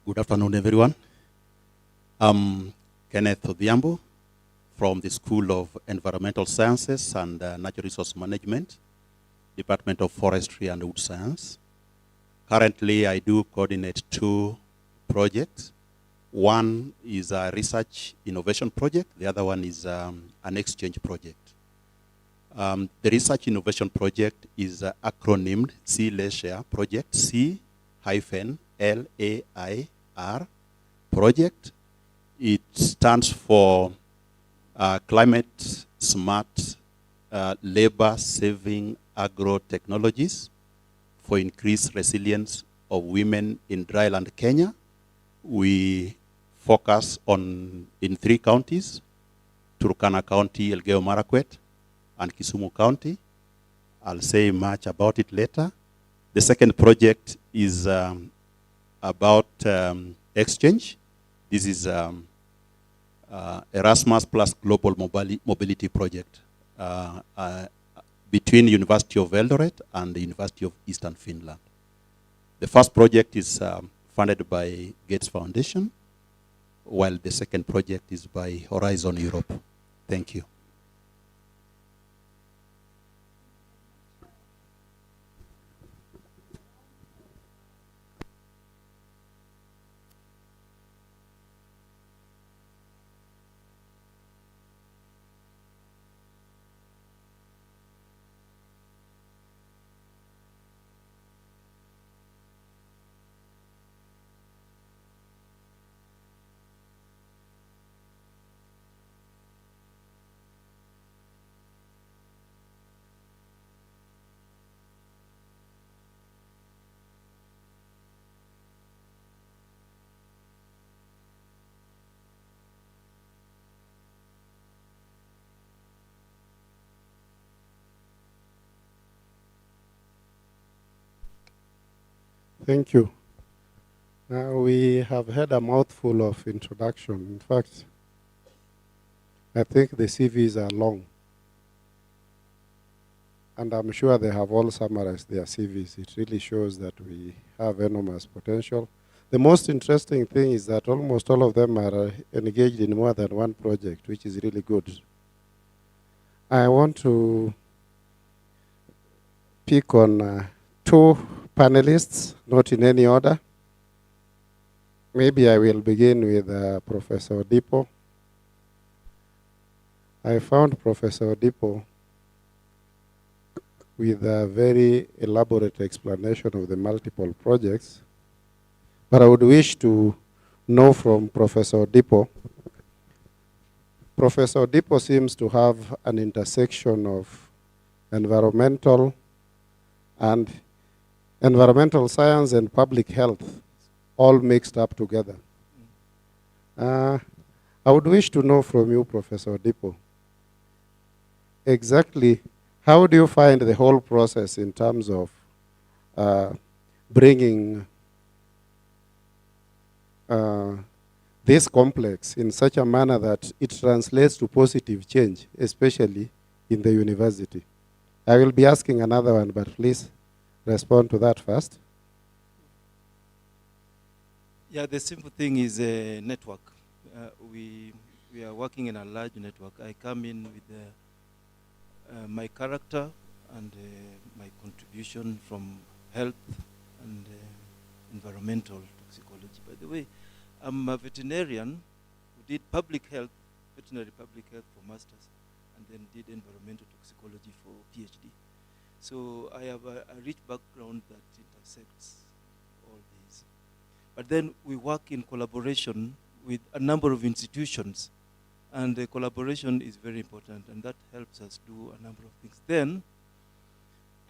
Good afternoon, everyone. I'm Kenneth Odhiambo from the School of Environmental Sciences and Natural Resource Management, Department of Forestry and Wood Science. Currently, I do coordinate 2 projects. One is a research innovation project. The other one is an exchange project. The research innovation project is acronymed C-Lair project, C-LAIR project. It stands for Climate Smart Labor Saving Agro Technologies for Increased Resilience of Women in Dryland, Kenya. We focus in 3 counties: Turkana County, Elgeyo Marakwet, and Kisumu County. I'll say much about it later. The second project is about exchange. This is Erasmus plus Global Mobility Project between University of Eldoret and the University of Eastern Finland. The first project is funded by Gates Foundation, while the second project is by Horizon Europe. Thank you. Thank you. Now we have had a mouthful of introduction. In fact, I think the CVs are long. And I'm sure they have all summarized their CVs. It really shows that we have enormous potential. The most interesting thing is that almost all of them are engaged in more than one project, which is really good. I want to pick on 2 panelists, not in any order. Maybe I will begin with Professor Dipo. I found Professor Dipo with a very elaborate explanation of the multiple projects. But I would wish to know from Professor Dipo. Professor Dipo seems to have an intersection of environmental science and public health, all mixed up together. I would wish to know from you, Professor Dipo, exactly how do you find the whole process in terms of bringing this complex in such a manner that it translates to positive change, especially in the university? I will be asking another one, but please respond to that first. Yeah, the simple thing is a network. We are working in a large network. I come in with my character and my contribution from health and environmental toxicology. By the way, I'm a veterinarian who did public health, veterinary public health for masters, and then did environmental toxicology for PhD. So I have a rich background that intersects all these. But then we work in collaboration with a number of institutions, and the collaboration is very important, and that helps us do a number of things. Then,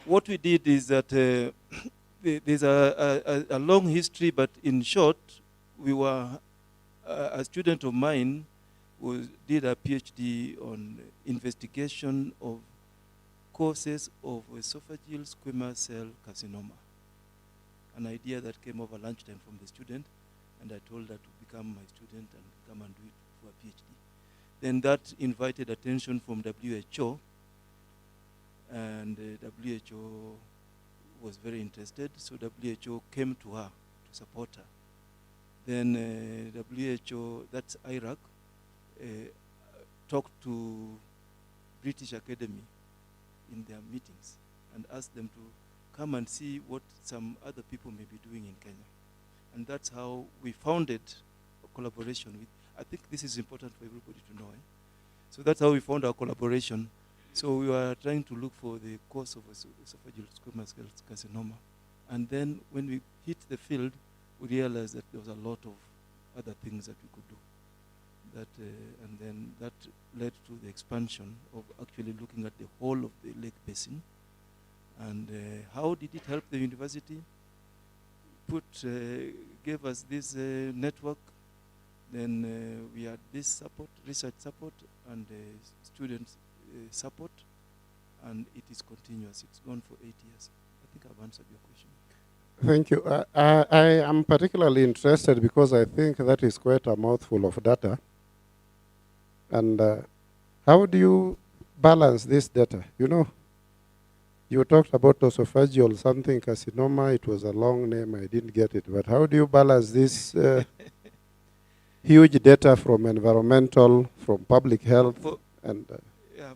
what we did is that there's a long history, but in short, we were, a student of mine who did a PhD on investigation of causes of esophageal squamous cell carcinoma. An idea that came over lunchtime from the student, and I told her to become my student and come and do it for a PhD. Then that invited attention from WHO, and WHO was very interested, so WHO came to her to support her. Then WHO, that's Iraq, talked to British Academy in their meetings and asked them to come and see what some other people may be doing in Kenya. And that's how we founded a collaboration with, I think this is important for everybody to know. So that's how we found our collaboration. So we were trying to look for the cause of esophageal squamous cell carcinoma. And then when we hit the field, we realized that there was a lot of other things that we could do. And then that led to the expansion of actually looking at the whole of the lake basin. And how did it help the university? Gave us this network. Then we had this support, research support, and student support, and it is continuous. It's gone for 8 years. I think I've answered your question. Thank you. I am particularly interested because I think that is quite a mouthful of data. And how do you balance this data? You know, you talked about esophageal something carcinoma. It was a long name. I didn't get it. But how do you balance this huge data from environmental, from public health?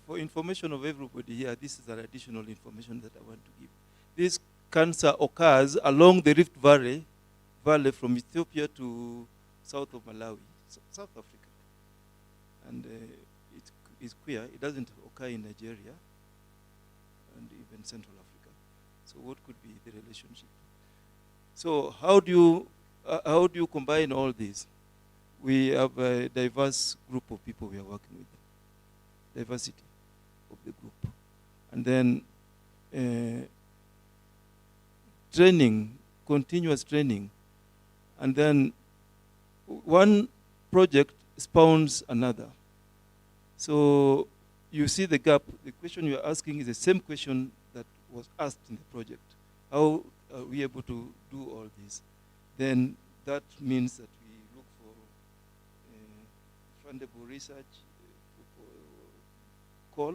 For information of everybody here, this is an additional information that I want to give. This cancer occurs along the Rift Valley from Ethiopia to south of Malawi, South Africa. And it is queer. It doesn't occur in Nigeria and even Central Africa. So what could be the relationship? So how do you combine all these? We have a diverse group of people we are working with. Diversity of the group. And then training, continuous training. And then one project spawns another. So you see the gap. The question you're asking is the same question that was asked in the project. How are we able to do all this? Then that means that we look for fundable research call,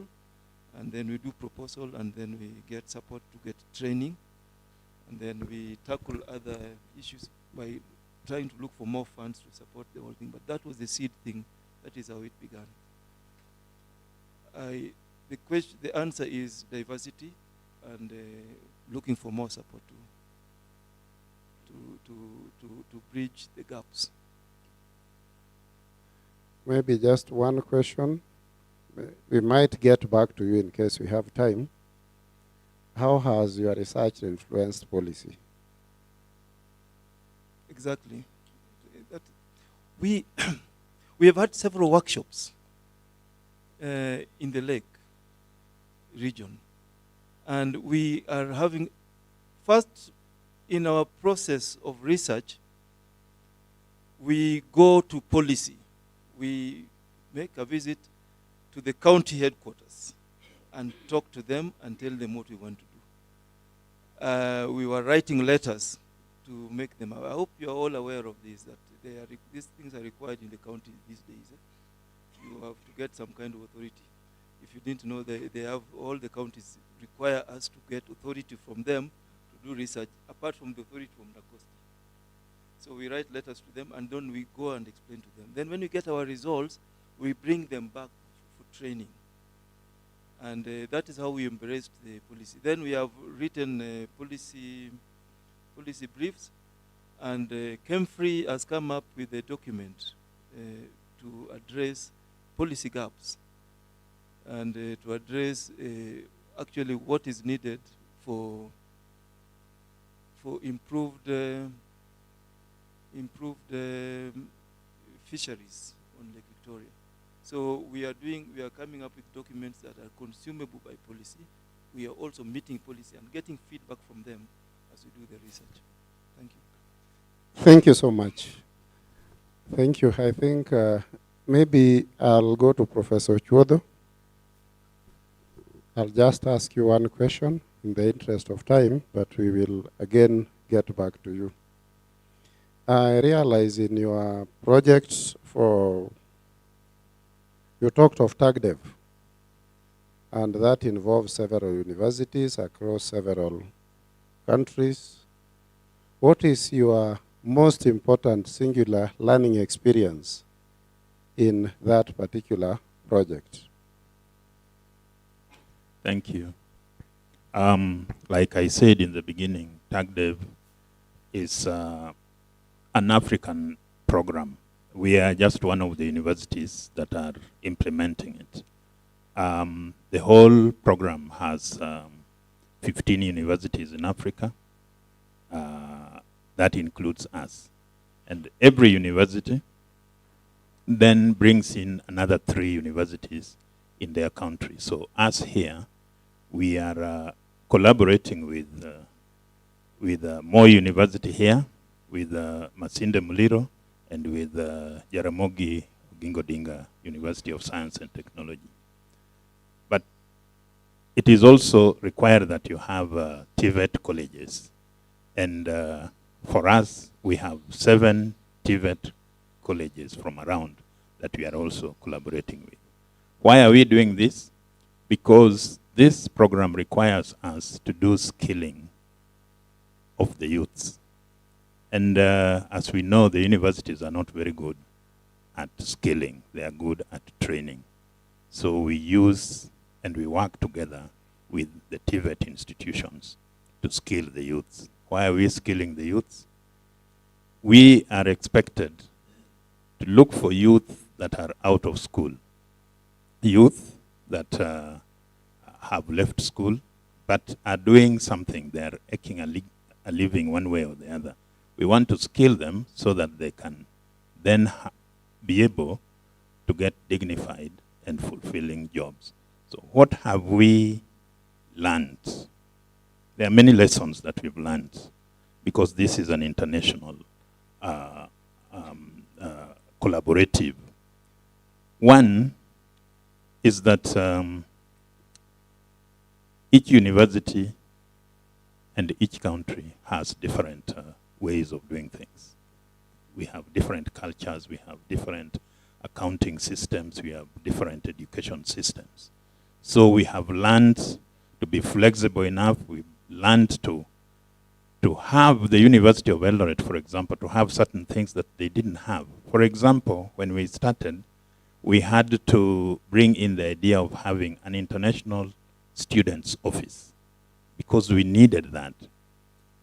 and then we do proposal, and then we get support to get training, and then we tackle other issues by trying to look for more funds to support the whole thing. But that was the seed thing. That is how it began. The answer is diversity and looking for more support to bridge the gaps. Maybe just one question. We might get back to you in case we have time. How has your research influenced policy? Exactly. We have had several workshops in the lake region. And we are having, first in our process of research, we go to policy. We make a visit to the county headquarters and talk to them and tell them what we want to do. We were writing letters to make them. I hope you are all aware of this, that these things are required in the county these days. You have to get some kind of authority. if you didn't know, they have, all the counties require us to get authority from them to do research, apart from the authority from the coast. So we write letters to them, and then we go and explain to them. Then when we get our results, we bring them back for training. And that is how we embraced the policy. Then we have written policy briefs, and CAMFRE has come up with a document to address policy gaps and to address actually what is needed for improved fisheries on Lake Victoria. So we are coming up with documents that are consumable by policy. We are also meeting policy and getting feedback from them as we do the research. Thank you. Thank you so much. Thank you. I think maybe I'll go to Professor Chuodo. I'll just ask you one question in the interest of time, but we will again get back to you. I realize in your projects you talked of TAGDEV, and that involves several universities across several countries. What is your most important singular learning experience in that particular project? Thank you. Like I said in the beginning, TAGDEV is an African program. We are just one of the universities that are implementing it. The whole program has 15 universities in Africa. That includes us. And every university then brings in another 3 universities in their country. So us here, we are collaborating with Moi University here, with Masinde Muliro, and with Jaramogi Oginga Odinga University of Science and Technology. But it is also required that you have TVET colleges. And for us, we have 7 TVET colleges from around that we are also collaborating with. Why are we doing this? Because this program requires us to do skilling of the youths. And as we know, the universities are not very good at skilling. They are good at training. So we use and we work together with the TVET institutions to skill the youths. Why are we skilling the youths? We are expected to look for youth that are out of school, youth that have left school but are doing something. They are making a living one way or the other. We want to skill them so that they can then be able to get dignified and fulfilling jobs. So what have we learned? There are many lessons that we've learned because this is an international collaborative. One is that each university and each country has different ways of doing things. We have different cultures, we have different accounting systems, we have different education systems. So we have learned to be flexible enough, we've learned to have the University of Eldoret, for example, to have certain things that they didn't have. For example, when we started, we had to bring in the idea of having an international students office because we needed that.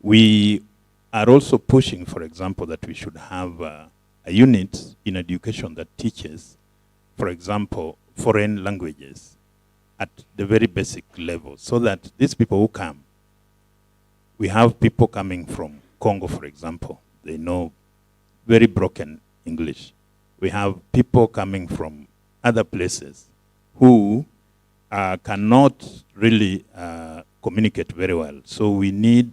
We are also pushing, for example, that we should have a unit in education that teaches, for example, foreign languages at the very basic level so that these people who come, we have people coming from Congo, for example, they know very broken English. We have people coming from other places who cannot really communicate very well. So we need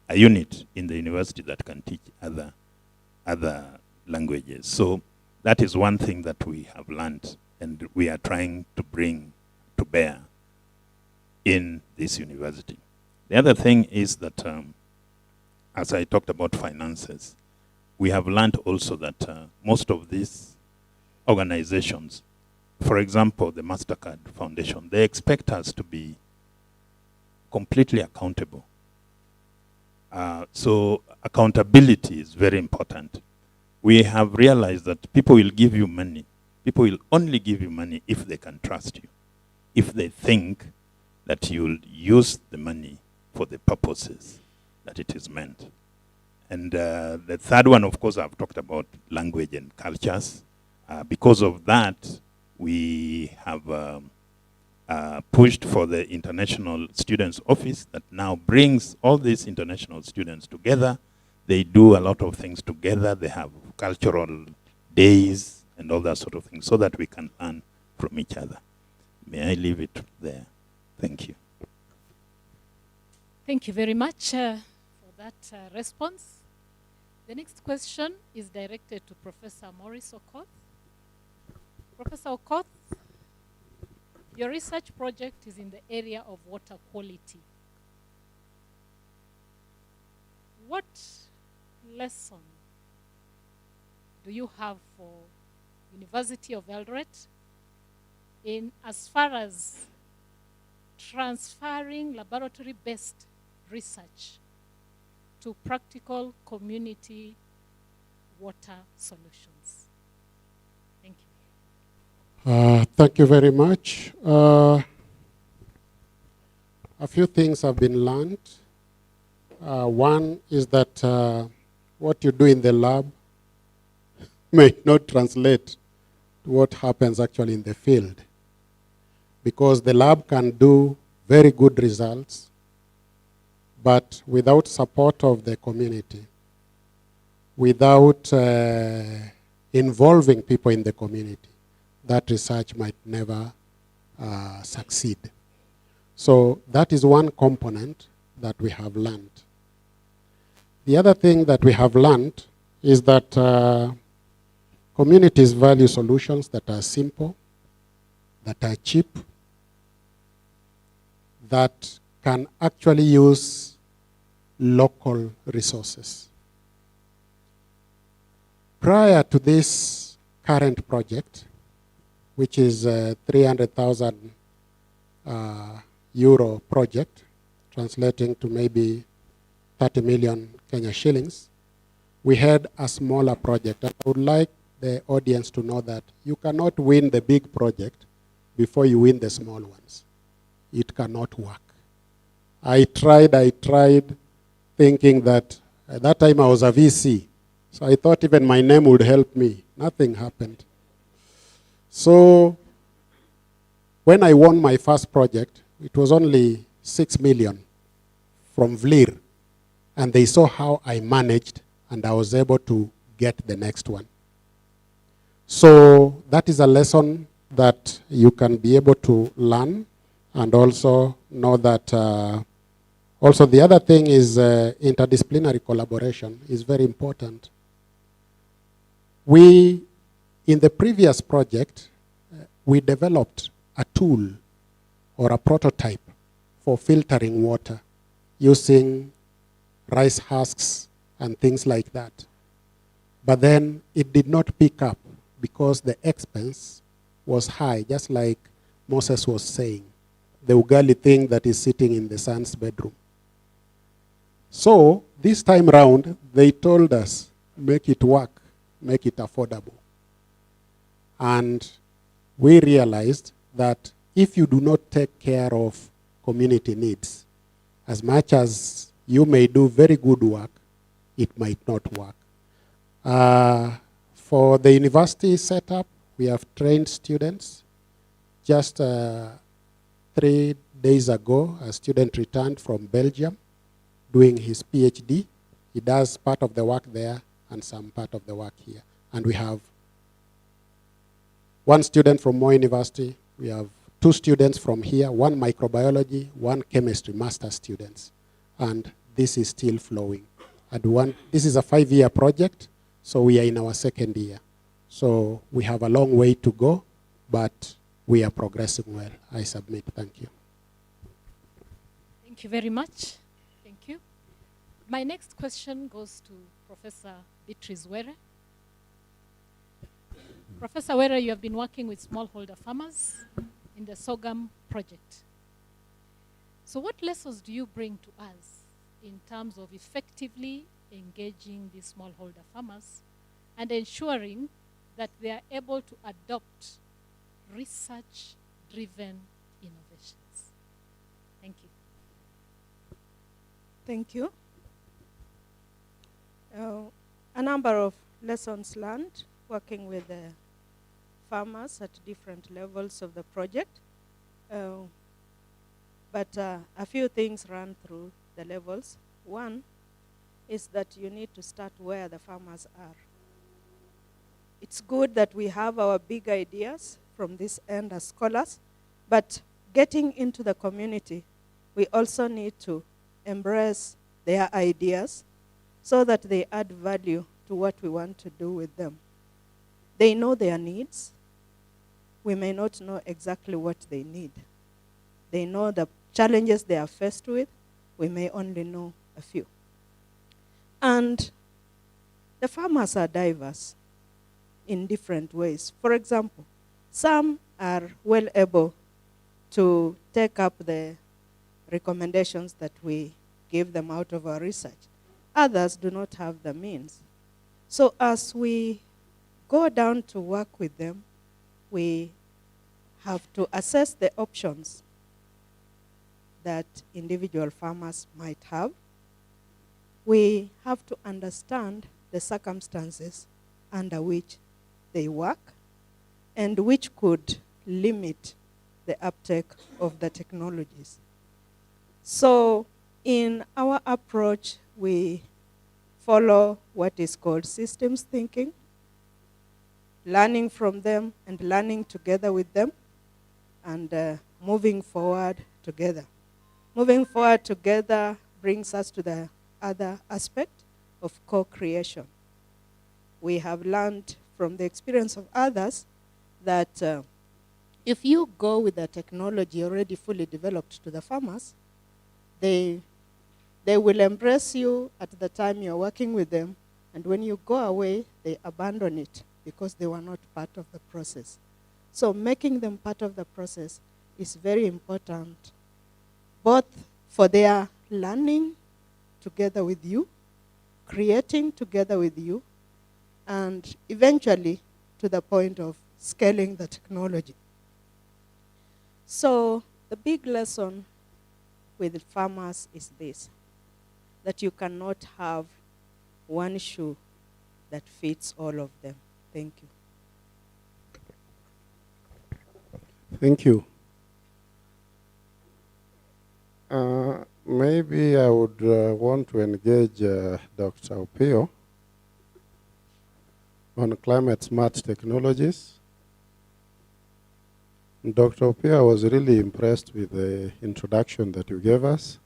a unit in the university that can teach other languages. So that is one thing that we have learned and we are trying to bring to bear in this university. The other thing is that, as I talked about finances, we have learned also that most of these organizations for example, the MasterCard Foundation, they expect us to be completely accountable. So accountability is very important. We have realized that people will give you money. People will only give you money if they can trust you, if they think that you'll use the money for the purposes that it is meant. And the third one, of course, I've talked about language and cultures. Because of that, we have pushed for the International Students Office that now brings all these international students together. They do a lot of things together. They have cultural days and all that sort of thing so that we can learn from each other. May I leave it there? Thank you. Thank you very much for that response. The next question is directed to Professor Maurice Okoth. Professor Okoth, your research project is in the area of water quality. What lesson do you have for University of Eldoret in as far as transferring laboratory-based research to practical community water solutions? Thank you. Thank you very much. A few things have been learned. One is that what you do in the lab may not translate to what happens actually in the field, because the lab can do very good results, but without support of the community, without involving people in the community, that research might never succeed. So that is one component that we have learned. The other thing that we have learned is that communities value solutions that are simple, that are cheap, that can actually use local resources. Prior to this current project, which is a 300,000 euro project, translating to maybe 30 million Kenya shillings, we had a smaller project. And I would like the audience to know that you cannot win the big project before you win the small ones. It cannot work. I tried thinking that at that time I was a VC. So I thought even my name would help me. Nothing happened. So when I won my first project, it was only 6 million from VLIR. And they saw how I managed, and I was able to get the next one. So that is a lesson that you can be able to learn, and also know that also the other thing is interdisciplinary collaboration is very important. We, in the previous project, we developed a tool or a prototype for filtering water using rice husks and things like that. But then it did not pick up because the expense was high, just like Moses was saying, the ugali thing that is sitting in the son's bedroom. So this time round, they told us, make it work, make it affordable. And we realized that if you do not take care of community needs, as much as you may do very good work, it might not work. For the university setup, we have trained students. Just 3 days ago, a student returned from Belgium doing his PhD. He does part of the work there and some part of the work here. And we have 1 student from Moi University. We have 2 students from here, 1 microbiology, 1 chemistry master students. And this is still flowing. And this is a 5-year project, so we are in our 2nd year. So we have a long way to go, but we are progressing well. I submit. Thank you. Thank you very much. Thank you. My next question goes to Professor Beatrice Were. Professor Wera, you have been working with smallholder farmers in the sorghum project. So what lessons do you bring to us in terms of effectively engaging these smallholder farmers and ensuring that they are able to adopt research-driven innovations? Thank you. Thank you. A number of lessons learned working with the farmers at different levels of the project. But a few things run through the levels. One is that you need to start where the farmers are. It's good that we have our big ideas from this end as scholars, but getting into the community, we also need to embrace their ideas so that they add value to what we want to do with them. They know their needs. We may not know exactly what they need. They know the challenges they are faced with. We may only know a few. And the farmers are diverse in different ways. For example, some are well able to take up the recommendations that we give them out of our research. Others do not have the means. So as we go down to work with them, we have to assess the options that individual farmers might have. We have to understand the circumstances under which they work and which could limit the uptake of the technologies. So in our approach, we follow what is called systems thinking, learning from them and learning together with them, and moving forward together. Moving forward together brings us to the other aspect of co-creation. We have learned from the experience of others that if you go with the technology already fully developed to the farmers, they will embrace you at the time you're working with them, and when you go away, they abandon it because they were not part of the process. So making them part of the process is very important, both for their learning together with you, creating together with you, and eventually to the point of scaling the technology. So the big lesson with farmers is this, that you cannot have one shoe that fits all of them. Thank you. Thank you. Maybe I would want to engage Dr. Opio on climate smart technologies. Dr. Opio, I was really impressed with the introduction that you gave us,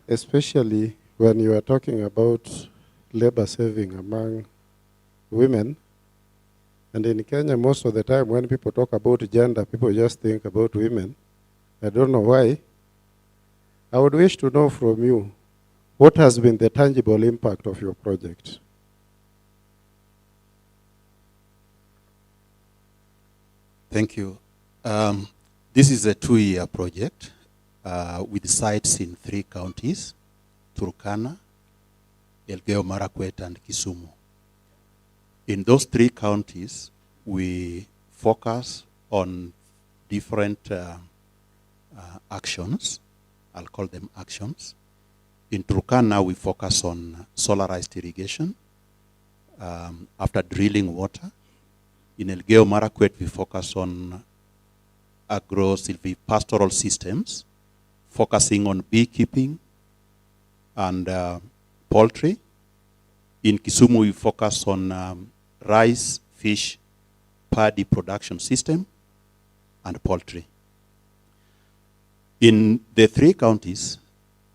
especially when you are talking about labor saving among women. And in Kenya, most of the time when people talk about gender, people just think about women. I don't know why. I would wish to know from you, what has been the tangible impact of your project? Thank you. This is a 2-year project with sites in 3 counties, Turkana, Elgeyo Marakwet, and Kisumu. In those 3 counties, we focus on different actions. I'll call them actions. In Turkana, we focus on solarized irrigation after drilling water. In Elgeyo Marakwet, we focus on agro-silvipastoral systems, focusing on beekeeping and poultry. In Kisumu, we focus on rice, fish, paddy production system, and poultry. In the 3 counties,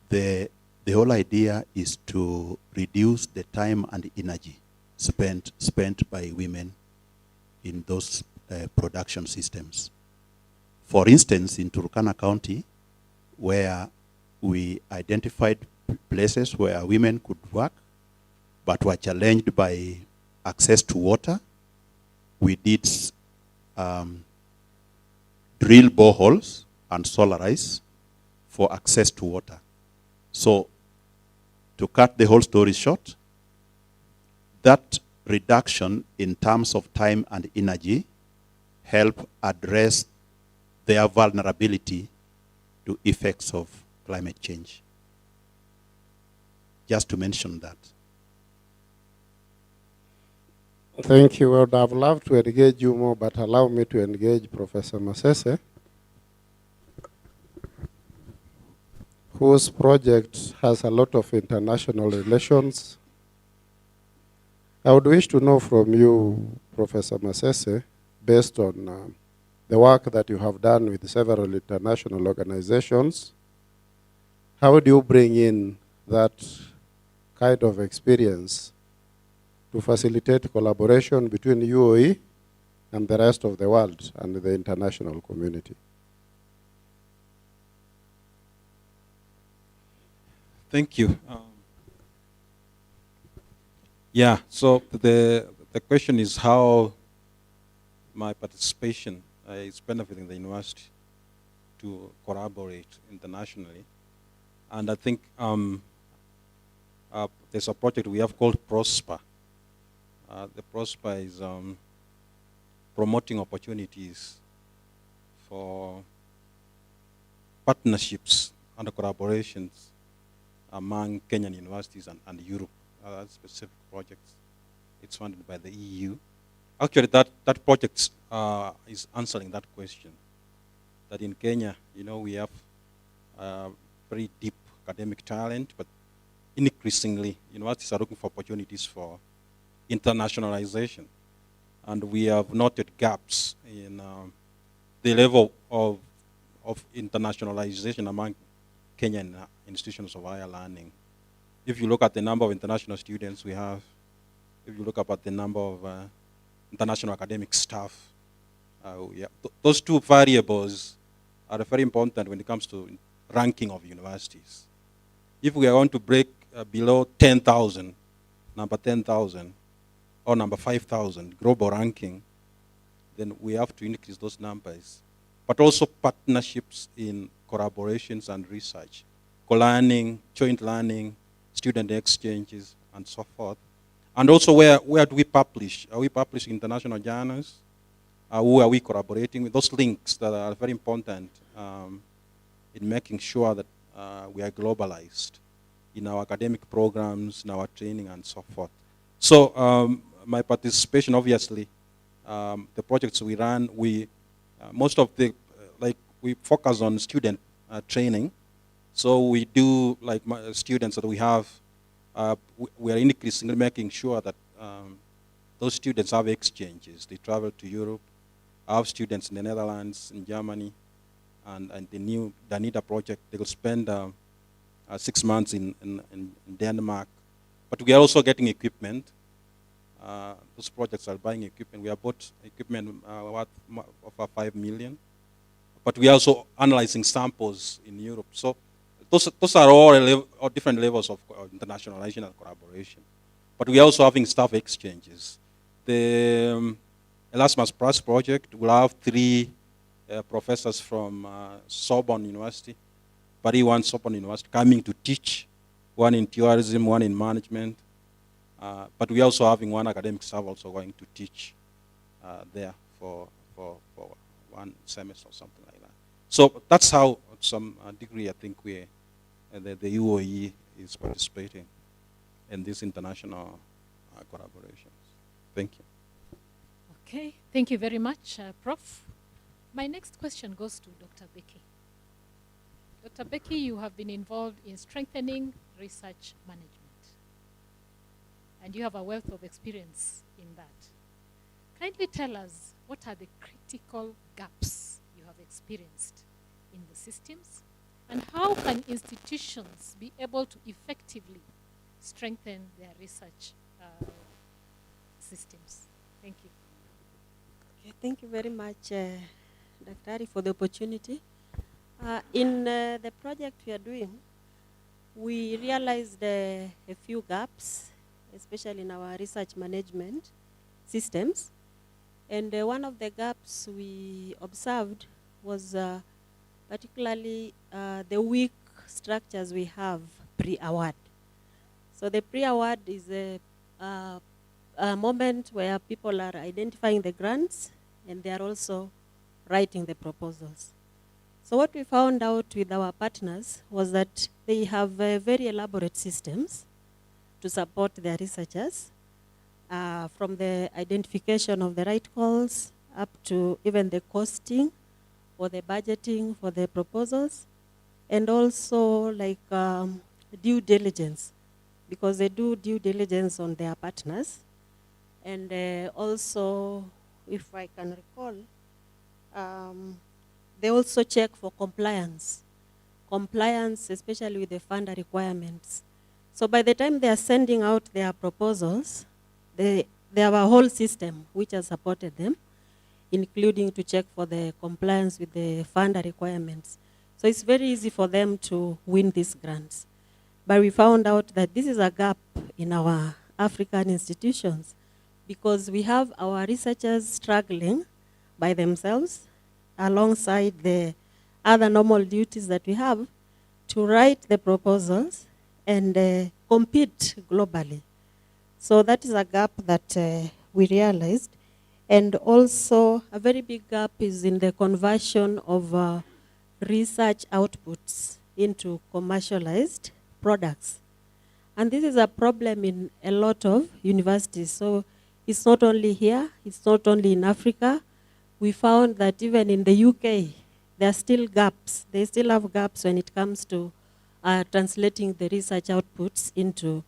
the whole idea is to reduce the time and energy spent by women in those production systems. For instance, in Turkana County, where we identified places where women could work, but were challenged by access to water. We did drill boreholes and solarize for access to water. So to cut the whole story short, that reduction in terms of time and energy help address their vulnerability to effects of climate change. Just to mention that. Thank you. I would have loved to engage you more, but allow me to engage Professor Masese, whose project has a lot of international relations. I would wish to know from you, Professor Masese, based on the work that you have done with several international organizations, how do you bring in that kind of experience to facilitate collaboration between UOE and the rest of the world and the international community? Thank you. Yeah, so the question is how my participation is benefiting the university to collaborate internationally. And I think there's a project we have called Prosper. The Prosper is promoting opportunities for partnerships and collaborations among Kenyan universities and Europe, specific projects. It's funded by the EU. Actually, that project is answering that question. That in Kenya, we have very deep academic talent, but increasingly, universities are looking for opportunities for internationalization. And we have noted gaps in the level of internationalization among Kenyan institutions of higher learning. If you look at the number of international students we have, if you look at the number of international academic staff, those two variables are very important when it comes to ranking of universities. If we are going to break below 10,000, number 10,000, or number 5,000 global ranking, then we have to increase those numbers. But also partnerships in collaborations and research, co-learning, joint learning, student exchanges, and so forth. And also where do we publish? Are we publishing international journals? Who are we collaborating with? Those links that are very important in making sure that we are globalized in our academic programs, in our training, and so forth. So my participation, obviously, the projects we run, most of the, we focus on student training. So we do, students that we have, we are increasingly making sure that those students have exchanges. They travel to Europe. I have students in the Netherlands, in Germany, and the new Danida project, they will spend 6 months in Denmark. But we are also getting equipment. Those projects are buying equipment. We have bought equipment worth over 5 million. But we are also analyzing samples in Europe. So those are all different levels of internationalization and collaboration. But we are also having staff exchanges. The Erasmus Plus project will have 3 professors from Sorbonne University, Paris 1 Sorbonne University, coming to teach, one in tourism, one in management. But we are also having one academic staff also going to teach there for 1 semester or something like that. So that's how, to some degree, I think the UOE is participating in these international collaborations. Thank you. Okay, thank you very much, Prof. My next question goes to Dr. Becky. Dr. Becky, you have been involved in strengthening research management, and you have a wealth of experience in that. Kindly tell us, what are the critical gaps you have experienced in the systems, and how can institutions be able to effectively strengthen their research systems? Thank you. Okay, thank you very much, Dr. Ari, for the opportunity. In the project we are doing, we realized a few gaps especially in our research management systems. And one of the gaps we observed was particularly the weak structures we have pre-award. So the pre-award is a moment where people are identifying the grants and they are also writing the proposals. So what we found out with our partners was that they have very elaborate systems to support their researchers, from the identification of the right calls up to even the costing or the budgeting for the proposals, and also like due diligence, because they do due diligence on their partners. And also, if I can recall, they also check for compliance, especially with the funder requirements. So by the time they are sending out their proposals, they have a whole system which has supported them, including to check for the compliance with the funder requirements. So it's very easy for them to win these grants. But we found out that this is a gap in our African institutions, because we have our researchers struggling by themselves alongside the other normal duties that we have to write the proposals and compete globally. So that is a gap that we realized. And also a very big gap is in the conversion of research outputs into commercialized products. And this is a problem in a lot of universities. So it's not only here, it's not only in Africa. We found that even in the UK, there are still gaps. They still have gaps when it comes to translating the research outputs into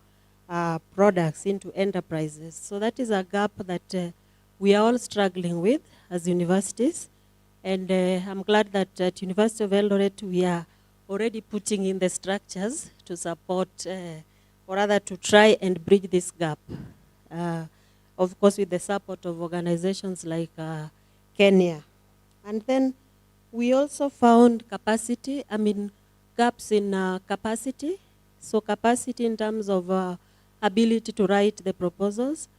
products, into enterprises. So that is a gap that we are all struggling with as universities. And I'm glad that at University of Eldoret, we are already putting in the structures to support, or rather to try and bridge this gap. Of course, with the support of organizations like Kenya. And then we also found gaps in capacity. So capacity in terms of ability to write the proposals.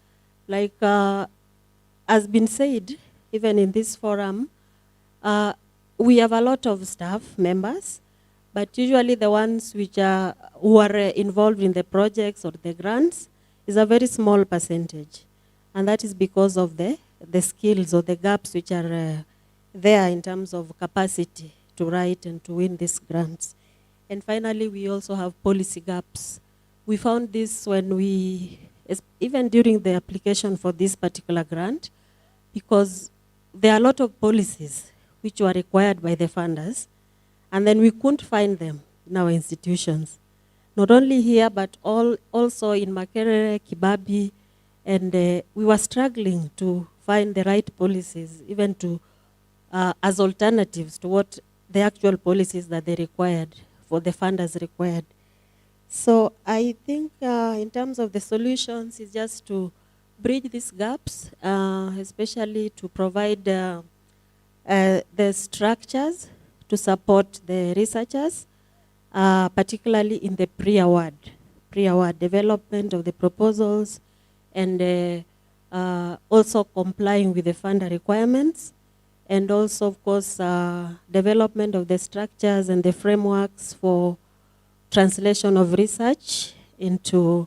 Like has been said, even in this forum, we have a lot of staff members, but usually the ones who are involved in the projects or the grants is a very small percentage. And that is because of the skills or the gaps which are there in terms of capacity to write and to win these grants. And finally, we also have policy gaps. We found this even during the application for this particular grant, because there are a lot of policies which were required by the funders, and then we couldn't find them in our institutions. Not only here, but also in Makerere, Kibabi, and we were struggling to find the right policies, even as alternatives to what the actual policies that they required, for the funders required. So I think in terms of the solutions, is just to bridge these gaps, especially to provide the structures to support the researchers, particularly in the pre-award development of the proposals, and also complying with the funder requirements, and also, of course, development of the structures and the frameworks for translation of research into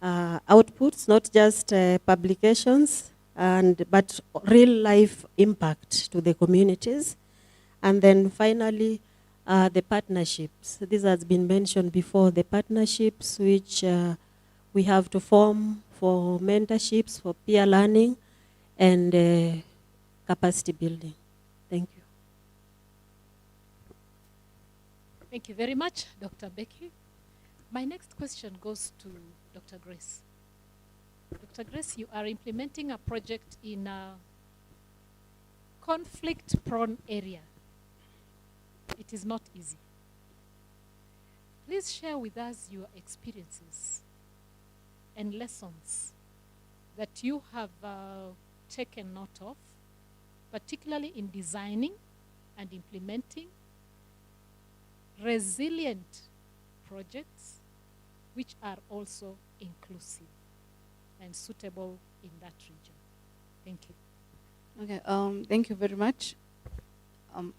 outputs, not just publications, but real life impact to the communities. And then finally, the partnerships. This has been mentioned before, the partnerships which we have to form for mentorships, for peer learning, and capacity building. Thank you. Thank you very much, Dr. Becky. My next question goes to Dr. Grace. Dr. Grace, you are implementing a project in a conflict-prone area. It is not easy. Please share with us your experiences and lessons that you have taken note of, particularly in designing and implementing resilient projects which are also inclusive. and suitable in that region. Thank you. Okay, thank you very much.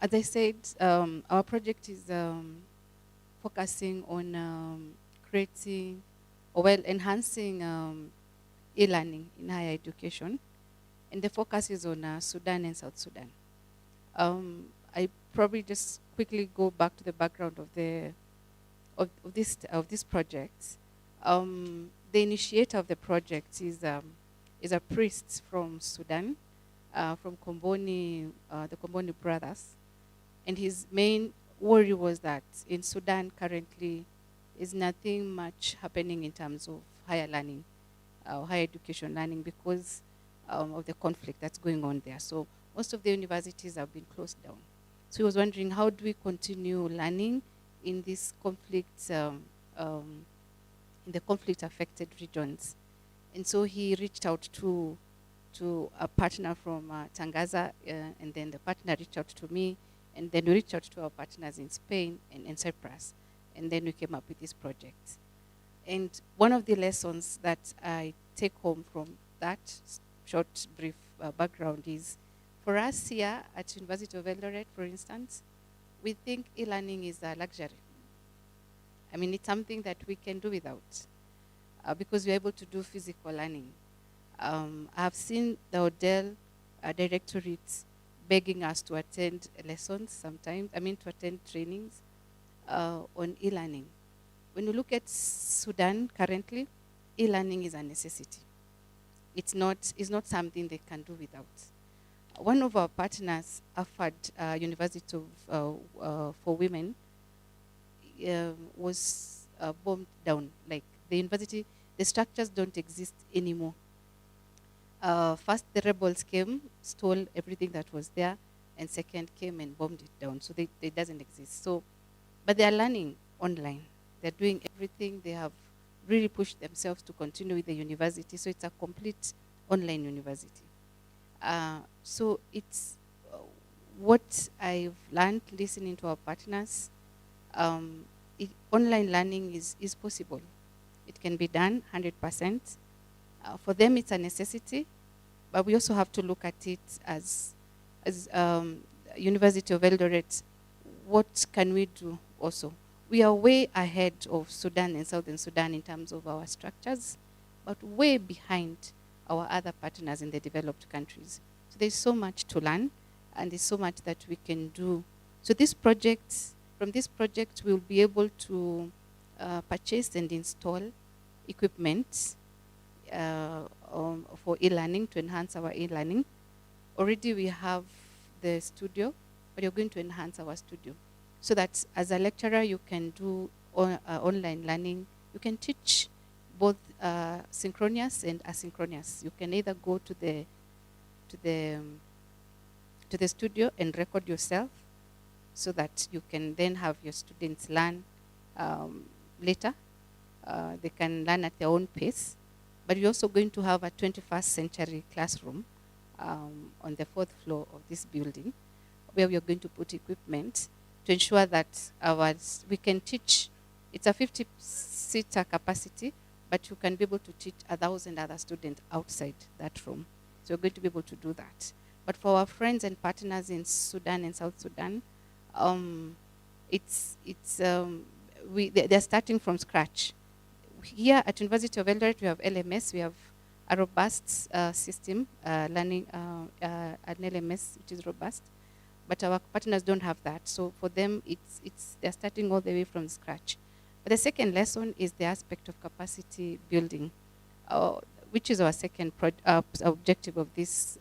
As I said, our project is focusing on creating, or well, enhancing e-learning in higher education. And the focus is on Sudan and South Sudan. I probably just quickly go back to the background of this project. The initiator of the project is a priest from Sudan, from Komboni, the Komboni brothers, and his main worry was that in Sudan currently is nothing much happening in terms of higher learning, higher education learning, because of the conflict that's going on there. So most of the universities have been closed down. So he was wondering, how do we continue learning in these conflicts, in the conflict-affected regions? And so he reached out to a partner from Tangaza, and then the partner reached out to me, and then we reached out to our partners in Spain and Cyprus, and then we came up with this project. And one of the lessons that I take home from that short, brief background is, for us here at University of Eldoret, for instance, we think e-learning is a luxury. I mean, it's something that we can do without, because we're able to do physical learning. I've seen the Odell directorates begging us to attend lessons sometimes, to attend trainings on e-learning. When you look at Sudan currently, e-learning is a necessity. It's not something they can do without. One of our partners, Affad University for Women, was bombed down. Like the university, the structures don't exist anymore. First, the rebels came, stole everything that was there, and second came and bombed it down. So it doesn't exist. So, but they are learning online. They're doing everything. They have really pushed themselves to continue with the university. So it's a complete online university. So it's what I've learned listening to our partners. Online learning is possible. It can be done 100%. For them, it's a necessity, but we also have to look at it as University of Eldoret. What can we do also? We are way ahead of Sudan and Southern Sudan in terms of our structures, but way behind our other partners in the developed countries. So there's so much to learn, and there's so much that we can do. So from this project, we'll be able to purchase and install equipment for e-learning, to enhance our e-learning. Already we have the studio, but you're going to enhance our studio so that as a lecturer you can do online learning. You can teach both synchronous and asynchronous. You can either go to the studio and record yourself so that you can then have your students learn later. They can learn at their own pace. But you're also going to have a 21st century classroom on the 4th floor of this building, where we are going to put equipment to ensure that we can teach. It's a 50-seater capacity, but you can be able to teach 1,000 other students outside that room. So you're going to be able to do that. But for our friends and partners in Sudan and South Sudan, they're starting from scratch. Here at University of Eldoret, we have LMS. We have a robust system, learning an LMS which is robust. But our partners don't have that. So for them, they're starting all the way from scratch. But the second lesson is the aspect of capacity building, which is our second objective of this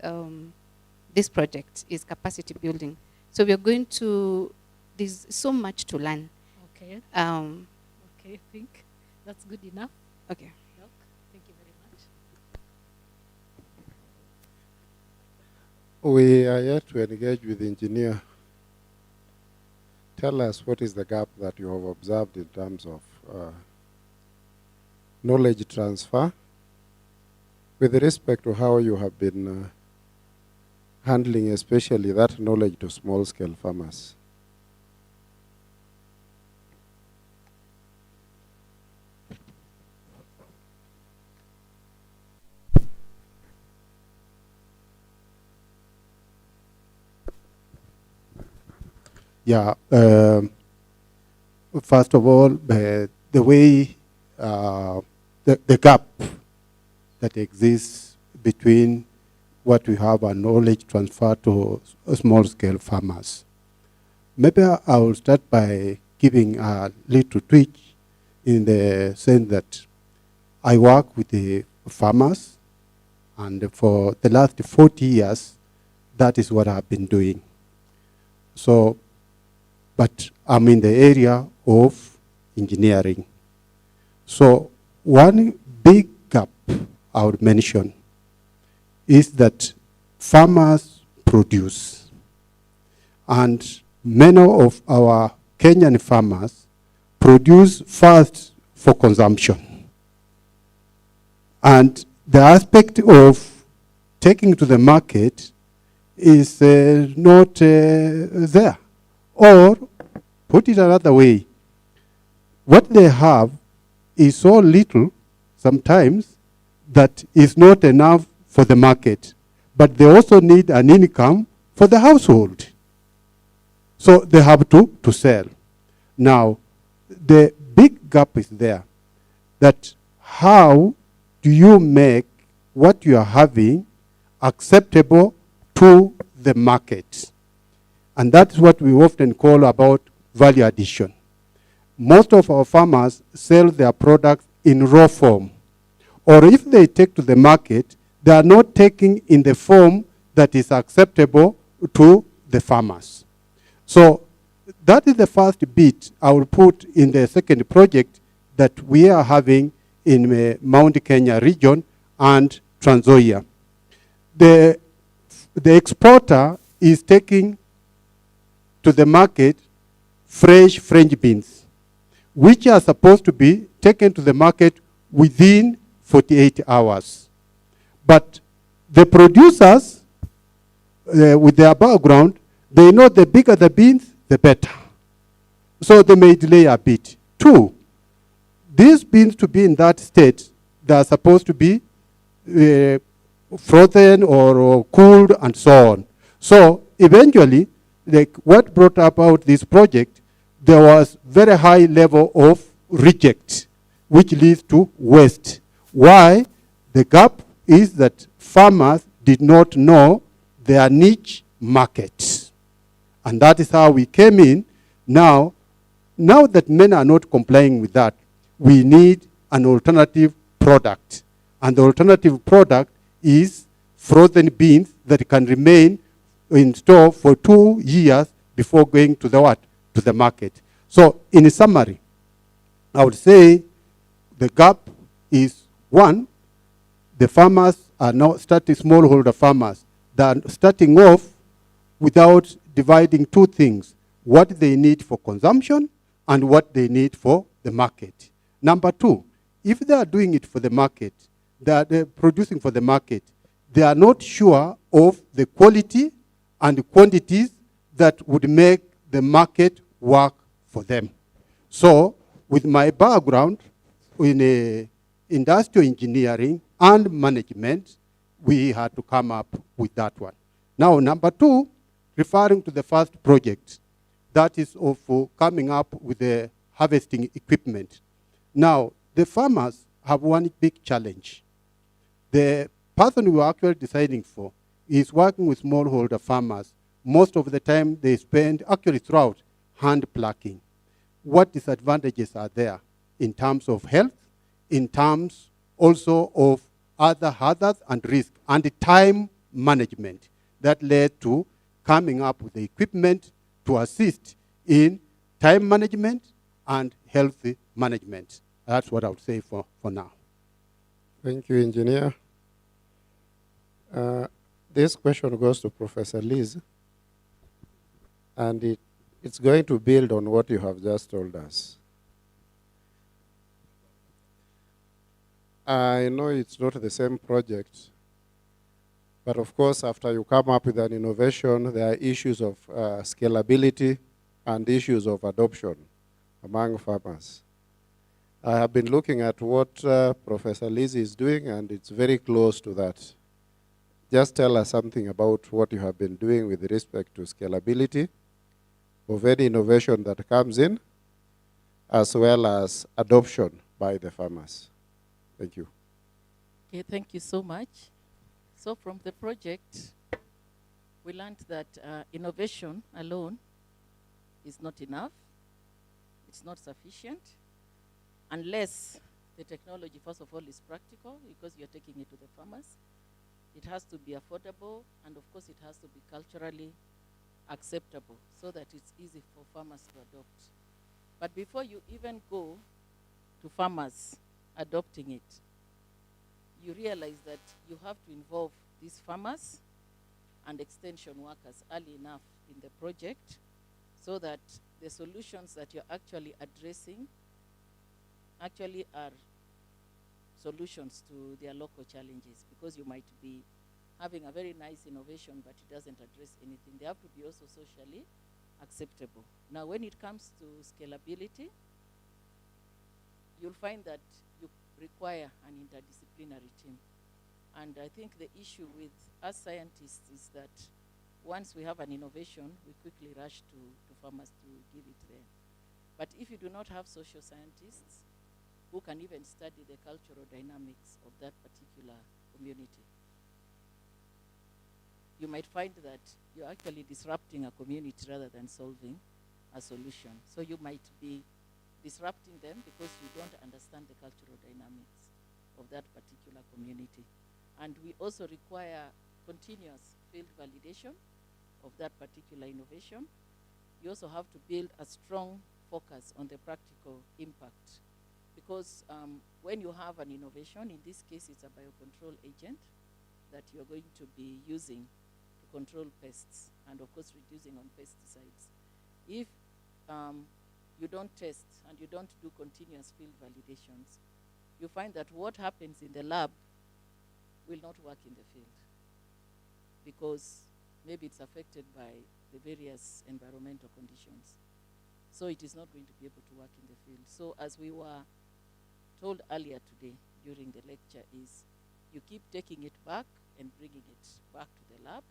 project, is capacity building. So we're going to, there's so much to learn. Okay. Okay, I think that's good enough. Okay. Doc, thank you very much. We are yet to engage with the engineer. Tell us what is the gap that you have observed in terms of knowledge transfer with respect to how you have been handling especially that knowledge to small-scale farmers. Yeah. First of all, the way the gap that exists between what we have and knowledge transfer to small-scale farmers. Maybe I will start by giving a little tweak in the sense that I work with the farmers, and for the last 40 years, that is what I've been doing. So, but I'm in the area of engineering. So one big gap I would mention is that farmers produce. And many of our Kenyan farmers produce first for consumption. And the aspect of taking to the market is not there. Or, put it another way, what they have is so little sometimes that is not enough for the market, but they also need an income for the household. So they have to sell. Now, the big gap is there, that how do you make what you are having acceptable to the market? And that's what we often call about value addition. Most of our farmers sell their products in raw form. Or if they take to the market, they are not taking in the form that is acceptable to the farmers. So that is the first bit I will put in the second project that we are having in Mount Kenya region and Trans Nzoia. The exporter is taking to the market fresh French beans, which are supposed to be taken to the market within 48 hours. But the producers, with their background, they know the bigger the beans, the better. So they may delay a bit. Two, these beans to be in that state, they are supposed to be frozen or cooled and so on. So eventually, like what brought about this project, there was very high level of reject, which leads to waste. Why? The gap is that farmers did not know their niche market. And that is how we came in. Now that many are not complying with that, we need an alternative product. And the alternative product is frozen beans that can remain in store for 2 years before going to the what? To the market. So in summary, I would say the gap is one, the farmers are now starting, smallholder farmers, that are starting off without dividing two things, what they need for consumption and what they need for the market. Number two, if they are doing it for the market, they're producing for the market, they are not sure of the quality and the quantities that would make the market work for them. So with my background in industrial engineering and management, we had to come up with that one. Now, number two, referring to the first project, that is of coming up with the harvesting equipment. Now, the farmers have one big challenge. The person we are actually deciding for is working with smallholder farmers. Most of the time they spend, actually throughout, hand plucking. What disadvantages are there in terms of health, in terms also of other hazards and risks, and the time management that led to coming up with the equipment to assist in time management and healthy management. That's what I would say for now. Thank you, Engineer. This question goes to Professor Liz, and it's going to build on what you have just told us. I know it's not the same project, but of course, after you come up with an innovation, there are issues of scalability and issues of adoption among farmers. I have been looking at what Professor Liz is doing, and it's very close to that. Just tell us something about what you have been doing with respect to scalability of any innovation that comes in, as well as adoption by the farmers. Thank you. Okay, thank you so much. So from the project, we learned that innovation alone is not enough. It's not sufficient unless the technology, first of all, is practical because you're taking it to the farmers. It has to be affordable, and of course it has to be culturally acceptable so that it's easy for farmers to adopt. But before you even go to farmers adopting it, you realize that you have to involve these farmers and extension workers early enough in the project so that the solutions that you're actually addressing actually are solutions to their local challenges, because you might be having a very nice innovation but it doesn't address anything. They have to be also socially acceptable. Now when it comes to scalability, you'll find that you require an interdisciplinary team. And I think the issue with us scientists is that once we have an innovation, we quickly rush to farmers to give it there. But if you do not have social scientists who can even study the cultural dynamics of that particular community, you might find that you're actually disrupting a community rather than solving a solution. So you might be disrupting them because you don't understand the cultural dynamics of that particular community. And we also require continuous field validation of that particular innovation. You also have to build a strong focus on the practical impact, because when you have an innovation, in this case it's a biocontrol agent that you're going to be using to control pests and of course reducing on pesticides. If you don't test and you don't do continuous field validations, you find that what happens in the lab will not work in the field because maybe it's affected by the various environmental conditions. So it is not going to be able to work in the field. So as we were told earlier today during the lecture is, you keep taking it back and bringing it back to the lab,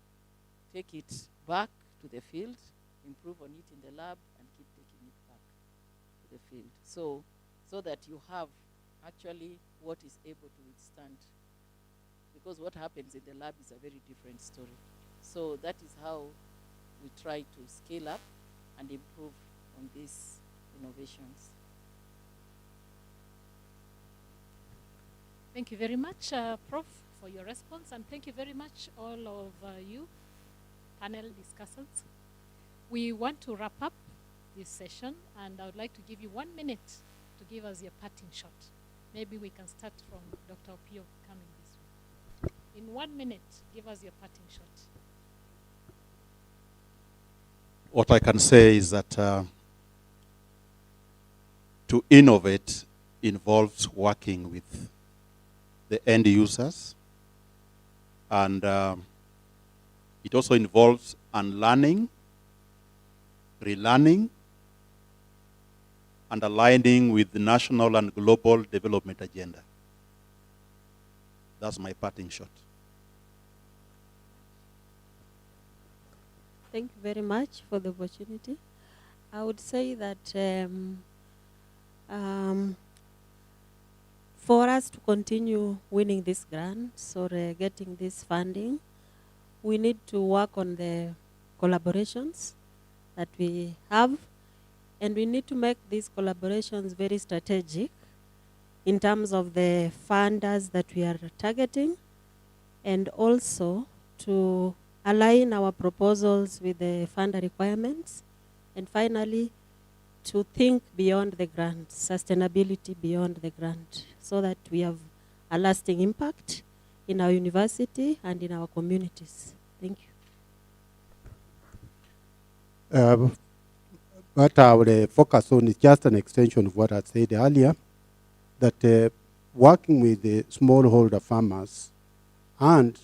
take it back to the field, improve on it in the lab, and keep taking it back to the field. So that you have actually what is able to withstand. Because what happens in the lab is a very different story. So that is how we try to scale up and improve on these innovations. Thank you very much, Prof, for your response, and thank you very much, all of you, panel discussants. We want to wrap up this session, and I would like to give you 1 minute to give us your parting shot. Maybe we can start from Dr. Opio coming this way. In 1 minute, give us your parting shot. What I can say is that to innovate involves working with the end users, and it also involves unlearning, relearning, and aligning with the national and global development agenda. That's my parting shot. Thank you very much for the opportunity. I would say that for us to continue winning these grants or getting this funding, we need to work on the collaborations that we have, and we need to make these collaborations very strategic in terms of the funders that we are targeting, and also to align our proposals with the funder requirements, and finally to think beyond the grant, sustainability beyond the grant, so that we have a lasting impact in our university and in our communities. Thank you. What I would focus on is just an extension of what I said earlier, that working with the smallholder farmers and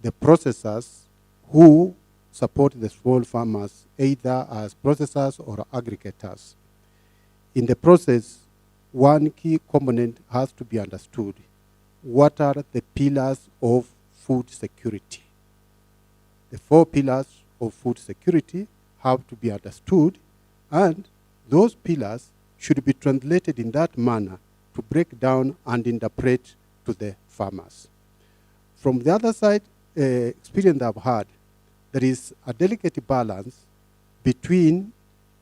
the processors who support the small farmers, either as processors or aggregators. In the process, one key component has to be understood. What are the pillars of food security? The 4 pillars of food security have to be understood, and those pillars should be translated in that manner to break down and interpret to the farmers. From the other side, experience I've had, there is a delicate balance between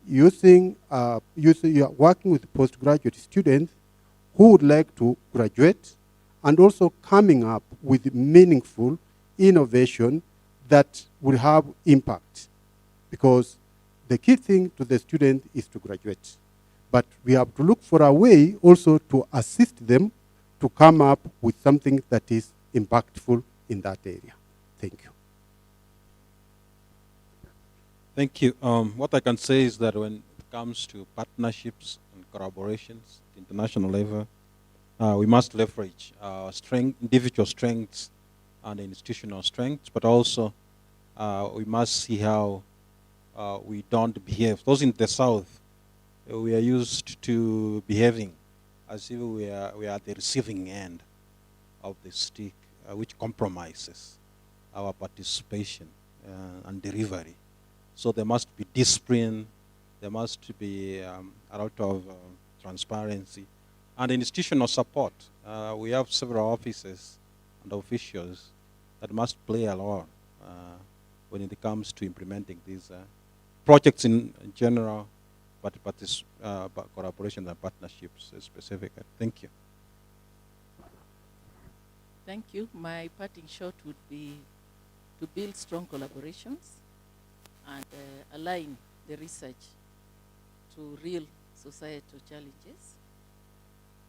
working with postgraduate students who would like to graduate and also coming up with meaningful innovation that will have impact. Because the key thing to the student is to graduate. But we have to look for a way also to assist them to come up with something that is impactful in that area. Thank you. Thank you. What I can say is that when it comes to partnerships and collaborations at international level, we must leverage our individual strengths and institutional strengths, but also we must see how we don't behave. Those in the South, we are used to behaving as if we are at the receiving end of the stick, which compromises our participation and delivery. So there must be discipline, there must be a lot of transparency, and institutional support. We have several offices and officials that must play a role when it comes to implementing these projects in general, but this collaboration and partnerships specifically. Thank you. Thank you. My parting shot would be to build strong collaborations and align the research to real societal challenges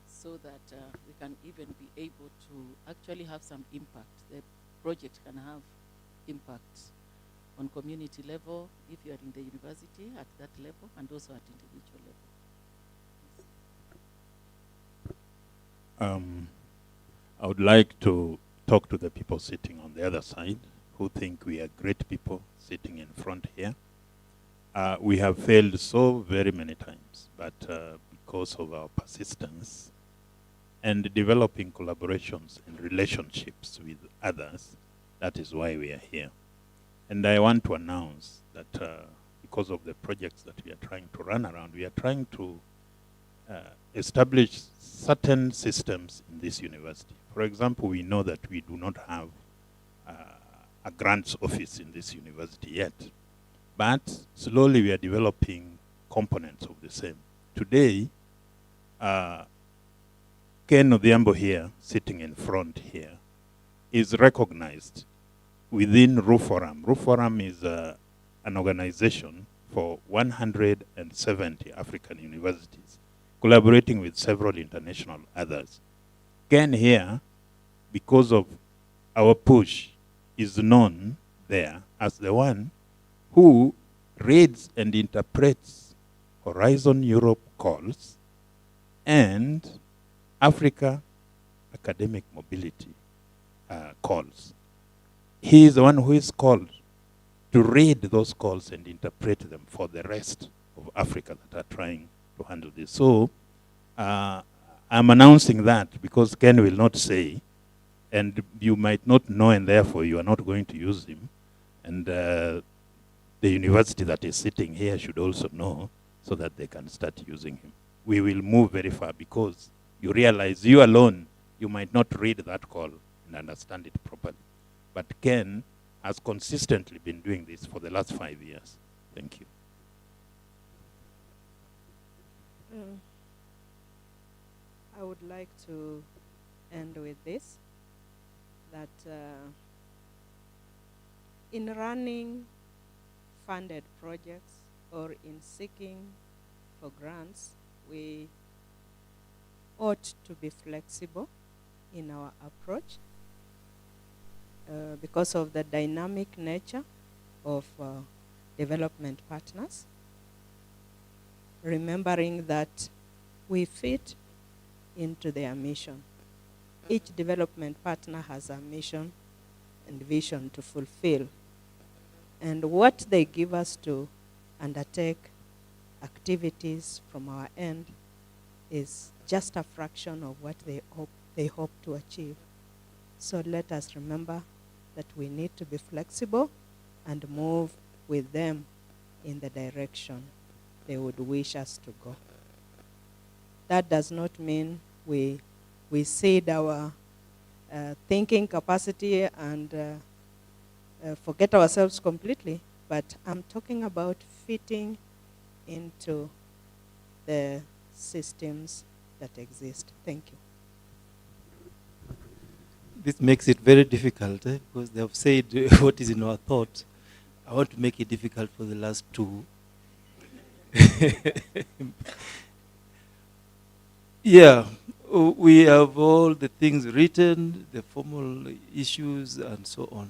so that we can even be able to actually have some impact. The project can have impact on community level, if you are in the university at that level, and also at individual level. I would like to talk to the people sitting on the other side who think we are great people sitting in front here. We have failed so very many times, but because of our persistence and developing collaborations and relationships with others, that is why we are here. And I want to announce that because of the projects that we are trying to run around, we are trying to establish certain systems in this university. For example, we know that we do not have a grants office in this university yet, but slowly we are developing components of the same. Today, Ken Odhiambo here, sitting in front here, is recognized within RUFORAM. RUFORAM is an organization for 170 African universities, collaborating with several international others. Ken here, because of our push, is known there as the one who reads and interprets Horizon Europe calls and Africa academic mobility calls. He is the one who is called to read those calls and interpret them for the rest of Africa that are trying to handle this. So I'm announcing that because Ken will not say, and you might not know, and therefore you are not going to use him. And the university that is sitting here should also know so that they can start using him. We will move very far because you realize you alone, you might not read that call and understand it properly. But Ken has consistently been doing this for the last 5 years. Thank you. I would like to end with this, that in running funded projects or in seeking for grants, we ought to be flexible in our approach because of the dynamic nature of development partners, remembering that we fit into their mission. Each development partner has a mission and vision to fulfill. And what they give us to undertake activities from our end is just a fraction of what they hope to achieve. So let us remember that we need to be flexible and move with them in the direction they would wish us to go. That does not mean we cede our thinking capacity and forget ourselves completely, but I'm talking about fitting into the systems that exist. Thank you. This makes it very difficult because they have said what is in our thought. I want to make it difficult for the last two. Yeah, we have all the things written, the formal issues and so on.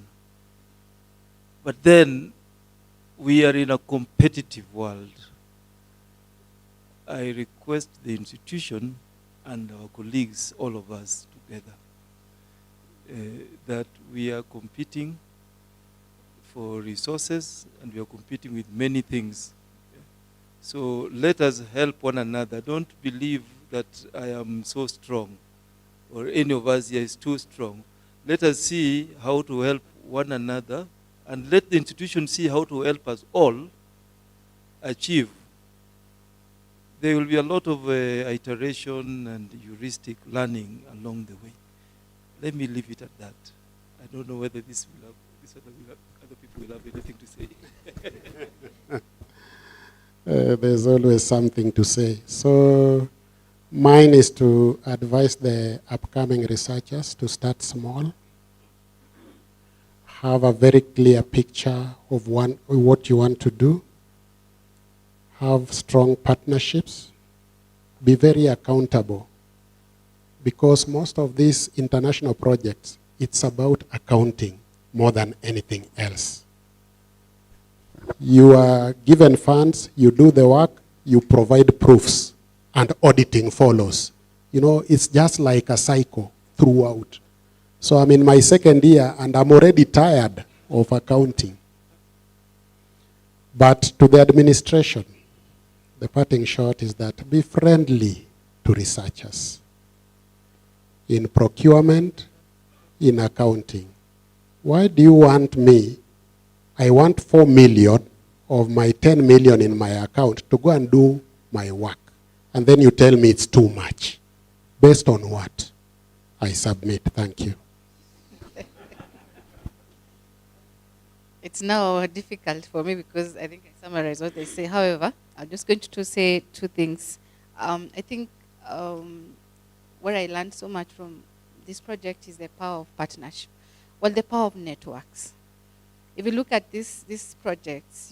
But then we are in a competitive world. I request the institution and our colleagues, all of us together, that we are competing for resources and we are competing with many things. So let us help one another. Don't believe that I am so strong or any of us here is too strong. Let us see how to help one another and let the institution see how to help us all achieve. There will be a lot of iteration and heuristic learning along the way. Let me leave it at that. I don't know whether other people will have anything to say. There's always something to say. So mine is to advise the upcoming researchers to start small, have a very clear picture of what you want to do, have strong partnerships, be very accountable, because most of these international projects, it's about accounting more than anything else. You are given funds, you do the work, you provide proofs, and auditing follows. You know, it's just like a cycle throughout. So I'm in my second year, and I'm already tired of accounting. But to the administration, the parting shot is that be friendly to researchers. In procurement, in accounting. Why do you want me? I want 4 million of my 10 million in my account to go and do my work. And then you tell me it's too much. Based on what? I submit. Thank you. It's now difficult for me because I think I summarized what they say. However, I'm just going to say two things. I think what I learned so much from this project is the power of partnership. Well, the power of networks. If you look at these projects,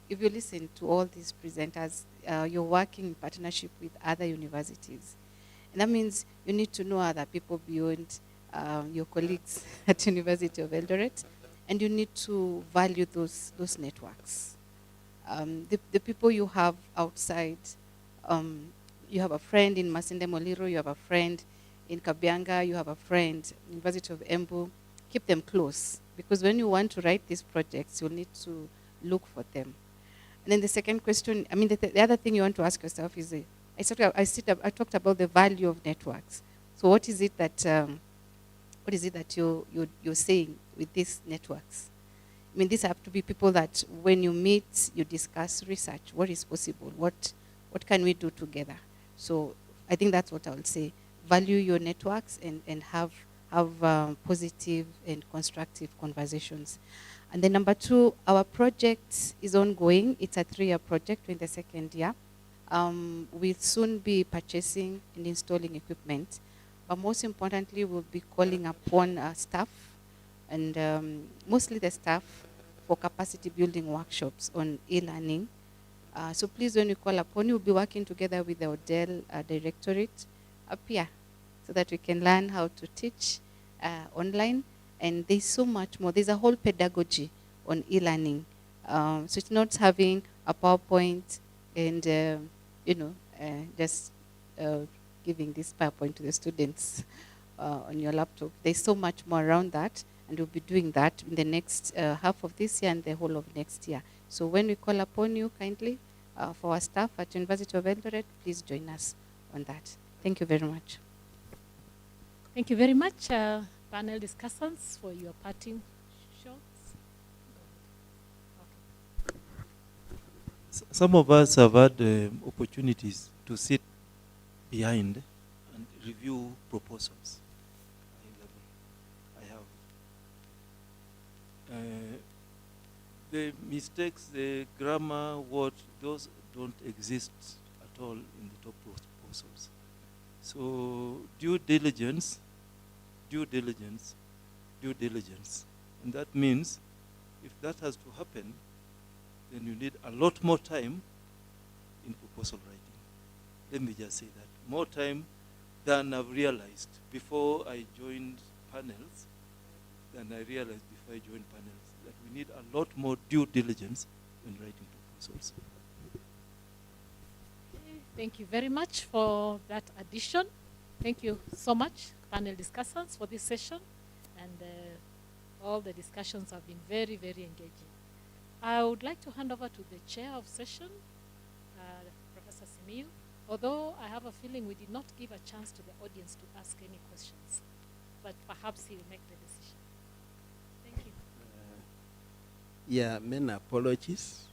if you listen to all these presenters, you're working in partnership with other universities. And that means you need to know other people beyond your colleagues at University of Eldoret, and you need to value those networks. The people you have outside, you have a friend in Masinde Muliro, you have a friend in Kabianga, you have a friend in University of Embu. Keep them close, because when you want to write these projects, you'll need to look for them. And then the second question, I mean, the other thing you want to ask yourself is, I talked about the value of networks. So what is it that you're saying with these networks? I mean, these have to be people that when you meet, you discuss research. What is possible? What can we do together? So I think that's what I would say. Value your networks and have positive and constructive conversations. And then number two, our project is ongoing. It's a 3-year project. We're in the second year. We'll soon be purchasing and installing equipment. But most importantly, we'll be calling upon staff and mostly the staff for capacity building workshops on e-learning. So please, when we call upon you, we'll be working together with the Odell Directorate up here so that we can learn how to teach online. And there's so much more. There's a whole pedagogy on e-learning. So it's not having a PowerPoint and, just giving this PowerPoint to the students on your laptop. There's so much more around that, and we'll be doing that in the next half of this year and the whole of next year. So when we call upon you kindly for our staff at University of Eldoret, please join us on that. Thank you very much. Thank you very much, panel discussants, for your parting shots. some of us have had opportunities to sit behind and review proposals. I have. The mistakes, the grammar, those don't exist at all in the top proposals. So due diligence. And that means if that has to happen, then you need a lot more time in proposal writing. Let me just say that. More time than I've realized before I joined panels, that we need a lot more due diligence in writing proposals. Thank you very much for that addition. Thank you so much, panel discussants, for this session. And all the discussions have been very, very engaging. I would like to hand over to the chair of session, Professor Simiyu, although I have a feeling we did not give a chance to the audience to ask any questions, but perhaps he will make the decision. Thank you. Yeah, many apologies.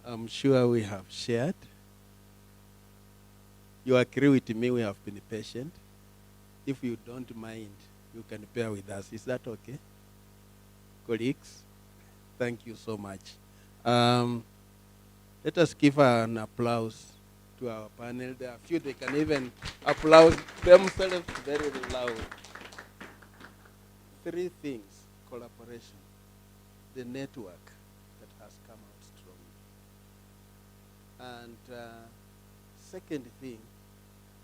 I'm sure we have shared. You agree with me, we have been patient. If you don't mind, you can bear with us. Is that okay? Colleagues, thank you so much. Let us give an applause to our panel. There are a few, they can even applaud themselves very loud. 3 things: collaboration, the network that has come out strongly. And second thing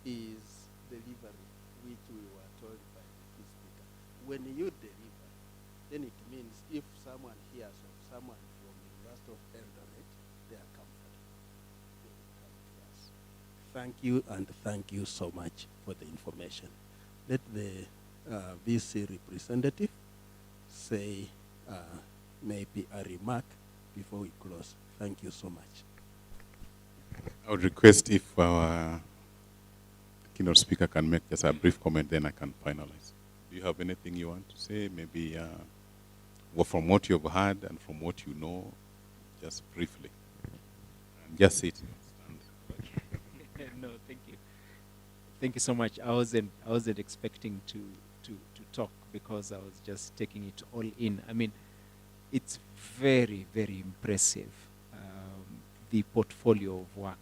is delivery, which we were told by the key speaker. When you deliver, then it means if someone hears of someone from the University of Eldoret, they are comfortable. They will come to us. Thank you, and thank you so much for the information. Let the VC representative say maybe a remark before we close. Thank you so much. I would request if our keynote speaker can make just a brief comment, then I can finalize. Do you have anything you want to say? Maybe from what you've heard and from what you know, just briefly. And just sit. No, thank you. Thank you so much. I wasn't expecting to talk because I was just taking it all in. I mean, it's very, very impressive, the portfolio of work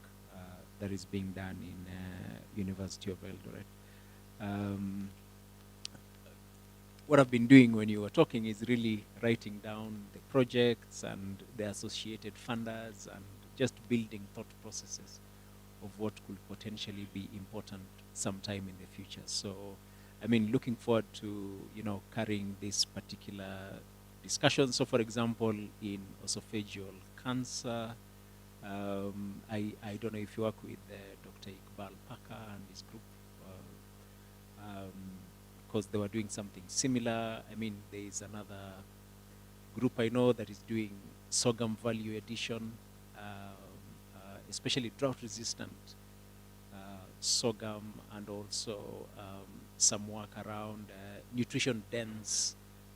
that is being done in University of Eldoret. What I've been doing when you were talking is really writing down the projects and the associated funders and just building thought processes of what could potentially be important sometime in the future. So, I mean, looking forward to, carrying this particular discussion. So, for example, in esophageal cancer, I don't know if you work with Dr. Iqbal Parker and his group, because they were doing something similar. I mean, there is another group I know that is doing sorghum value addition, especially drought-resistant sorghum, and also some work around nutrition-dense,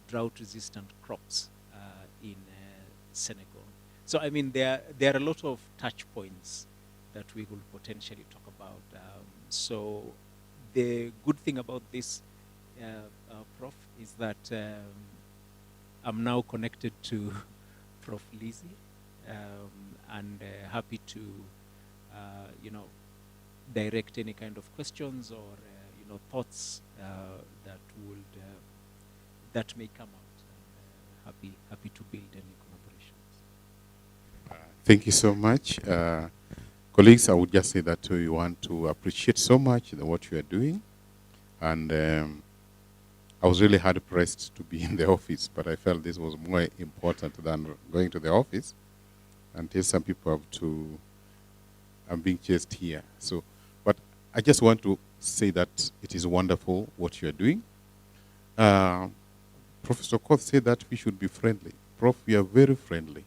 drought-resistant crops in Senegal. So, I mean, there are a lot of touch points that we will potentially talk about. So, the good thing about this, Prof, is that I'm now connected to Prof. Lizzie, and happy to, direct any kind of questions or, thoughts that may come out. And, happy to build any collaborations. Thank you so much. Colleagues, I would just say that we want to appreciate so much what you are doing. And I was really hard-pressed to be in the office, but I felt this was more important than going to the office until some people have to, I'm being chased here. So, but I just want to say that it is wonderful what you are doing. Professor Koth said that we should be friendly. Prof, we are very friendly.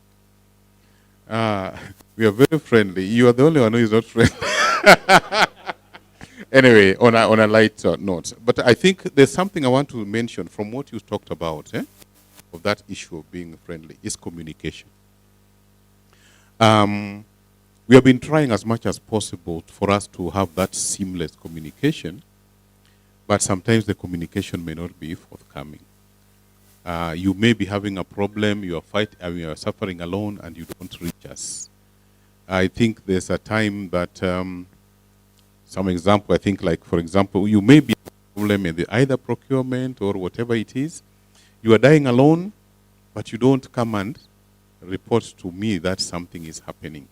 We are very friendly. You are the only one who is not friendly. Anyway, on a light note. But I think there's something I want to mention from what you talked about. of that issue of being friendly is communication. We have been trying as much as possible for us to have that seamless communication, but sometimes the communication may not be forthcoming. You may be having a problem, you are suffering alone, and you don't reach us. I think there's a time that, some example, I think like, for example, you may be a problem in either procurement or whatever it is. You are dying alone, but you don't come and report to me that something is happening.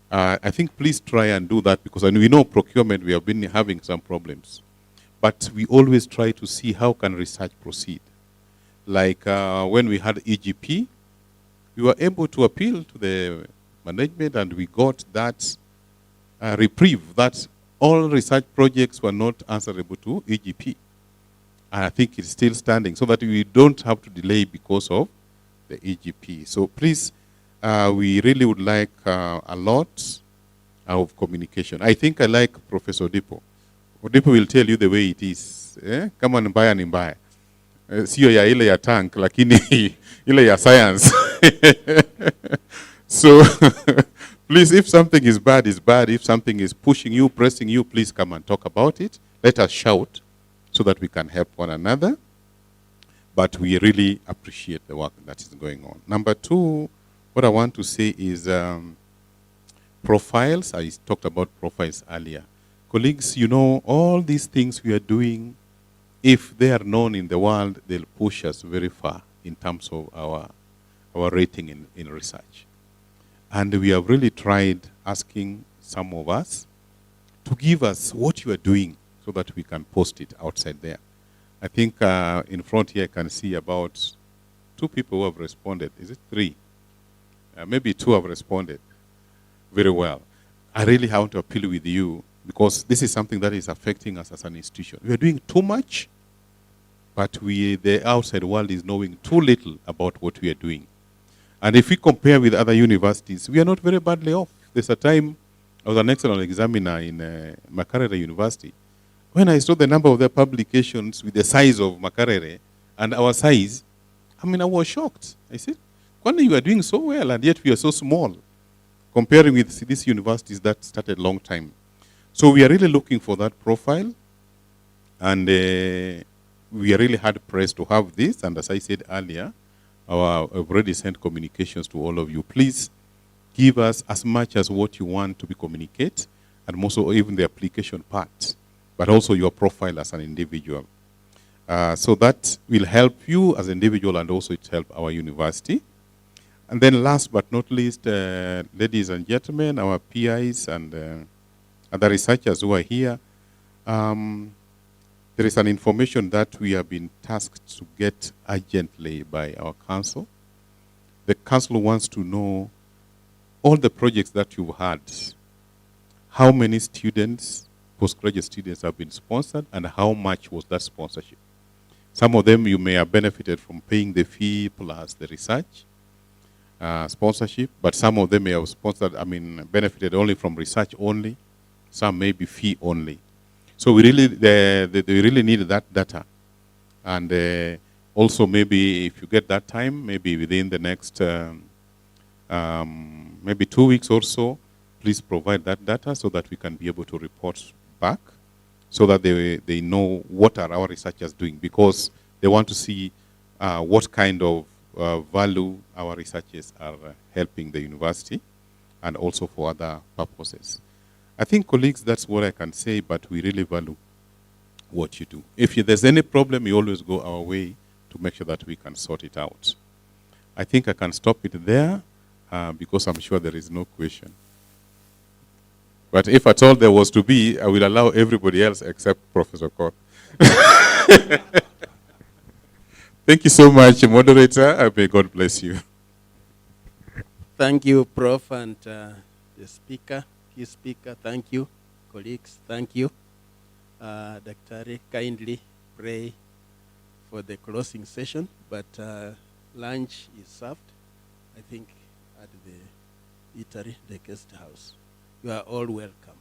I think please try and do that, because we know procurement, we have been having some problems. But we always try to see how can research proceed. Like when we had EGP, we were able to appeal to the management, and we got that reprieve that all research projects were not answerable to EGP. And I think it's still standing, so that we don't have to delay because of the EGP. So please, we really would like a lot of communication. I think I like Professor Odipo. Odipo will tell you the way it is. Come on, buy and buy. Sio ya ile ya tank, lakini ile ya science. So, please, if something is bad, it's bad. If something is pushing you, pressing you, please come and talk about it. Let us shout so that we can help one another. But we really appreciate the work that is going on. Number two, what I want to say is profiles. I talked about profiles earlier. Colleagues, you know, all these things we are doing, if they are known in the world, they'll push us very far in terms of our rating in research. And we have really tried asking some of us to give us what you are doing so that we can post it outside there. I think in front here I can see about 2 people who have responded. Is it 3? Maybe 2 have responded very well. I really want to appeal with you, because this is something that is affecting us as an institution. We are doing too much, but the outside world is knowing too little about what we are doing. And if we compare with other universities, we are not very badly off. There's a time I was an external examiner in Makerere University. When I saw the number of their publications with the size of Makerere and our size, I mean, I was shocked. I said, "Kwani you are doing so well, and yet we are so small," comparing with these universities that started a long time. So we are really looking for that profile, and we are really hard pressed to have this. And as I said earlier, I've already sent communications to all of you. Please give us as much as what you want to be communicate, and also even the application part, but also your profile as an individual. So that will help you as an individual, and also it help our university. And then last but not least, ladies and gentlemen, our PIs and other researchers who are here, there is an information that we have been tasked to get urgently by our council. The council wants to know all the projects that you've had, how many students, postgraduate students, have been sponsored, and how much was that sponsorship. Some of them you may have benefited from paying the fee plus the research sponsorship, but some of them may have benefited only from research only. Some may be fee only. So we really, they really need that data. And also maybe if you get that time, maybe within the next maybe 2 weeks or so, please provide that data so that we can be able to report back, so that they know what are our researchers doing, because they want to see what kind of value our researchers are helping the university, and also for other purposes. I think, colleagues, that's what I can say, but we really value what you do. If there's any problem, you always go our way to make sure that we can sort it out. I think I can stop it there, because I'm sure there is no question. But if at all there was to be, I will allow everybody else except Professor Koth. Thank you so much, moderator. May God bless you. Thank you, Prof, and the speaker, key speaker. Thank you, colleagues. Thank you. Dr. kindly pray for the closing session, but lunch is served, I think, at the eatery, the guest house. You are all welcome.